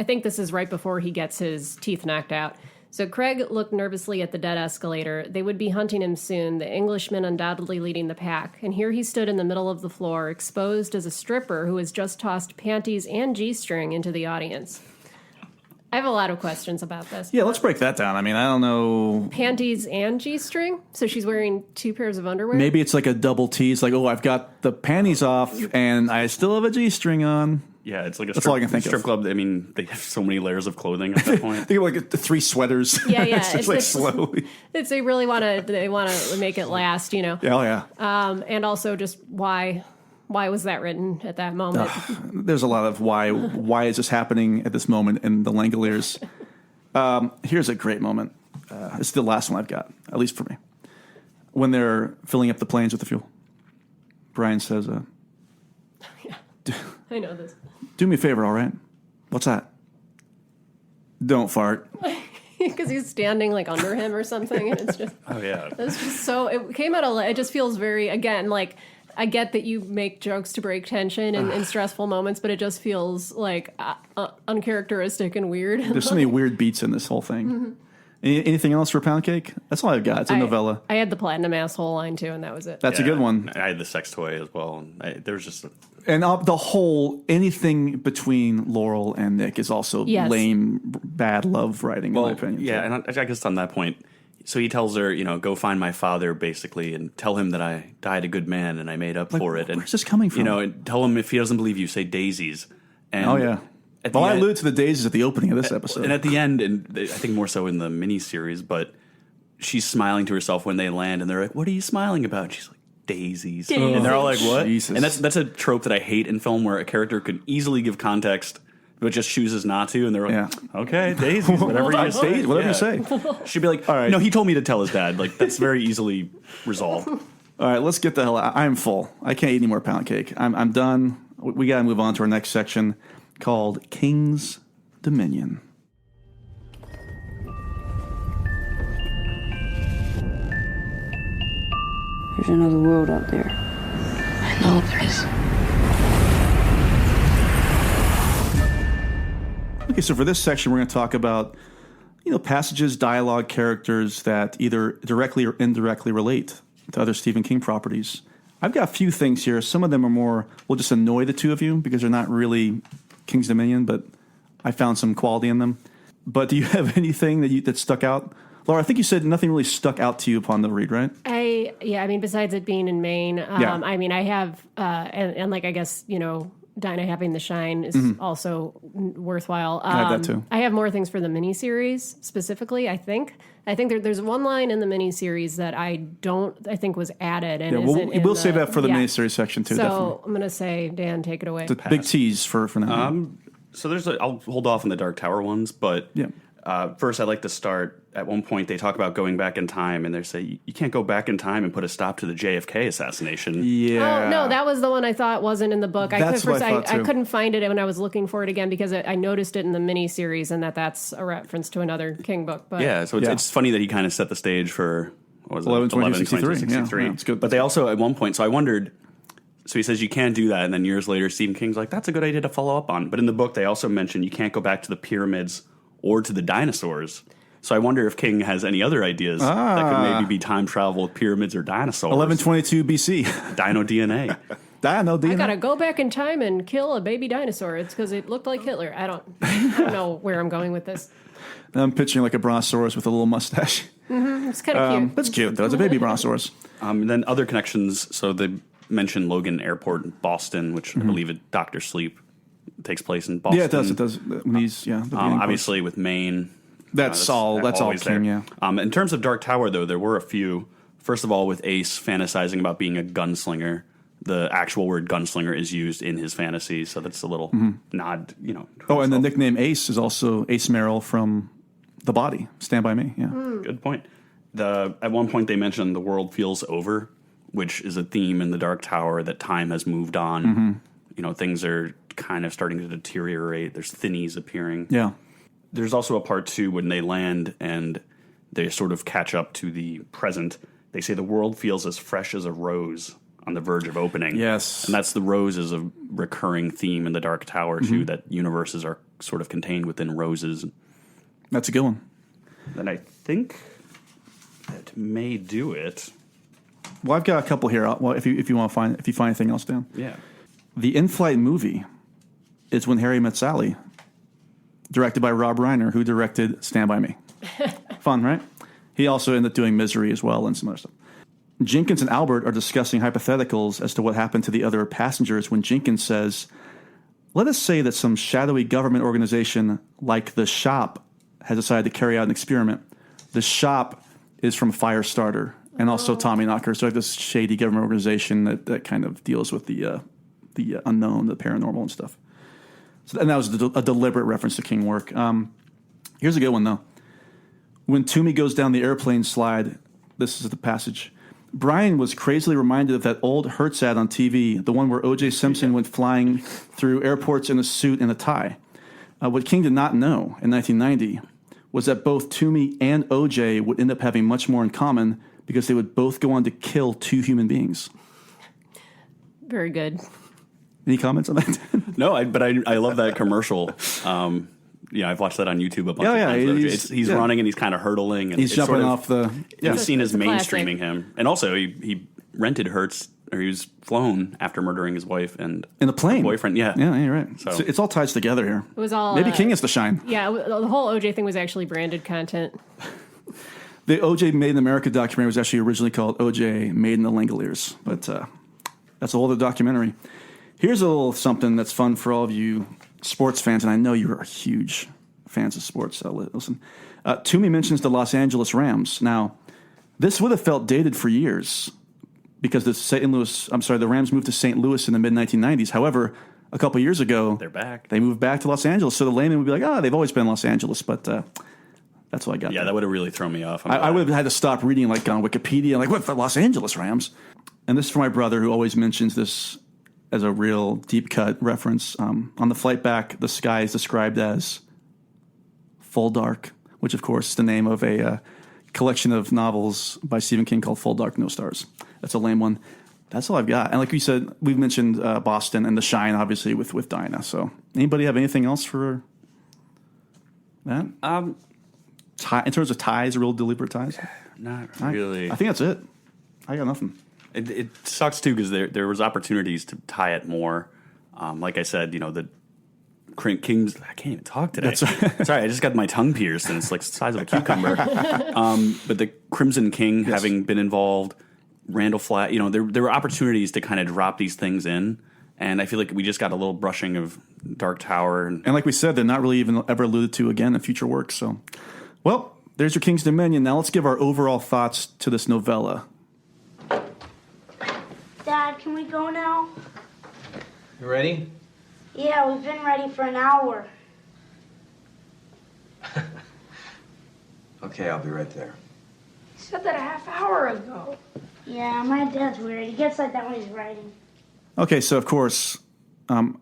think this is right before he gets his teeth knocked out. So Craig looked nervously at the dead escalator. They would be hunting him soon, the Englishman undoubtedly leading the pack. And here he stood in the middle of the floor, exposed as a stripper who has just tossed panties and G-string into the audience. I have a lot of questions about this. Yeah, let's break that down. I mean, I don't know. Panties and G-string? So she's wearing 2 pairs of underwear? Maybe it's like a double tease, like, I've got the panties off and I still have a G-string on. Yeah, it's like a That's all I can think strip of. club. I mean, they have so many layers of clothing at that point. Think of like the 3 sweaters. Yeah. It's just slowly. They really want to make it last, Yeah, oh yeah. And also just why was that written at that moment? There's a lot of why is this happening at this moment in the Langoliers. Here's a great moment. It's the last one I've got, at least for me. When they're filling up the planes with the fuel, Brian says, I know this. do me a favor, all right? What's that? Don't fart. Because he's standing like under him or something, and it's just it's just so it came out it just feels very, again, like, I get that you make jokes to break tension in stressful moments, but it just feels like uncharacteristic and weird. There's so many weird beats in this whole thing. Mm-hmm. Anything else for Pound Cake? That's all I've got. It's a novella. I had the platinum asshole line too, and that was it. That's a good one. I had the sex toy as well. There was just and the whole anything between Laurel and Nick is also lame, bad love writing, in my opinion. Yeah, and I guess on that point, so he tells her, go find my father, basically, and tell him that I died a good man and I made up for it. And where's this coming from? And tell him if he doesn't believe you, say daisies. And well, I allude to the daisies at the opening of this episode. And at the end, and I think more so in the miniseries, but she's smiling to herself when they land, and they're like, "What are you smiling about?" And she's like, "Daisies." And they're all like, "What?" Jesus. And that's a trope that I hate in film, where a character could easily give context, but just chooses not to, and they're like, "Okay, daisies, whatever you say." Whatever you say. She'd be like, "All right, no, he told me to tell his dad." Like, that's very easily resolved. All right, let's get the hell out. I'm full. I can't eat any more Pound Cake. I'm done. We got to move on to our next section called King's Dominion. There's another world out there. I know there is. Okay, so for this section, we're going to talk about, passages, dialogue, characters that either directly or indirectly relate to other Stephen King properties. I've got a few things here. Some of them are more, will just annoy the two of you because they're not really King's Dominion, but I found some quality in them. But do you have anything that stuck out Laura, I think you said nothing really stuck out to you upon the read, right? I mean, besides it being in Maine, Yeah. I mean, I have, and like, I guess, Dinah having the shine is also worthwhile. I have that too. I have more things for the miniseries specifically, I think. There's one line in the miniseries that I think was added. And we'll save that for the miniseries section too, so definitely. I'm going to say, Dan, take it away. It's a big tease for now. So I'll hold off on the Dark Tower ones, but first I'd like to start. At one point, they talk about going back in time, and they say you can't go back in time and put a stop to the JFK assassination. Yeah. Oh, no, that was the one I thought wasn't in the book. That's what I thought, too. I couldn't find it when I was looking for it again because I noticed it in the miniseries, and that's a reference to another King book. But Yeah, so it's funny that he kind of set the stage for, what was it? 11/22/63. Yeah, it's good. But they also, at one point, so I wondered, so he says you can't do that, and then years later, Stephen King's like, that's a good idea to follow up on. But in the book, they also mention you can't go back to the pyramids or to the dinosaurs. So I wonder if King has any other ideas that could maybe be time travel with pyramids or dinosaurs. 1122 BC. Dino DNA. Dino DNA. I gotta go back in time and kill a baby dinosaur. It's because it looked like Hitler. I don't know where I'm going with this. I'm picturing like a brontosaurus with a little mustache. It's kind of cute. That's cute, though. It's a baby brontosaurus. And then other connections. So they mentioned Logan Airport in Boston, which I believe Dr. Sleep takes place in Boston. Yeah, it does. When he's, obviously with Maine. That's all King, yeah. In terms of Dark Tower, though, there were a few. First of all, with Ace fantasizing about being a gunslinger, the actual word gunslinger is used in his fantasy, so that's a little nod, and the nickname Ace is also Ace Merrill from The Body, Stand By Me, yeah. Good point. At one point, they mentioned the world feels over, which is a theme in the Dark Tower, that time has moved on. Things are kind of starting to deteriorate. There's thinnies appearing. Yeah. There's also a part 2 when they land and they sort of catch up to the present. They say the world feels as fresh as a rose on the verge of opening. Yes. And that's the rose is a recurring theme in the Dark Tower, too, that universes are sort of contained within roses. That's a good one. And I think that may do it. Well, I've got a couple here. Well, if you find anything else, Dan. Yeah. The in-flight movie is When Harry Met Sally, directed by Rob Reiner, who directed Stand By Me. Fun, right? He also ended up doing Misery as well and some other stuff. Jenkins and Albert are discussing hypotheticals as to what happened to the other passengers when Jenkins says, let us say that some shadowy government organization like the Shop has decided to carry out an experiment. The Shop is from Firestarter and also Tommyknocker. So like this shady government organization that kind of deals with the unknown, the paranormal and stuff. So, and that was a deliberate reference to King work. Here's a good one, though. When Toomey goes down the airplane slide, this is the passage. Brian was crazily reminded of that old Hertz ad on TV, the one where O.J. Simpson went flying through airports in a suit and a tie. What King did not know in 1990 was that both Toomey and O.J. would end up having much more in common because they would both go on to kill 2 human beings. Very good. Any comments on that? No, but I love that commercial. I've watched that on YouTube a bunch of times. He's running and he's kind of hurtling. And he's jumping sort of, off the... Yeah. It's seen as mainstreaming him. And also, he rented Hertz, or he was flown after murdering his wife and... In a plane. Boyfriend, yeah. Yeah, you're right. So it's all ties together here. It was all... Maybe King has to shine. Yeah, the whole OJ thing was actually branded content. The OJ Made in America documentary was actually originally called OJ Made in the Langoliers. But that's a whole other documentary. Here's a little something that's fun for all of you sports fans, and I know you are huge fans of sports, so listen. Toomey mentions the Los Angeles Rams. Now, this would have felt dated for years because the Rams moved to St. Louis in the mid-1990s. However, a couple years ago, they're back. They moved back to Los Angeles, so the layman would be like, they've always been Los Angeles, but that's what I got. Yeah, that would have really thrown me off. I would have had to stop reading like on Wikipedia, like, what, the Los Angeles Rams? And this is for my brother who always mentions this as a real deep cut reference. On the flight back, the sky is described as Full Dark, which of course is the name of a collection of novels by Stephen King called Full Dark, No Stars. That's a lame one. That's all I've got. And like we said, we've mentioned Boston and The Shine, obviously, with Dinah. So anybody have anything else for that? In terms of ties, real deliberate ties? Not really. I think that's it. I got nothing. It sucks too because there was opportunities to tie it more. Like I said, the King's. I can't even talk today. That's right. Sorry, I just got my tongue pierced, and it's like the size of a cucumber. But the Crimson King having been involved, Randall Flagg, there were opportunities to kind of drop these things in, and I feel like we just got a little brushing of Dark Tower. And like we said, they're not really even ever alluded to again in future works. So, well, there's your King's Dominion. Now let's give our overall thoughts to this novella. Dad, can we go now? You ready? Yeah, we've been ready for an hour. Okay, I'll be right there. You said that a half hour ago. Yeah, my dad's weird. He gets like that when he's writing. Okay, so of course, we're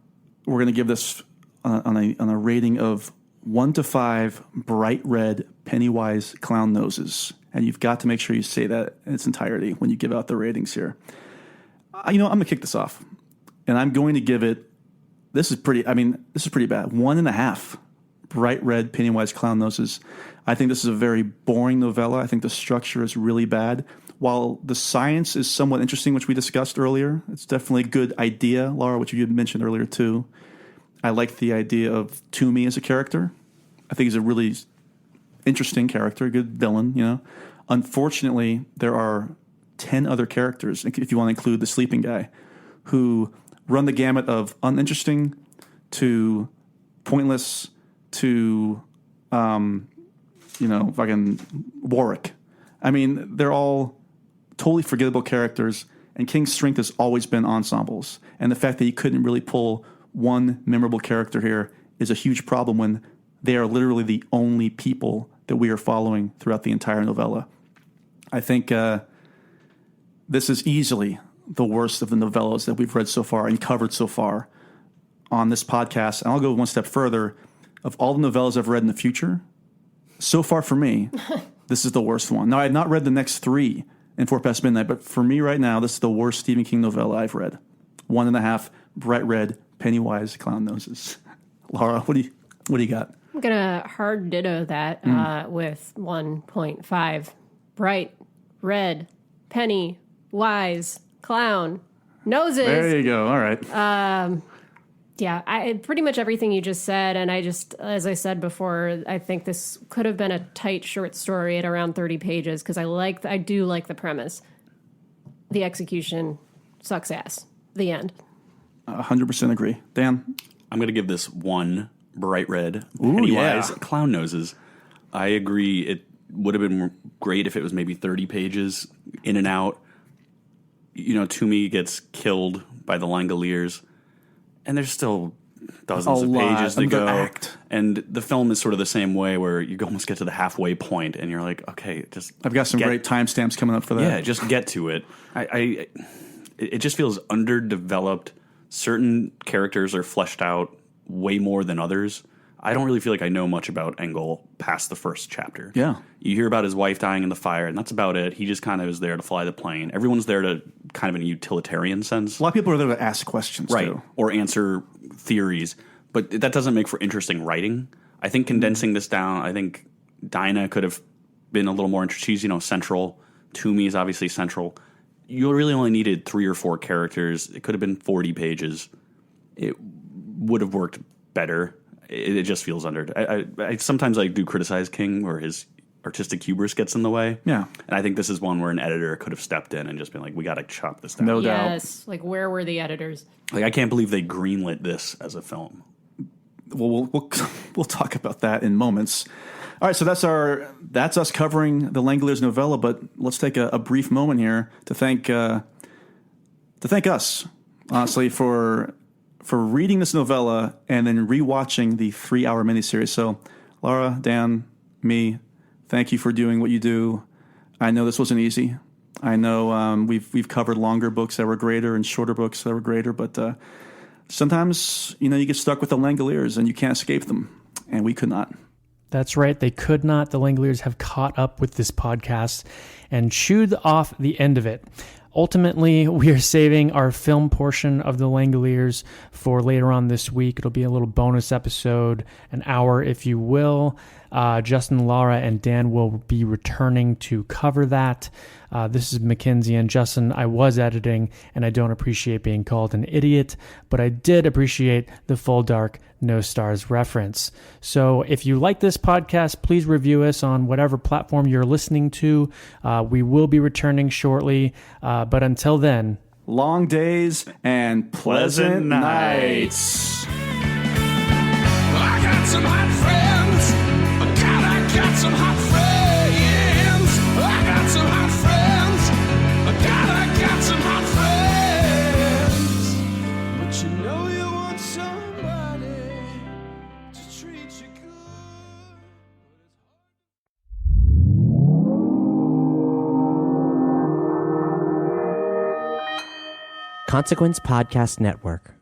going to give this on a rating of 1 to 5 bright red Pennywise clown noses, and you've got to make sure you say that in its entirety when you give out the ratings here. I'm going to kick this off, and I'm going to give it. This is pretty bad. 1.5 bright red Pennywise clown noses. I think this is a very boring novella. I think the structure is really bad. While the science is somewhat interesting, which we discussed earlier, it's definitely a good idea, Laura, which you had mentioned earlier too. I like the idea of Toomey as a character. I think he's a really interesting character, a good villain, Unfortunately, there are 10 other characters, if you want to include the sleeping guy, who run the gamut of uninteresting to pointless to, fucking Warwick. I mean, they're all totally forgettable characters, and King's strength has always been ensembles. And the fact that he couldn't really pull one memorable character here is a huge problem when they are literally the only people that we are following throughout the entire novella. I think this is easily the worst of the novellas that we've read so far and covered so far on this podcast. And I'll go one step further. Of all the novellas I've read in the future, so far for me, this is the worst one. Now, I have not read the next 3 in 4 Past Midnight, but for me right now, this is the worst Stephen King novella I've read. 1.5 bright red Pennywise clown noses. Laura, what do you got? I'm going to hard ditto that with 1.5 bright red Pennywise clown noses. There you go. All right. Pretty much everything you just said, and as I said before, I think this could have been a tight short story at around 30 pages because I do like the premise. The execution sucks ass. The end. 100% agree. Dan? I'm going to give this 1 bright red Pennywise clown noses. I agree. It would have been great if it was maybe 30 pages in and out. Toomey gets killed by the Langoliers, and there's still dozens of pages to go. And the film is sort of the same way, where you almost get to the halfway point, and you're like, okay, I've got some great timestamps coming up for that. Yeah, just get to it. It just feels underdeveloped. Certain characters are fleshed out way more than others. I don't really feel like I know much about Engel past the first chapter. Yeah. You hear about his wife dying in the fire, and that's about it. He just kind of is there to fly the plane. Everyone's there to kind of in a utilitarian sense. A lot of people are there to ask questions, right, too. Or answer theories. But that doesn't make for interesting writing. I think condensing this down, I think Dinah could have been a little more interesting. She's, central. Toomey is obviously central. You really only needed 3 or 4 characters. It could have been 40 pages. It would have worked better. It just feels under. I sometimes I do criticize King, where his artistic hubris gets in the way. Yeah, and I think this is one where an editor could have stepped in and just been like, "We got to chop this down." No doubt. Yes, like where were the editors? Like I can't believe they greenlit this as a film. Well, we'll talk about that in moments. All right, so that's us covering the Langoliers novella. But let's take a brief moment here to thank us, honestly, for reading this novella and then rewatching the 3-hour miniseries. So, Laura, Dan, me, thank you for doing what you do. I know this wasn't easy. I know we've covered longer books that were greater and shorter books that were greater, but sometimes you get stuck with the Langoliers and you can't escape them, and we could not. That's right. They could not. The Langoliers have caught up with this podcast and chewed off the end of it. Ultimately, we are saving our film portion of the Langoliers for later on this week. It'll be a little bonus episode, an hour, if you will. Justin, Laura, and Dan will be returning to cover that. This is Mackenzie and Justin. I was editing, and I don't appreciate being called an idiot, but I did appreciate the full dark, no stars reference. So if you like this podcast, please review us on whatever platform you're listening to. We will be returning shortly, but until then, long days and pleasant nights. I got some hot friends. God, I got some hot friends. I got some hot friends. God, I got some hot friends. But you know you want somebody to treat you good. Consequence Podcast Network.